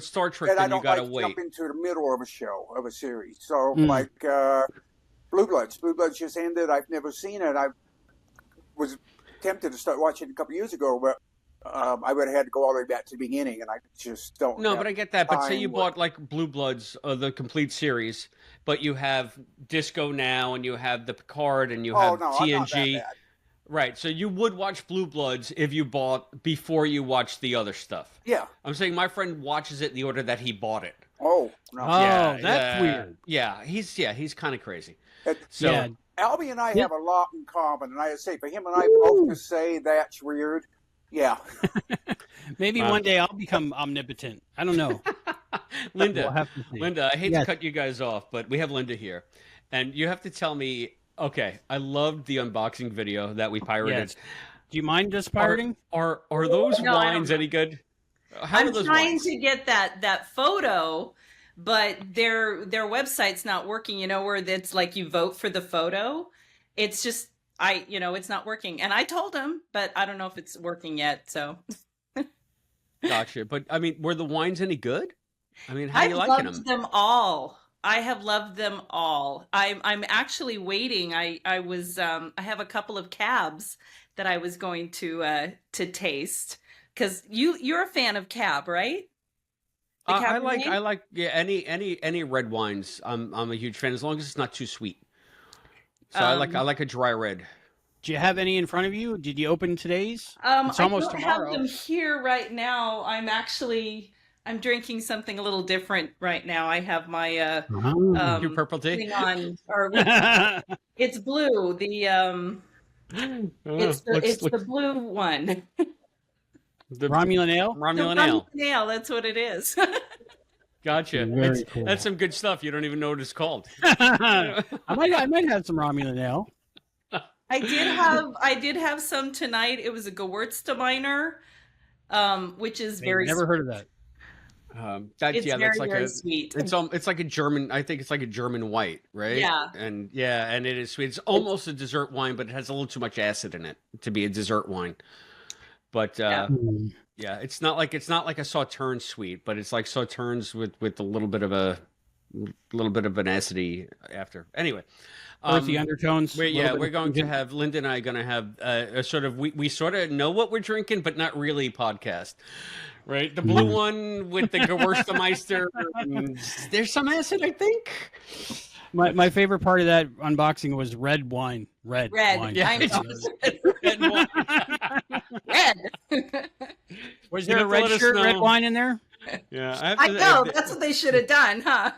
Star Trek, then you gotta wait. I don't like to jump into the middle of a show, of a series. So, like, Blue Bloods. Blue Bloods just ended. I've never seen it. I was tempted to start watching it a couple years ago, but I would have had to go all the way back to the beginning, and I just don't. No, but I get that. But say you bought like Blue Bloods, the complete series, but you have Disco Now, and you have the Picard, and you have TNG. I'm not that bad. Right, so you would watch Blue Bloods if you bought before you watched the other stuff. Yeah, I'm saying my friend watches it in the order that he bought it. Oh, no. That's weird. Yeah, he's kind of crazy. Albie and I have a lot in common, and I say for him and I both to say that's weird. Yeah. Maybe one day I'll become omnipotent. I don't know. Linda, I hate to cut you guys off, but we have Linda here, and you have to tell me. Okay, I loved the unboxing video that we pirated. Yes. Do you mind just pirating? Are those wines any good? I'm trying to get that photo, but their website's not working. You know, where it's like you vote for the photo. It's just it's not working. And I told him, but I don't know if it's working yet. So. Gotcha. But I mean, were the wines any good? I mean, how are you liking them? I've loved them all. I have loved them all. I'm actually waiting. I have a couple of cabs that I was going to taste because you're a fan of cab, right? I like any red wines. I'm a huge fan as long as it's not too sweet. So I like a dry red. Do you have any in front of you? Did you open today's? It's almost tomorrow. I don't have them here right now. I'm drinking something a little different right now. I have my your purple tea it's blue. It's the blue one. The Romulan Ale? Romulan Ale, that's what it is. Gotcha. Cool. That's some good stuff. You don't even know what it's called. I might have some Romulan Ale. I did have some tonight. It was a Gewürztraminer, which is never heard of that. That's very sweet. It's like a German. I think it's like a German white, right? Yeah, and it is sweet. It's almost a dessert wine, but it has a little too much acid in it to be a dessert wine. But it's not like a Sauterne sweet, but it's like Sauternes with a little bit of an acidity after. Anyway. Earthy undertones. We're going to have Linda and I going to have a sort of we sort of know what we're drinking, but not really podcast, right? The blue one with the Gewürztraminer. There's some acid, I think. My favorite part of that unboxing was red wine. Red wine. Yeah, red wine. Red. Was there a red shirt, red wine in there? Yeah, I know. That's what they should have done, huh?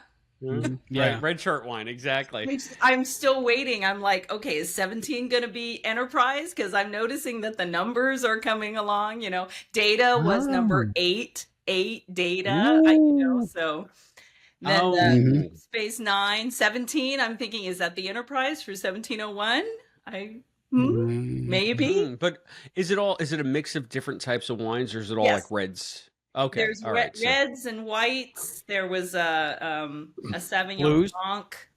Yeah, red shirt wine, exactly. I'm still waiting. I'm like, okay, is 17 going to be Enterprise? Because I'm noticing that the numbers are coming along. Data was number 8 Data. So then the Space 9, 17. I'm thinking, is that the Enterprise for 1701? Maybe. But is it a mix of different types of wines, or is it all like reds? Okay, there's reds and whites. There was a Sauvignon Blanc.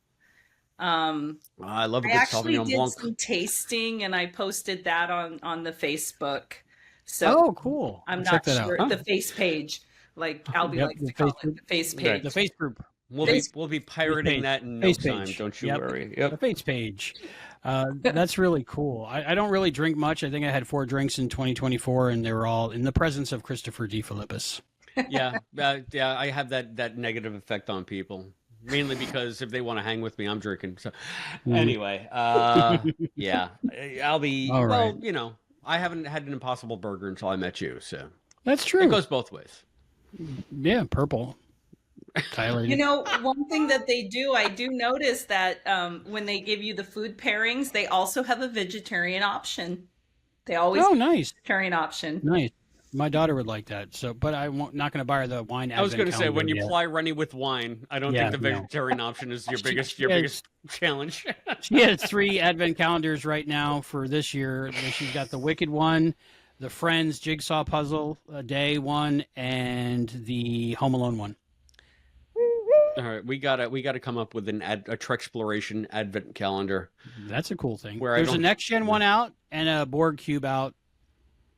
I love a good Sauvignon Blanc. I actually did some tasting, and I posted that on the Facebook. So cool! I'm not sure the face page, like Albie likes to call it, the face page. The face group. We'll be pirating that in no time. Don't you worry. The face page. That's really cool. I don't really drink much. I think I had 4 drinks in 2024, and they were all in the presence of Christopher D. Philippus. Yeah, I have that negative effect on people, mainly because if they want to hang with me, I'm drinking. So anyway, yeah, Albie. All right. Well, I haven't had an Impossible Burger until I met you, so that's true. It goes both ways. Yeah, purple. Tyler. One thing that they do, I do notice that when they give you the food pairings, they also have a vegetarian option. They always nice vegetarian option. Nice. My daughter would like that. So, but I'm not going to buy her the wine. I was going to say, when you ply Rennie with wine, I don't think the vegetarian option is your biggest challenge. She has 3 advent calendars right now for this year. She's got the Wicked one, the Friends Jigsaw Puzzle Day one, and the Home Alone one. All right, we gotta come up with a Treksploration advent calendar. That's a cool thing. There's a next gen one out and a Borg cube out.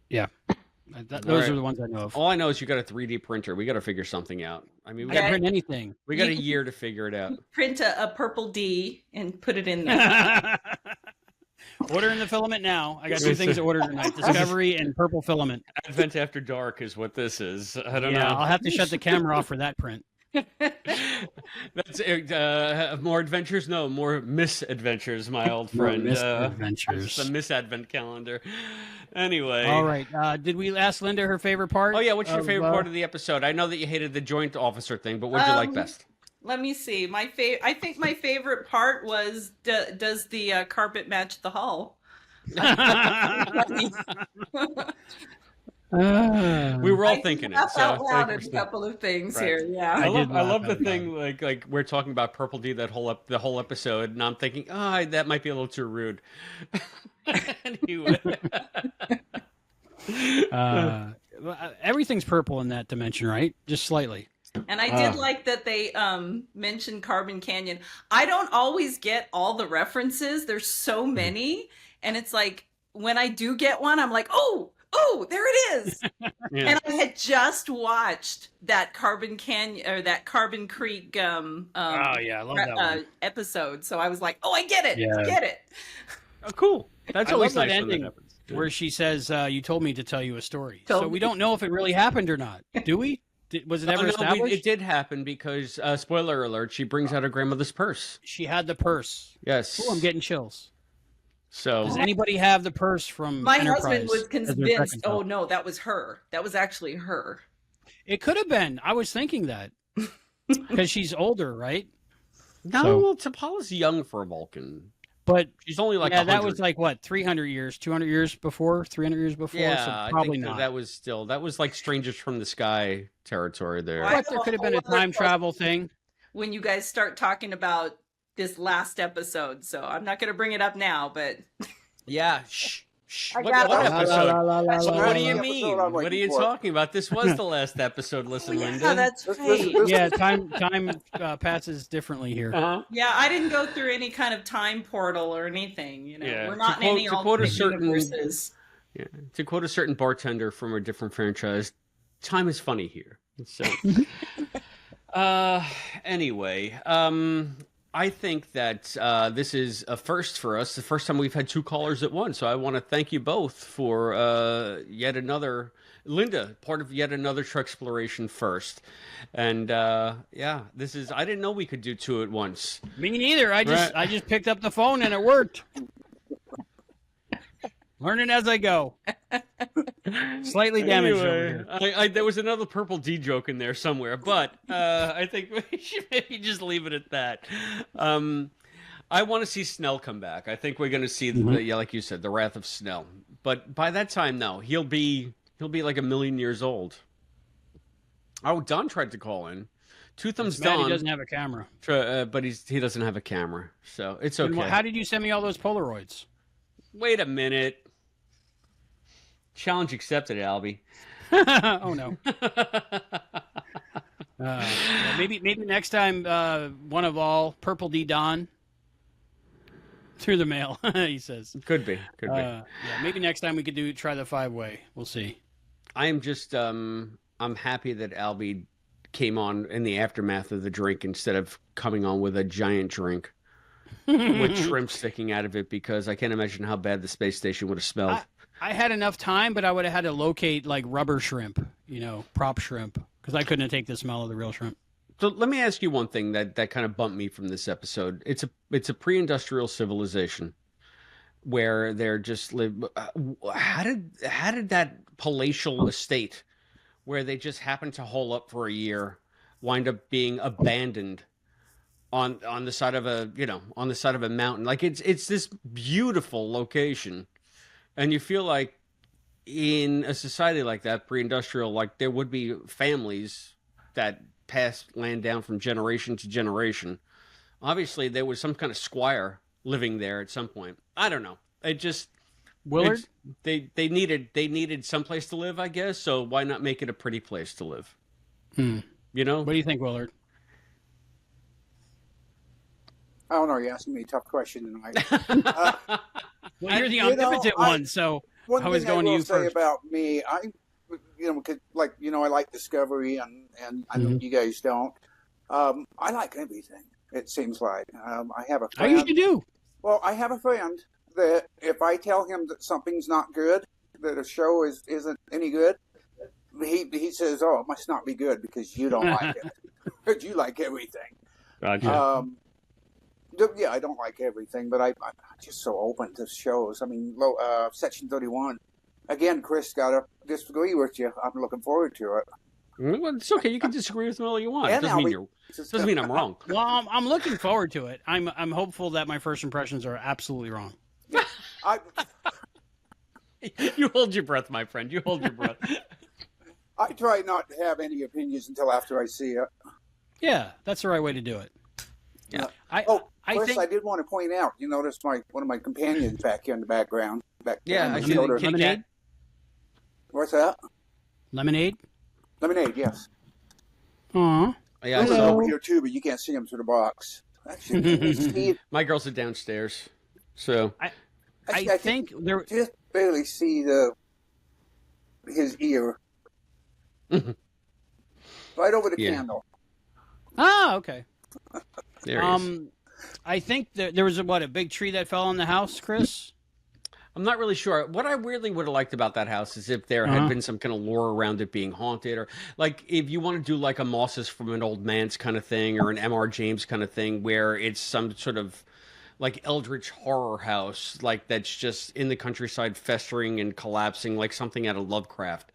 Yeah, those are the ones I know of. All I know is you got a 3D printer. We got to figure something out. I mean, we can't print anything. We got a year to figure it out. Print a purple D and put it in there. Ordering the filament now. I got 2 things to order tonight: Discovery and purple filament. Advent After Dark is what this is. I don't know. I'll have to shut the camera off for that print. That's more adventures. No, more misadventures, my old friend. Misadventures. The misadvent calendar. Anyway. All right. Did we ask Linda her favorite part? Oh yeah. What's your favorite part of the episode? I know that you hated the joint officer thing, but what did you like best? Let me see. I think my favorite part was does the carpet match the hull? We were all thinking it. So out loud a couple of things here. Yeah, I love the thing like we're talking about Purple D the whole episode, and I'm thinking, that might be a little too rude. Anyway, everything's purple in that dimension, right? Just slightly. And I did like that they mentioned Carbon Canyon. I don't always get all the references. There's so many, and it's like when I do get one, I'm like, oh, there it is. And I had just watched that Carbon Canyon or that Carbon Creek I love that one. Episode. So I was like, I get it. I get it. Oh, cool. That's always that nice ending where she says, you told me to tell you a story. So we don't know if it really happened or not. Do we? Was it ever established? It did happen because, spoiler alert, she brings out her grandmother's purse. She had the purse. Yes. Oh, I'm getting chills. So, does anybody have the purse from My Enterprise husband was convinced, no, that was her. That was actually her. It could have been. I was thinking that. Because she's older, right? No, well, T'Pol's young for a Vulcan. But she's only like 100. That was like what, 300 years, 200 years before, 300 years before? Yeah, so probably I think not. That was like Strangers from the Sky territory there. What, there could have been a time travel thing? When you guys start talking about this last episode, so I'm not going to bring it up now, but yeah, What episode? What do you mean? What are you talking about? This was the last episode. Listen, Linda. That's right. Yeah, time passes differently here. Yeah, I didn't go through any kind of time portal or anything. We're not in any alternate universes. Yeah, to quote a certain bartender from a different franchise, time is funny here. So, anyway, I think that this is a first for us. The first time we've had 2 callers at once. So I want to thank you both for yet another, Linda, part of yet another Treksploration first. And this is, I didn't know we could do 2 at once. Me neither. I just picked up the phone and it worked. Learning as I go. Slightly damaged over here. There was another purple D joke in there somewhere, but I think we should maybe just leave it at that. I want to see Snell come back. I think we're going to see, like you said, the wrath of Snell. But by that time, no, he'll be like 1,000,000 years old. Oh, Don tried to call in. Two Thumbs Don. He doesn't have a camera. But he doesn't have a camera, so it's okay. How did you send me all those Polaroids? Wait a minute. Challenge accepted, Albie. Oh no. Maybe next time, one of all, Purple D Don through the mail. He says could be. Yeah, maybe next time we could try the 5-way. We'll see. I am just I'm happy that Albie came on in the aftermath of the drink instead of coming on with a giant drink with shrimp sticking out of it, because I can't imagine how bad the space station would have smelled. I had enough time, but I would have had to locate like rubber shrimp, prop shrimp, because I couldn't take the smell of the real shrimp. So let me ask you one thing that kind of bumped me from this episode. It's a pre-industrial civilization where they're just live. How did that palatial estate, where they just happened to hole up for a year, wind up being abandoned on the side of a mountain? Like it's this beautiful location. And you feel like in a society like that, pre-industrial, like there would be families that pass land down from generation to generation. Obviously, there was some kind of squire living there at some point. I don't know. It just Willard. They needed some place to live, I guess. So why not make it a pretty place to live? What do you think, Willard? I don't know. You're asking me a tough question tonight. Well, you're the omnipotent one, so I was going to you first. About me, I like Discovery, and I know you guys don't. I like everything. It seems like I have a friend. I usually do. Well, I have a friend that if I tell him that something's not good, that a show isn't any good, he says, "Oh, it must not be good because you don't like it, but you like everything." Gotcha. Yeah, I don't like everything, but I'm just so open to shows. I mean, Section 31. Again, Chris, gotta disagree with you. I'm looking forward to it. Well, it's okay. You can disagree with me all you want. It doesn't mean I'm wrong. Well, I'm looking forward to it. I'm hopeful that my first impressions are absolutely wrong. Yeah, You hold your breath, my friend. You hold your breath. I try not to have any opinions until after I see it. Yeah, that's the right way to do it. Yeah. Chris, I did want to point out, you noticed one of my companions back here in the background. Yeah, Lemonade. What's that? Lemonade. Lemonade, yes. Aww. Yeah, I over here too, but you can't see him through the box. Actually, my girls are downstairs, so I think there just barely see his ear right over the candle. Ah, okay. There he is. I think there was a big tree that fell on the house, Chris? I'm not really sure. What I really would have liked about that house is if there had been some kind of lore around it being haunted, or like if you want to do like a Mosses from an Old Man's kind of thing, or an M.R. James kind of thing, where it's some sort of like eldritch horror house, like that's just in the countryside festering and collapsing, like something out of Lovecraft.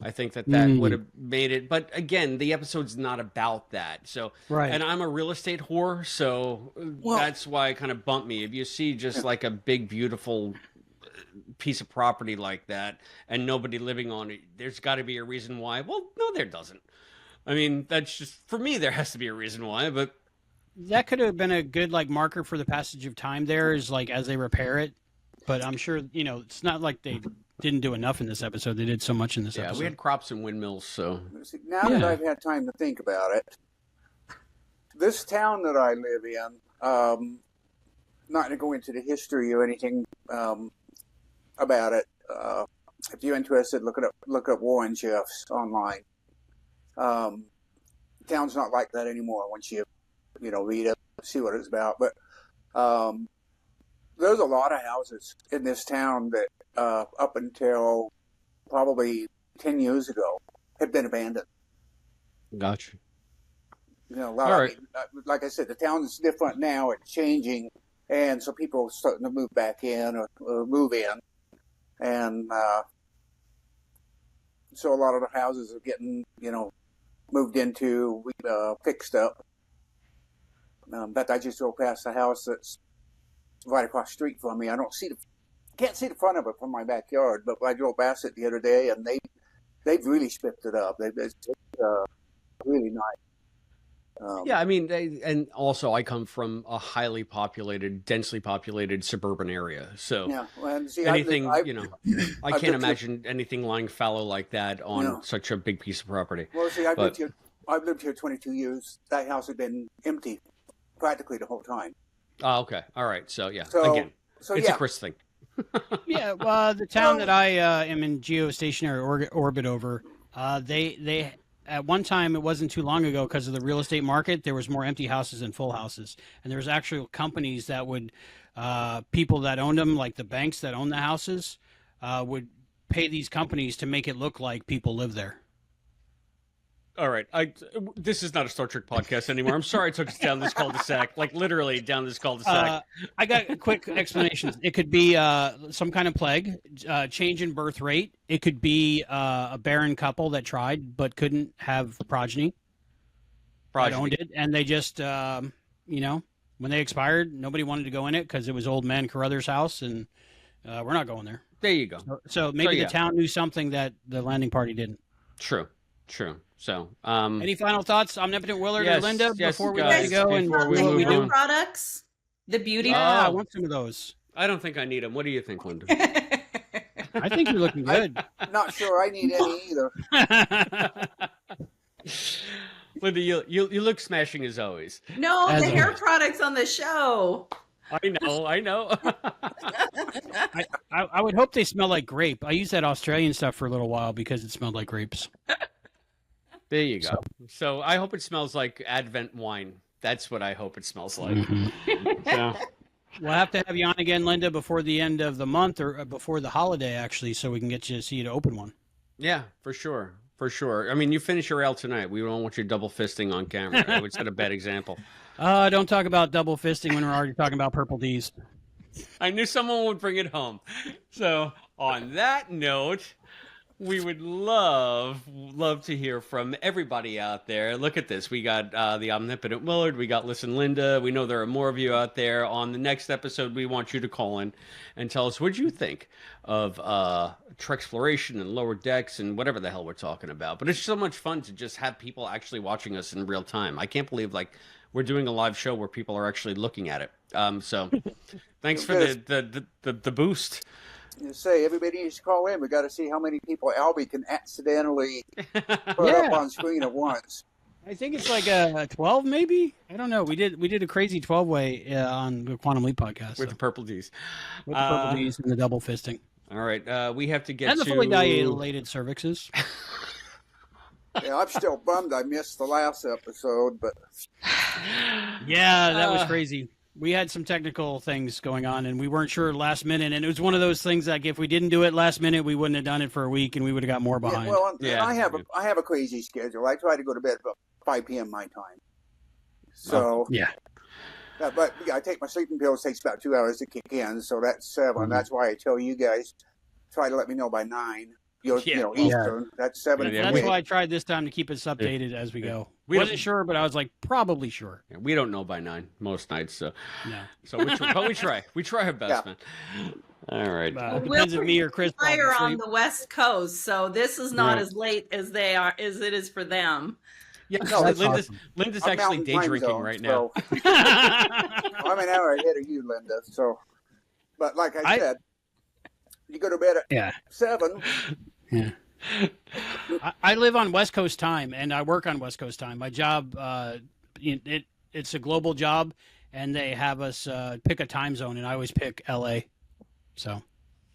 I think that would have made it. But again, the episode's not about that. So, right. And I'm a real estate whore, so that's why it kind of bumped me. If you see just like a big, beautiful piece of property like that and nobody living on it, there's got to be a reason why. Well, no, there doesn't. I mean, that's just, for me, there has to be a reason why, but that could have been a good marker for the passage of time there, is like as they repair it. But I'm sure, it's not like they didn't do enough in this episode. They did so much in this episode. Yeah, we had crops and windmills, so. Now that I've had time to think about it, this town that I live in, not going to go into the history or anything about it. If you're interested, look up Warren Jeffs online. Town's not like that anymore once you read it, see what it's about. But there's a lot of houses in this town that up until probably 10 years ago had been abandoned. Gotcha. Like I said, the town is different now. It's changing, and so people are starting to move back in or move in. And so a lot of the houses are getting, moved into, fixed up. But I just drove past the house that's right across the street from me. I can't see the front of it from my backyard, but I drove past it the other day, and they've really spiffed it up. It's really nice. Yeah, I mean, and also I come from a highly populated, densely populated suburban area, so yeah, and see, anything, I can't imagine anything lying fallow like that on such a big piece of property. Well, see, I've lived here 22 years. That house had been empty practically the whole time. Oh, okay, all right. So yeah, again, it's a Chris thing. Yeah, the town that I am in geostationary orbit over, they at one time, it wasn't too long ago, because of the real estate market, there was more empty houses than full houses, and there was actual companies that would people that owned them, like the banks that own the houses, would pay these companies to make it look like people live there. All right, this is not a Star Trek podcast anymore. I'm sorry I took us down this cul-de-sac, like literally down this cul-de-sac. I got quick explanations. It could be some kind of plague, change in birth rate. It could be a barren couple that tried but couldn't have progeny. That owned it, and they just, when they expired, nobody wanted to go in it because it was old man Carruthers' house, and we're not going there. There you go. So maybe the town knew something that the landing party didn't. True. So, any final thoughts, Omnipotent Willard or Linda, before we let you go? And we do products, the beauty. I want some of those. I don't think I need them. What do you think, Linda? I think you're looking good. I'm not sure I need any either. Linda, you look smashing as always. No, the hair products on the show. I know. I would hope they smell like grape. I used that Australian stuff for a little while because it smelled like grapes. There you go. So I hope it smells like Advent wine. That's what I hope it smells like. Mm-hmm. So we'll have to have you on again, Linda, before the end of the month, or before the holiday, actually, so we can get you to see you to open one. Yeah, for sure. I mean, you finish your ale tonight. We don't want you double fisting on camera. I would set a bad example. Don't talk about double fisting when we're already talking about purple D's. I knew someone would bring it home. So on that note, we would love to hear from everybody out there. Look at this. We got the Omnipotent Willard. We got Listen Linda. We know there are more of you out there. On the next episode, we want you to call in and tell us what you think of Treksploration and Lower Decks and whatever the hell we're talking about. But it's so much fun to just have people actually watching us in real time. I can't believe we're doing a live show where people are actually looking at it. So thanks for the boost. You say everybody needs to call in. We got to see how many people Albie can accidentally put up on screen at once. I think it's like a 12, maybe. I don't know. We did a crazy 12-way on the Quantum Leap podcast with the purple D's, with the purple D's and the double fisting. All right, we have to get and the fully dilated cervixes. Yeah, I'm still bummed I missed the last episode, but yeah, that was crazy. We had some technical things going on, and we weren't sure last minute. And it was one of those things like if we didn't do it last minute, we wouldn't have done it for a week, and we would have got more behind. Yeah, I have a crazy schedule. I try to go to bed about 5 p.m. my time. So but I take my sleeping pills. It takes about 2 hours to kick in, so that's 7. Mm-hmm. That's why I tell you guys try to let me know by 9. Eastern. That's 7. That's why I tried this time to keep us updated as we go. We wasn't sure, but I was like, probably sure. Yeah, we don't know by 9 most nights, so but we try. We try our best, man. All right. It depends if me or Chris are on the West Coast, so this is not as late as it is for them. Yeah, Linda's actually day drinking right now. So. I'm an hour ahead of you, Linda. So, but like I said, you go to bed at 7. Yeah. I live on West Coast time, and I work on West Coast time. My job, it's a global job, and they have us pick a time zone, and I always pick L.A. So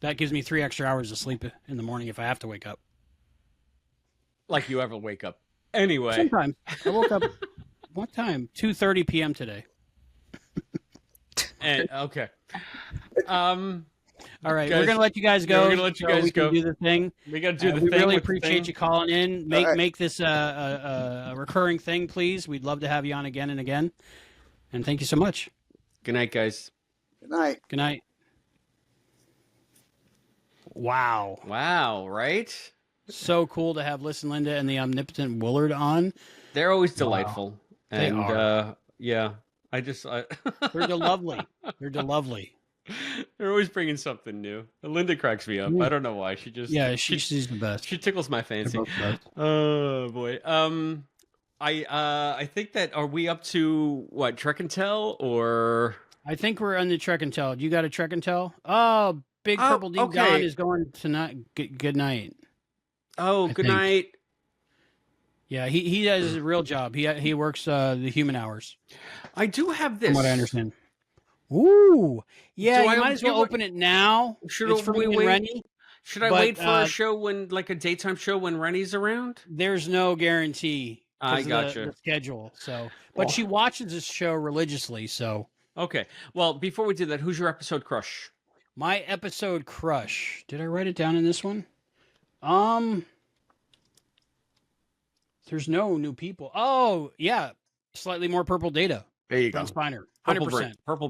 that gives me 3 extra hours of sleep in the morning if I have to wake up. Like you ever wake up. Anyway. Sometimes. I woke up, what time? 2:30 p.m. today. And, okay. All right, we're gonna let you guys go. We're gonna let you guys go. Can do the thing. We gotta do the thing. We really with appreciate you calling in. Make this a recurring thing, please. We'd love to have you on again and again. And thank you so much. Good night, guys. Good night. Good night. Wow. Wow, right? So cool to have Listen Linda and the omnipotent Willard on. They're always delightful. Wow. They are. Yeah. They're lovely. They're lovely. They're always bringing something new. Linda cracks me up. I don't know why. She's the best. She tickles my fancy. Oh boy. I think that, are we up to what, Trek and Tell, or? I think we're on the Trek and Tell. You got a Trek and Tell? Oh, Big Purple D Don is going tonight. Good night. Oh, good night. Yeah, he does a real job. He works the human hours. I do have this. From what I understand. Ooh, yeah. You might as well open it now. Should we wait? Rennie. Should I wait for a show like a daytime show when Rennie's around? There's no guarantee. I gotcha. The schedule. So, but she watches this show religiously. So okay. Well, before we do that, who's your episode crush? My episode crush. Did I write it down in this one? There's no new people. Oh, yeah. Slightly more purple data. There you Brent go. Spiner. 100%. Purple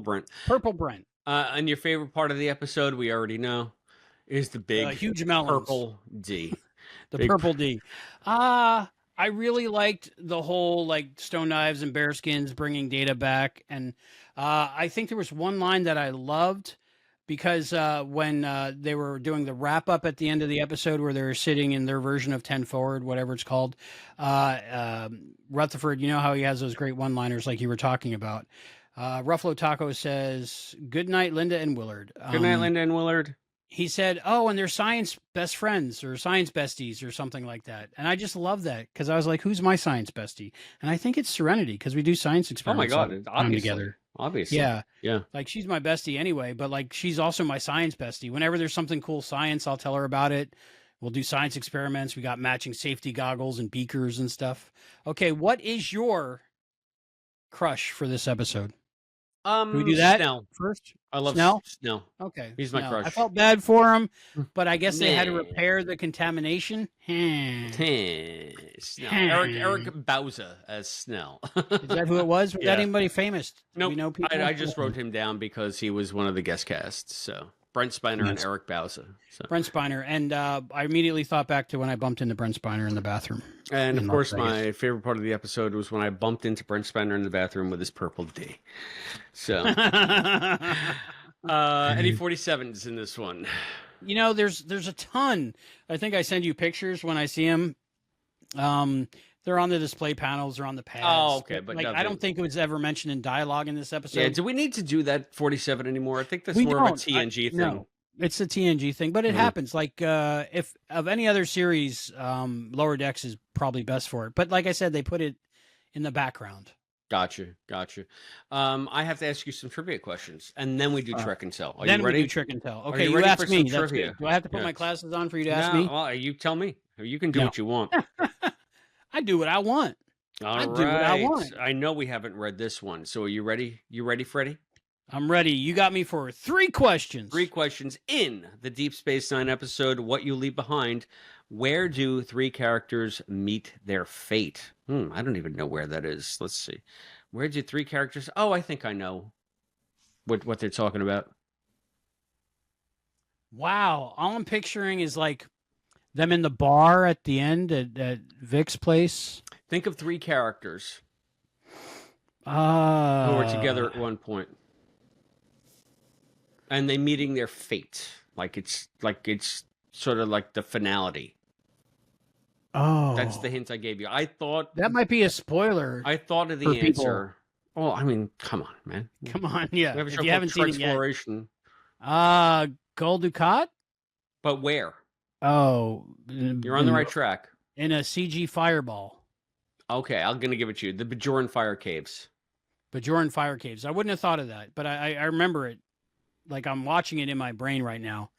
Brent. And your favorite part of the episode, we already know, is the big huge melons. Purple D. Purple D. I really liked the whole like Stone Knives and Bearskins bringing Data back. And I think there was one line that I loved, because when they were doing the wrap up at the end of the episode where they were sitting in their version of 10 Forward, whatever it's called, Rutherford, you know how he has those great one-liners like you were talking about. Ruffalo Taco says, "Good night, Linda and Willard." Good night, Linda and Willard. He said, "Oh, and they're science best friends or science besties or something like that." And I just love that, because I was like, "Who's my science bestie?" And I think it's Serenity, because we do science experiments. Oh my God, obviously. Together. Obviously. Yeah. Yeah. Like, she's my bestie anyway, but like, she's also my science bestie. Whenever there's something cool science, I'll tell her about it. We'll do science experiments. We got matching safety goggles and beakers and stuff. Okay. What is your crush for this episode? Can we do that Snell first? I love Snell. Okay. He's my crush. I felt bad for him, but I guess they had to repair the contamination. Snell. Eric Bauza as Snell. Is that who it was? Was that anybody famous? No, nope. I just wrote him down because he was one of the guest casts. So Brent Spiner and Eric Bauza. So. Brent Spiner. And I immediately thought back to when I bumped into Brent Spiner in the bathroom. And of course, my favorite part of the episode was when I bumped into Brent Spiner in the bathroom with his purple D. So, any 47s in this one? You know, there's a ton. I think I send you pictures when I see them. They're on the display panels, they're on the pads. Oh, okay. But like, I don't think it was ever mentioned in dialogue in this episode. Yeah, do we need to do that 47 anymore? I think that's more of a TNG thing. No, it's a TNG thing, but it happens. Like, if of any other series, Lower Decks is probably best for it. But like I said, they put it in the background. Gotcha. I have to ask you some trivia questions, and then we do Trek and Tell. Are then you ready? We do Trek and Tell. Okay, you ask me. That's good. Do I have to put my glasses on for you to ask me? Well, you tell me. You can do what you want. I do what I want. I do what I want. I know we haven't read this one, so are you ready? You ready, Freddie? I'm ready. You got me for 3 questions. 3 questions in the Deep Space Nine episode, What You Leave Behind. Where do 3 characters meet their fate? I don't even know where that is. Let's see. Where do 3 characters... Oh, I think I know what they're talking about. Wow. All I'm picturing is like them in the bar at the end at Vic's place. Think of 3 characters who were together at one point. And they meeting their fate. Like it's sort of like the finality. Oh. That's the hint I gave you. I thought... That might be a spoiler. I thought of the answer. Oh, I mean, come on, man. Come on, yeah. We have a show if you haven't seen Treksploration. it yet. Gold Ducat? But where? Oh. You're on the right track. In a CG fireball. Okay, I'm going to give it to you. The Bajoran Fire Caves. Bajoran Fire Caves. I wouldn't have thought of that, but I remember it. Like, I'm watching it in my brain right now.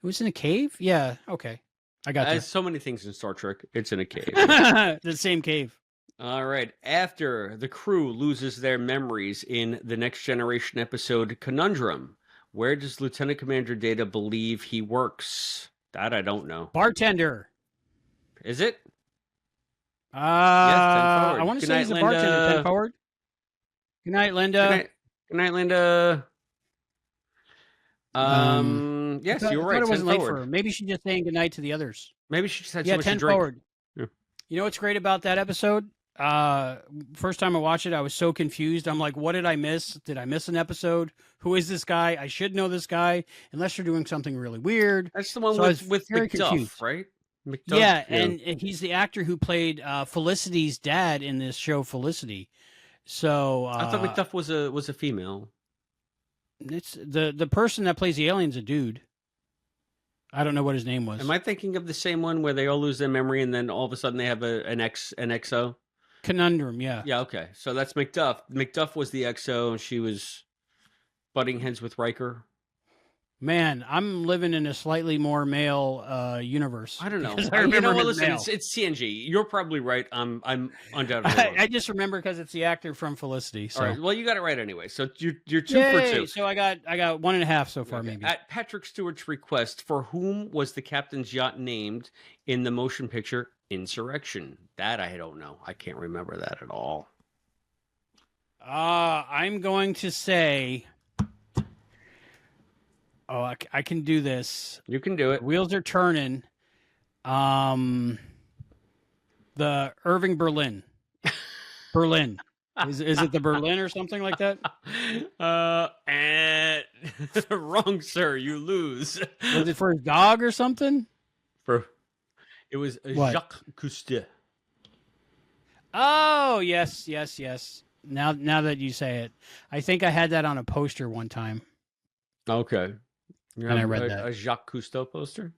It was in a cave? Yeah, okay. I got There's so many things in Star Trek. It's in a cave. The same cave. All right. After the crew loses their memories in the Next Generation episode Conundrum, where does Lieutenant Commander Data believe he works? That I don't know. Bartender. Is it? Yes, 10 forward. I want to say he's a bartender. 10 forward. Good night, Linda. Good night, Linda. Yes, you were I right. thought it 10 wasn't late forward. for her. Maybe she's just saying goodnight to the others. Maybe she just had Yeah, too much to 10 drink. forward. Yeah. You know what's great about that episode? First time I watched it, I was so confused. I'm like, what did I miss? Did I miss an episode? Who is this guy? I should know this guy, unless you're doing something really weird. That's the one So I with was very McDuff, confused. right? McDuff? Yeah, and he's the actor who played Felicity's dad in this show, Felicity. So I thought McDuff was a female. It's the person that plays the alien's a dude. I don't know what his name was. Am I thinking of the same one where they all lose their memory and then all of a sudden they have an XO? Conundrum, yeah. Yeah, okay. So that's McDuff. McDuff was the XO and she was butting heads with Riker. Man, I'm living in a slightly more male universe. I don't know. I remember listen, it's TNG. You're probably right. I'm undoubtedly wrong. I just remember because it's the actor from Felicity. So. All right. Well, you got it right anyway. So you're 2 Yay! for 2. So I got 1.5 so far, maybe. At Patrick Stewart's request, for whom was the captain's yacht named in the motion picture Insurrection? That I don't know. I can't remember that at all. I'm going to say. Oh, I can do this. You can do it. Wheels are turning. The Irving Berlin. Berlin. Is it the Berlin or something like that? Wrong, sir. You lose. Was it for his dog or something? It was What? Jacques Cousteau. Oh, yes. Now that you say it, I think I had that on a poster one time. Okay. And I read that. A Jacques Cousteau poster?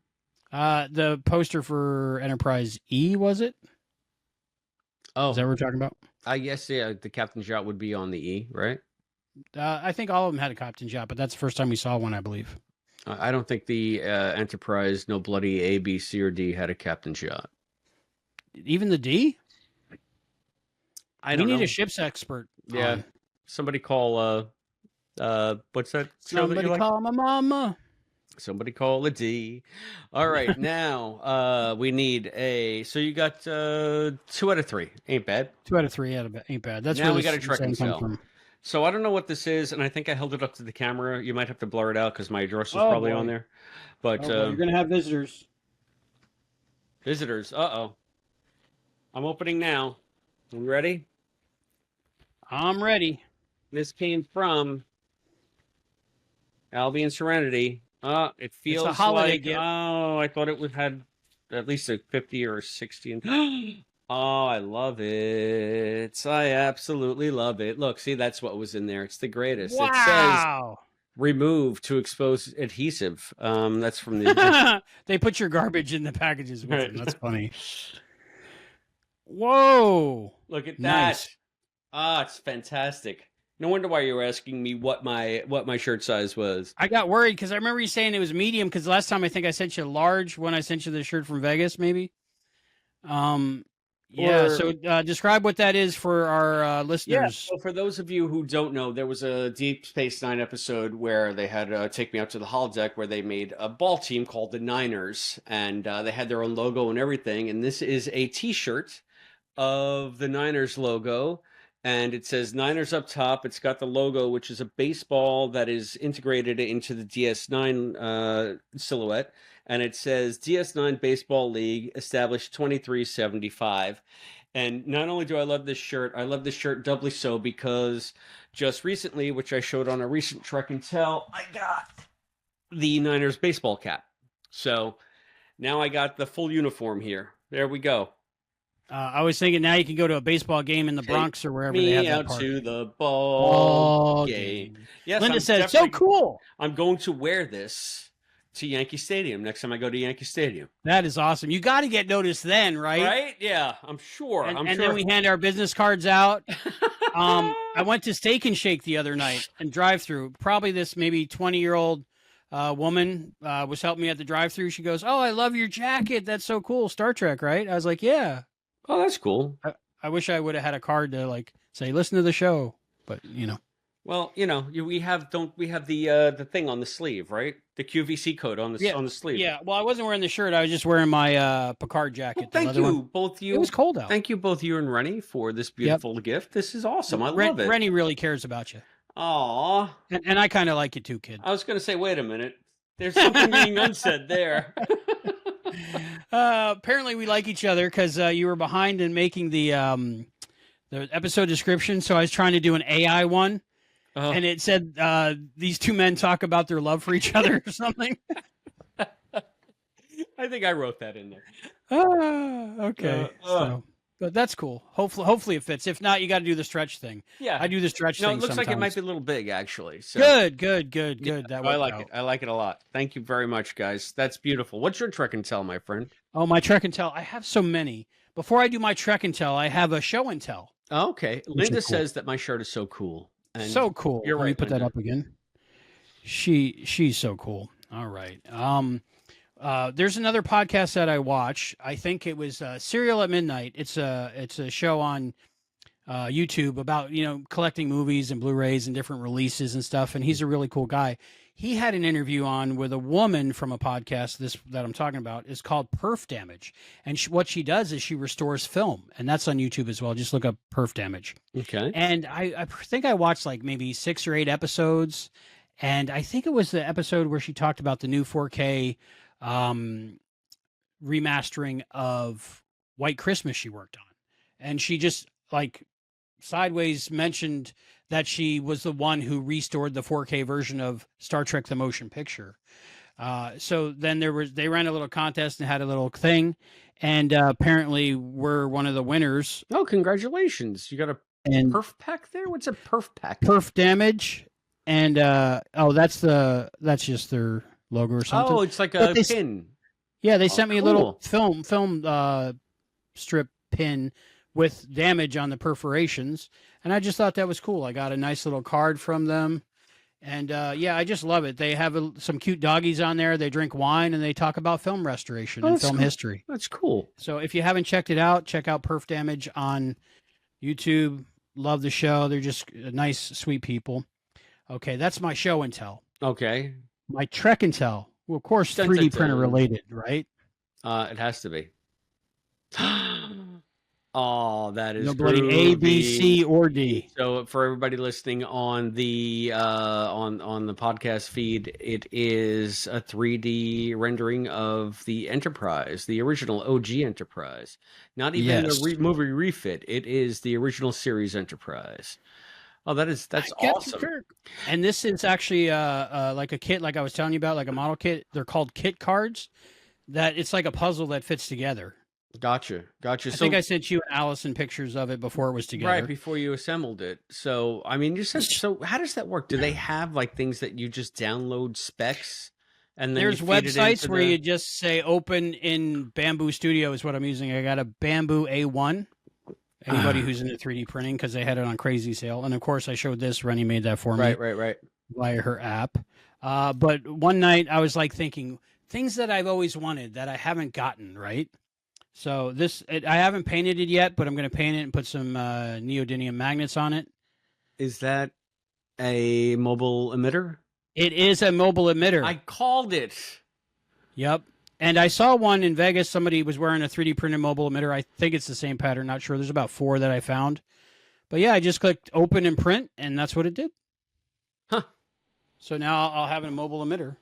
The poster for Enterprise E, was it? Oh. Is that what we're talking about? Yes, yeah. The captain's yacht would be on the E, right? I think all of them had a captain's yacht, but that's the first time we saw one, I believe. I don't think the Enterprise, no bloody A, B, C, or D had a captain's yacht. Even the D? I don't know. We need a ship's expert. Yeah. on. Somebody call, what's that? Somebody call my mama. Somebody call a D. All right, now we need so you got 2 out of 3. Ain't bad. 2 out of 3 ain't bad. That's now where we got a the Trek and saying sell. comes from. So I don't know what this is, and I think I held it up to the camera. You might have to blur it out because my address is probably on there. But you're gonna have visitors. Visitors. Uh-oh. I'm opening now. You ready? I'm ready. This came from Albie and Serenity. It feels a holiday like gift. I thought it had at least a 50 or a 60. Oh, I love it. I absolutely love it. Look, see, that's what was in there. It's the greatest. Wow. It says remove to expose adhesive. That's from the They put your garbage in the packages with them. That's funny. Whoa. Look at Nice. that. It's fantastic. No wonder why you were asking me what my shirt size was. I got worried because I remember you saying it was medium because last time I think I sent you large when I sent you the shirt from Vegas, maybe. So describe what that is for our listeners. Yeah, so for those of you who don't know, there was a Deep Space Nine episode where they had Take Me Out to the Holodeck where they made a ball team called the Niners, and they had their own logo and everything, and this is a t-shirt of the Niners logo. And it says Niners up top. It's got the logo, which is a baseball that is integrated into the DS9 silhouette. And it says DS9 Baseball League, established 2375. And not only do I love this shirt, I love this shirt doubly so because just recently, which I showed on a recent Trek and Tell, I got the Niners baseball cap. So now I got the full uniform here. There we go. I was thinking now you can go to a baseball game in the Bronx or wherever they have that out park. to the ball game. Yes, Linda says, so cool. I'm going to wear this to Yankee Stadium next time I go to Yankee Stadium. That is awesome. You got to get noticed then, right? Right? Yeah, I'm sure. And then we hand our business cards out. I went to Steak and Shake the other night and drive-through. Probably this maybe 20-year-old woman was helping me at the drive-through. She goes, "Oh, I love your jacket. That's so cool. Star Trek, right?" I was like, "Yeah." Oh, that's cool. I wish I would have had a card to like say, "Listen to the show," but you know. Well, you know, we have the thing on the sleeve, right? The QVC code on the sleeve. Yeah. Well, I wasn't wearing the shirt. I was just wearing my Picard jacket. Well, thank you, both you. It was cold out. Thank you, both you and Rennie, for this beautiful gift. This is awesome. I love it. Rennie really cares about you. Aw. And I kind of like you too, kid. I was going to say, wait a minute. There's something being unsaid there. Apparently, we like each other because you were behind in making the episode description. So I was trying to do an AI one, and it said these two men talk about their love for each other or something. I think I wrote that in there. Okay. But that's cool. Hopefully it fits. If not, you got to do the stretch thing. Yeah, I do the stretch thing. No, it looks sometimes. like it might be a little big, actually. So. Good. Yeah, That I like it. I like it a lot. Thank you very much, guys. That's beautiful. What's your Trek and Tell, my friend? Oh, my Trek and Tell. I have so many. Before I do my Trek and Tell, I have a show and tell. Oh, okay. Linda says that my shirt is so cool. And so cool. You're right. Let me put Linda. that up again. She's so cool. All right. There's another podcast that I watch. I think it was Serial at Midnight. It's a show on YouTube about collecting movies and Blu-rays and different releases and stuff. And he's a really cool guy. He had an interview on with a woman from a podcast that I'm talking about is called Perf Damage, and what she does is she restores film, and that's on YouTube as well. Just look up Perf Damage. Okay. And I think I watched like maybe 6 or 8 episodes, and I think it was the episode where she talked about the new 4K remastering of White Christmas she worked on, and she just like sideways mentioned that she was the one who restored the 4K version of Star Trek the Motion Picture. So then they ran a little contest and had a little thing, and apparently we're one of the winners. Oh, congratulations. You got a perf pack there? What's a perf pack? Perf Damage, and that's just their logo or something. Oh, it's like a pin. Yeah, they sent me a little film strip pin with damage on the perforations, and I just thought that was cool. I got a nice little card from them, and I just love it. They have some cute doggies on there. They drink wine, and they talk about film restoration and film history. That's cool. So if you haven't checked it out, check out Perf Damage on YouTube. Love the show. They're just nice, sweet people. Okay, that's my show and tell. Okay. My Trek and Tell. Well, of course, 3D printer related, right? It has to be. Oh, that is no bloody A, B, C, or D. So for everybody listening on the on the podcast feed, it is a 3D rendering of the Enterprise, the original OG Enterprise. Not even a movie refit. It is the original series Enterprise. Oh, that's awesome. And this is actually like a kit, like I was telling you about, like a model kit. They're called kit cards. That it's like a puzzle that fits together. Gotcha. I think I sent you and Allison pictures of it before it was together. Right, before you assembled it. So, I mean, so how does that work? Do they have like things that you just download specs and then there's websites where you just say open in Bamboo Studio is what I'm using. I got a Bamboo A1. Anybody who's into 3D printing, because they had it on crazy sale. And of course I showed this. Rennie made that for me. Right. Via her app. But one night I was like thinking things that I've always wanted that I haven't gotten, right? So I haven't painted it yet, but I'm going to paint it and put some neodymium magnets on it. Is that a mobile emitter? It is a mobile emitter. I called it. Yep. And I saw one in Vegas. Somebody was wearing a 3D printed mobile emitter. I think it's the same pattern. Not sure. There's about 4 that I found. But yeah, I just clicked open and print, and that's what it did. Huh. So now I'll have a mobile emitter.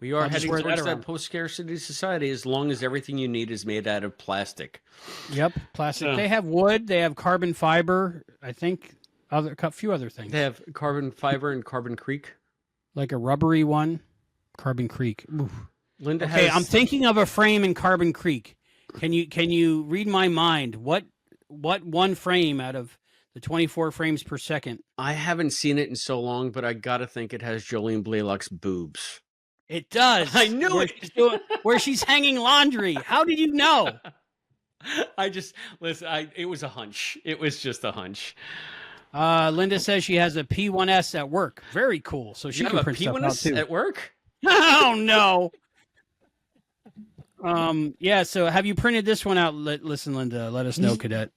We are heading towards that post-scarcity society as long as everything you need is made out of plastic. Yep, plastic. They have wood. They have carbon fiber. I think a few other things. They have carbon fiber and Carbon Creek. Like a rubbery one. Carbon Creek. Oof. Linda I'm thinking of a frame in Carbon Creek. Can you read my mind? What one frame out of the 24 frames per second? I haven't seen it in so long, but I gotta think it has Jolene Blaylock's boobs. It does. I knew it. Where she's hanging laundry. How did you know? It was a hunch. It was just a hunch. Linda says she has a P1S at work. Very cool. So she can print stuff out too. At work? Oh no. Yeah. So have you printed this one out? Listen, Linda. Let us know, Cadet.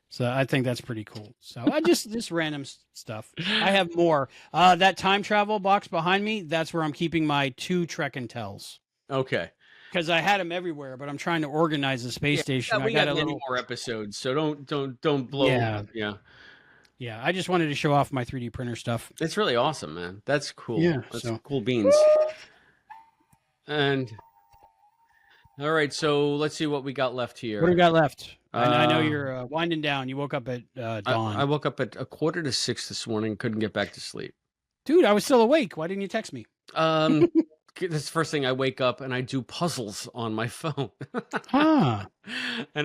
So I think that's pretty cool. So I just random stuff. I have more. That time travel box behind me, that's where I'm keeping my 2 Trek and Tells. Okay. Because I had them everywhere, but I'm trying to organize the space station. We got many more episodes, so don't blow. Yeah. Yeah. Yeah, I just wanted to show off my 3D printer stuff. It's really awesome, man. That's cool. Yeah, that's cool beans. And all right, so let's see what we got left here. What do we got left? I know you're winding down. You woke up at dawn. I woke up at 5:45 this morning. Couldn't get back to sleep. Dude, I was still awake. Why didn't you text me? That's the first thing I wake up and I do puzzles on my phone. And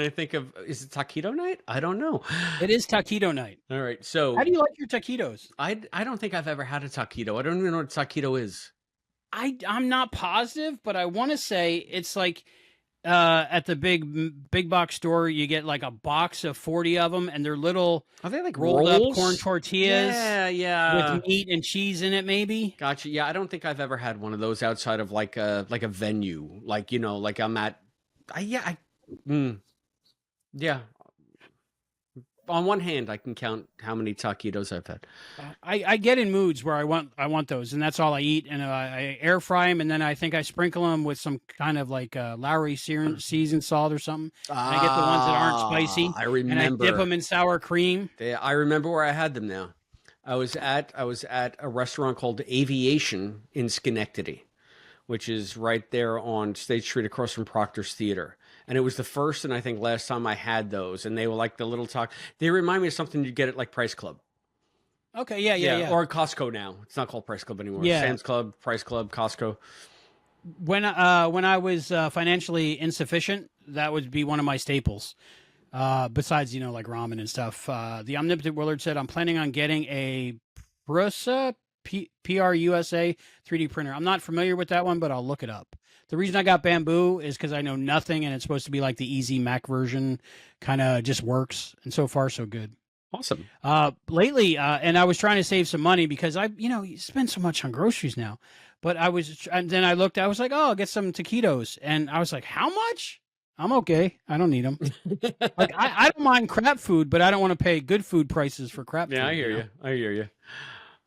I think of, is it taquito night? I don't know. It is taquito night. All right. So how do you like your taquitos? I don't think I've ever had a taquito. I don't even know what taquito is. I'm not positive, but I want to say it's like at the big box store, you get like a box of 40 of them, and they're little. Are they like rolled rolls? Up corn tortillas? Yeah. With meat and cheese in it, maybe. Gotcha. Yeah, I don't think I've ever had one of those outside of like a venue, like like I'm at. Yeah. On one hand, I can count how many taquitos I've had. I get in moods where I want those, and that's all I eat. And I air fry them, and then I think I sprinkle them with some kind of like Lowry seasoned salt or something. And I get the ones that aren't spicy. I remember. And I dip them in sour cream. I remember where I had them now. I was at a restaurant called Aviation in Schenectady, which is right there on State Street across from Proctor's Theater. And it was the first and I think last time I had those. And they were like the little they remind me of something you get at like Price Club. Okay, yeah. Or Costco now. It's not called Price Club anymore. Yeah. Sam's Club, Price Club, Costco. When I was financially insufficient, that would be one of my staples. Besides, like ramen and stuff. The Omnipotent Willard said, I'm planning on getting a Prusa, PRUSA 3D printer. I'm not familiar with that one, but I'll look it up. The reason I got Bamboo is because I know nothing, and it's supposed to be like the easy Mac version, kind of just works. And so far, so good. Awesome. Lately, and I was trying to save some money because you spend so much on groceries now. But and then I looked, I was like, oh, I'll get some taquitos. And I was like, how much? I'm okay. I don't need them. Like, I don't mind crap food, but I don't want to pay good food prices for crap food. Yeah, I hear you. I hear you.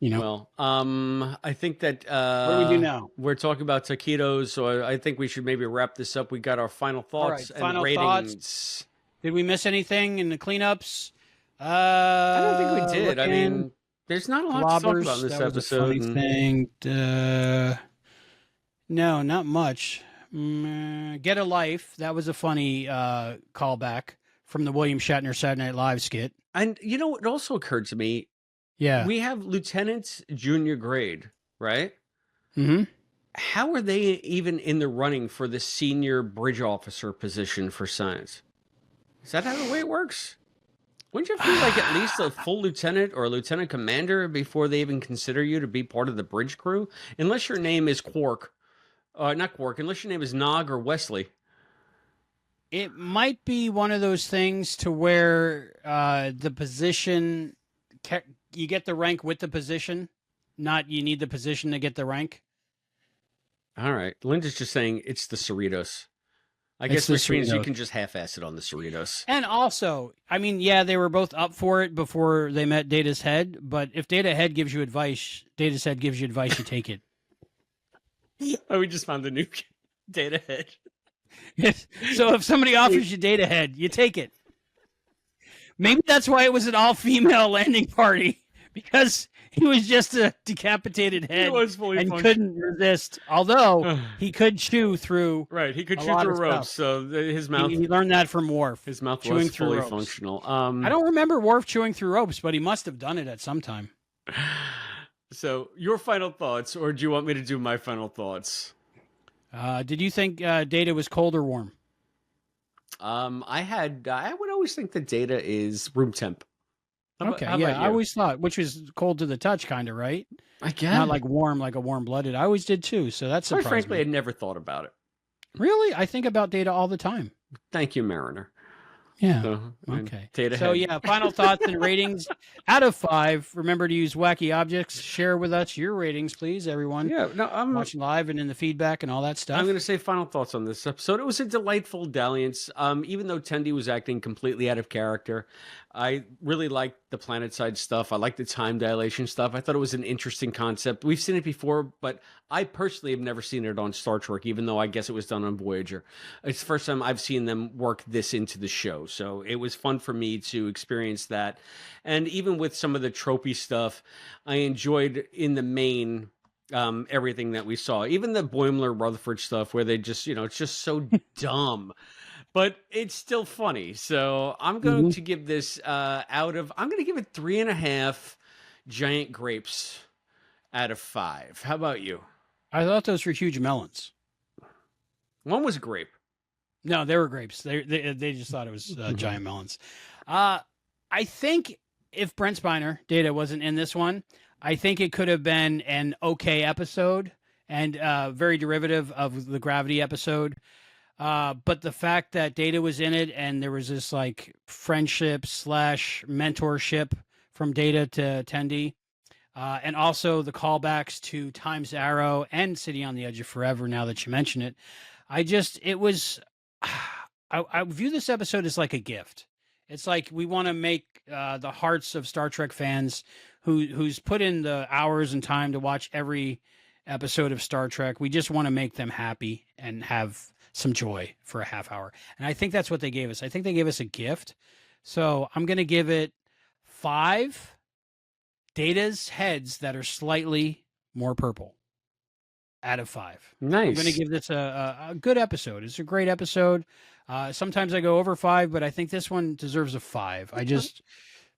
Well, I think that what do we do now? We're talking about taquitos, so I think we should maybe wrap this up. We got our final thoughts and final ratings. Thoughts. Did we miss anything in the cleanups? I don't think we did. I mean, there's not a lot to talk about in this episode. Thing. No, not much. Get a Life. That was a funny callback from the William Shatner Saturday Night Live skit. And it also occurred to me. Yeah. We have lieutenants junior grade, right? Mm-hmm. How are they even in the running for the senior bridge officer position for science? Is that how the way it works? Wouldn't you feel like at least a full lieutenant or a lieutenant commander before they even consider you to be part of the bridge crew? Unless your name is Quark. Not Quark, unless your name is Nog or Wesley. It might be one of those things to where the position... You get the rank with the position, not you need the position to get the rank. All right. Linda's just saying it's the Cerritos. I guess which means you can just half-ass it on the Cerritos. And also, I mean, yeah, they were both up for it before they met Data's head, but if Data's head gives you advice, you take it. Oh, we just found the new Data head. Yes. So if somebody offers you Data head, you take it. Maybe that's why it was an all-female landing party. Because he was just a decapitated head and couldn't resist. Although he could chew through. Right, he could chew through ropes. So his mouth. He learned that from Worf. His mouth was fully functional. I don't remember Worf chewing through ropes, but he must have done it at some time. So your final thoughts, or do you want me to do my final thoughts? Did you think Data was cold or warm? I would always think that Data is room temp. Okay, yeah, I always thought, which was cold to the touch, kind of, right? I guess. Not like warm, like a warm-blooded. I always did, too, so that's surprising. Quite frankly, I never thought about it. Really? I think about Data all the time. Thank you, Mariner. Yeah. So, okay. Yeah, final thoughts and ratings out of 5. Remember to use wacky objects. Share with us your ratings, please, everyone. Yeah, no, I'm watching live and in the feedback and all that stuff. I'm going to say final thoughts on this episode. It was a delightful dalliance. Even though Tendi was acting completely out of character, I really liked the planet side stuff. I liked the time dilation stuff. I thought it was an interesting concept. We've seen it before, but I personally have never seen it on Star Trek, even though I guess it was done on Voyager. It's the first time I've seen them work this into the show. So it was fun for me to experience that. And even with some of the tropey stuff, I enjoyed in the main everything that we saw. Even the Boimler Rutherford stuff where they just, it's just so dumb. But it's still funny. So I'm going to give this I'm going to give it 3.5 giant grapes out of 5. How about you? I thought those were huge melons. One was a grape. No, they were grapes. They just thought it was giant melons. I think if Brent Spiner, Data, wasn't in this one, I think it could have been an okay episode and very derivative of the Gravity episode. But the fact that Data was in it and there was this like friendship / mentorship from Data to Tendi, and also the callbacks to Time's Arrow and City on the Edge of Forever, now that you mention it, I view this episode as like a gift. It's like we want to make the hearts of Star Trek fans who's put in the hours and time to watch every episode of Star Trek. We just want to make them happy and have some joy for a half hour. And I think that's what they gave us. I think they gave us a gift. So I'm going to give it 5 Data's heads that are slightly more purple out of 5. Nice. I'm going to give this a good episode. It's a great episode. Sometimes I go over 5, but I think this one deserves a 5. I just,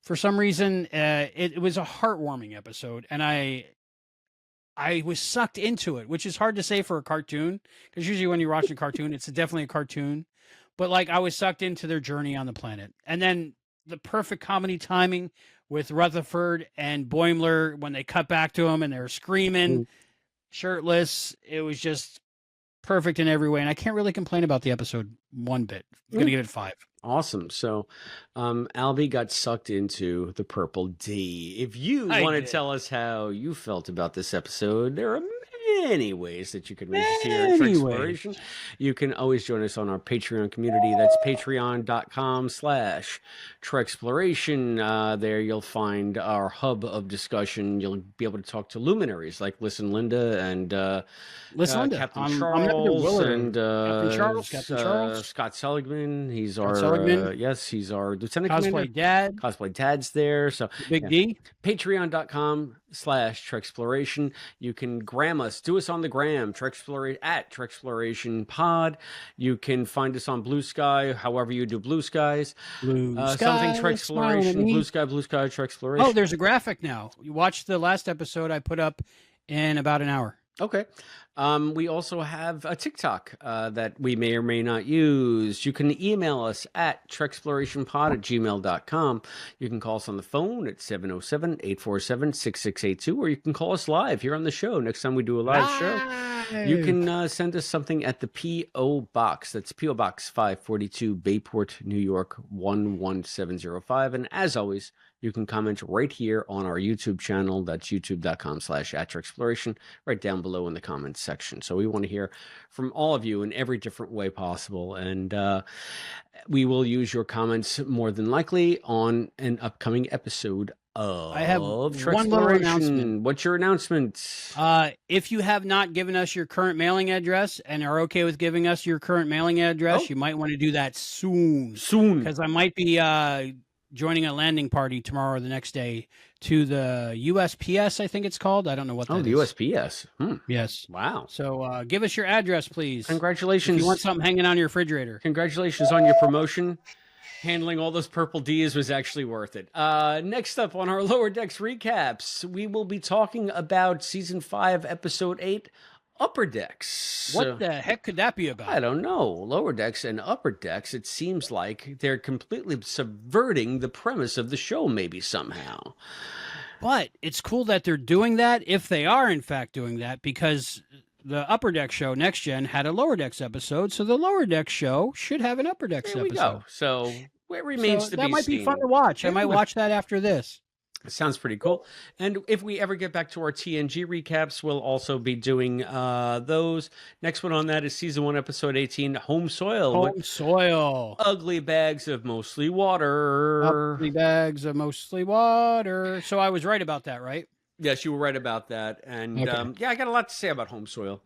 for some reason, it was a heartwarming episode. And I was sucked into it, which is hard to say for a cartoon, because usually when you're watching a cartoon, it's definitely a cartoon. But like I was sucked into their journey on the planet. And then the perfect comedy timing with Rutherford and Boimler when they cut back to him and they're screaming, shirtless. It was just perfect in every way. And I can't really complain about the episode one bit. I'm going to give it 5. Awesome. So Albie got sucked into the Purple D. If you want to tell us how you felt about this episode, there are many ways that you can reach us here at Treksploration. You can always join us on our Patreon community. That's patreon.com/Treksploration. There you'll find our hub of discussion. You'll be able to talk to luminaries like Listen Linda and Captain Charles and Captain Charles. Scott Seligman. He's our he's our Lieutenant Cosplay Dad. Cosplay Dad's there. So Big D. Patreon.com/Treksploration. You can gram us. Do us on the gram. Treksploration Pod. You can find us on Blue Sky. However you do Blue Skies. Something Treksploration. Blue Sky. Treksploration. Oh, there's a graphic now. You watched the last episode I put up in about an hour. Okay. We also have a TikTok that we may or may not use. You can email us at treksplorationpod@gmail.com. You can call us on the phone at 707-847-6682, or you can call us live here on the show. Next time we do a live show, you can send us something at the P.O. Box. That's P.O. Box 542, Bayport, New York, 11705. And as always, you can comment right here on our YouTube channel. That's youtube.com/@Treksploration, right down below in the comments section. So we want to hear from all of you in every different way possible. And we will use your comments more than likely on an upcoming episode of I have one little announcement. What's your announcement? If you have not given us your current mailing address and are okay with giving us your current mailing address, you might want to do that soon. Because I might be joining a landing party tomorrow or the next day to the USPS, I think it's called. I don't know what that is. The USPS. Yes. Wow. So give us your address, please. Congratulations. If you want something hanging on your refrigerator. Congratulations on your promotion. Handling all those purple Ds was actually worth it. Next up on our Lower Decks recaps, we will be talking about Season 5, Episode 8, Upper Decks. What the heck could that be about? I don't know. Lower Decks and Upper Decks, it seems like they're completely subverting the premise of the show maybe somehow. But it's cool that they're doing that, if they are in fact doing that, because the Upper Deck show, Next Gen, had a Lower Decks episode, so the Lower Decks show should have an Upper Decks episode. There we go. So it remains to be seen. That might be fun to watch. I might watch that after this. Sounds pretty cool. And if we ever get back to our TNG recaps, we'll also be doing those. Next one on that is season 1, episode 18, Home Soil. Home Soil. Ugly bags of mostly water. Ugly bags of mostly water. So I was right about that, right? Yes, you were right about that. And yeah, I got a lot to say about Home Soil.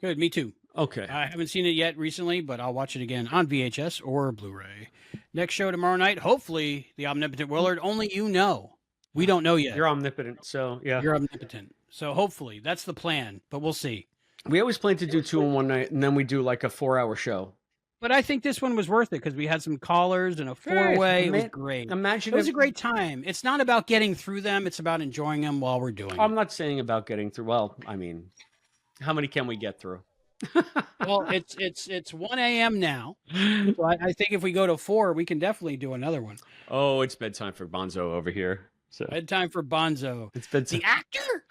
Good, me too. Okay. I haven't seen it yet recently, but I'll watch it again on VHS or Blu-ray. Next show tomorrow night, hopefully, The Omnipotent Willard. Only you know. We don't know yet. You're omnipotent, so yeah. You're omnipotent. So hopefully, that's the plan, but we'll see. We always plan to do 2 in one night, and then we do like a 4-hour show. But I think this one was worth it because we had some callers and a 4-way. It was great. Imagine it was a great time. It's not about getting through them. It's about enjoying them while we're doing I'm not saying about getting through. Well, I mean, how many can we get through? Well, it's 1 a.m. now. So I think if we go to 4, we can definitely do another one. Oh, it's bedtime for Bonzo over here. So bedtime for Bonzo. It's bedtime. The actor.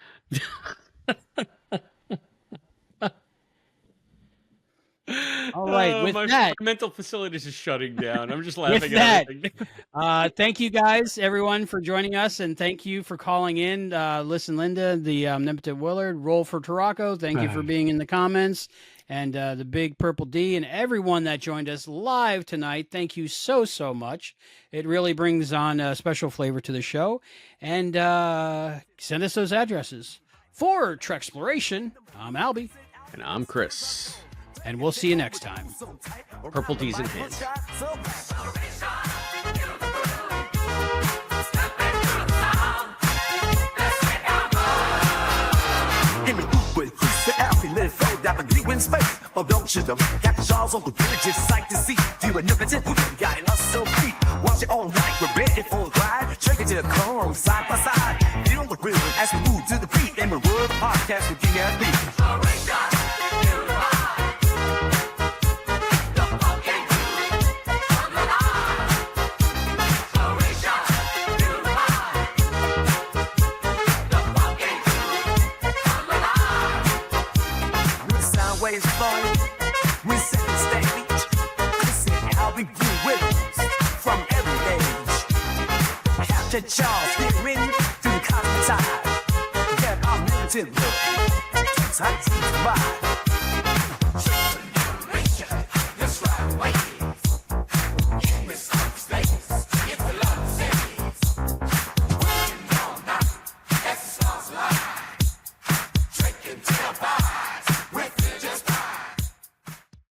All right. With that, my mental facilities is shutting down. I'm just laughing with at that, everything. Thank you guys, everyone, for joining us, and thank you for calling in. Listen, Linda, the Omnipotent Willard, Roll for Tarako. Thank you for being in the comments, and the Big Purple D, and everyone that joined us live tonight. Thank you so much. It really brings on a special flavor to the show. And send us those addresses. For Treksploration, I'm Albie. And I'm Chris. And we'll see you next time. Purple D's in hand. In the group with Chris and Albie, let it flow down the glue in space. Oh, don't you know? Got the jaws on the bridge, it's sight to see. You and Omnipotent, guiding us so deep. Watch it all night, we're ready for a ride. Take it to the car, side by side. Feel the rhythm as we move to the beat. And we're World Podcast with King and Beat. Ways flowing, we set the stage. Listen how we do rhythms from every age. Captain Charles, steering through the cosmic tide. Get our limited look. Keeps our teeth wide.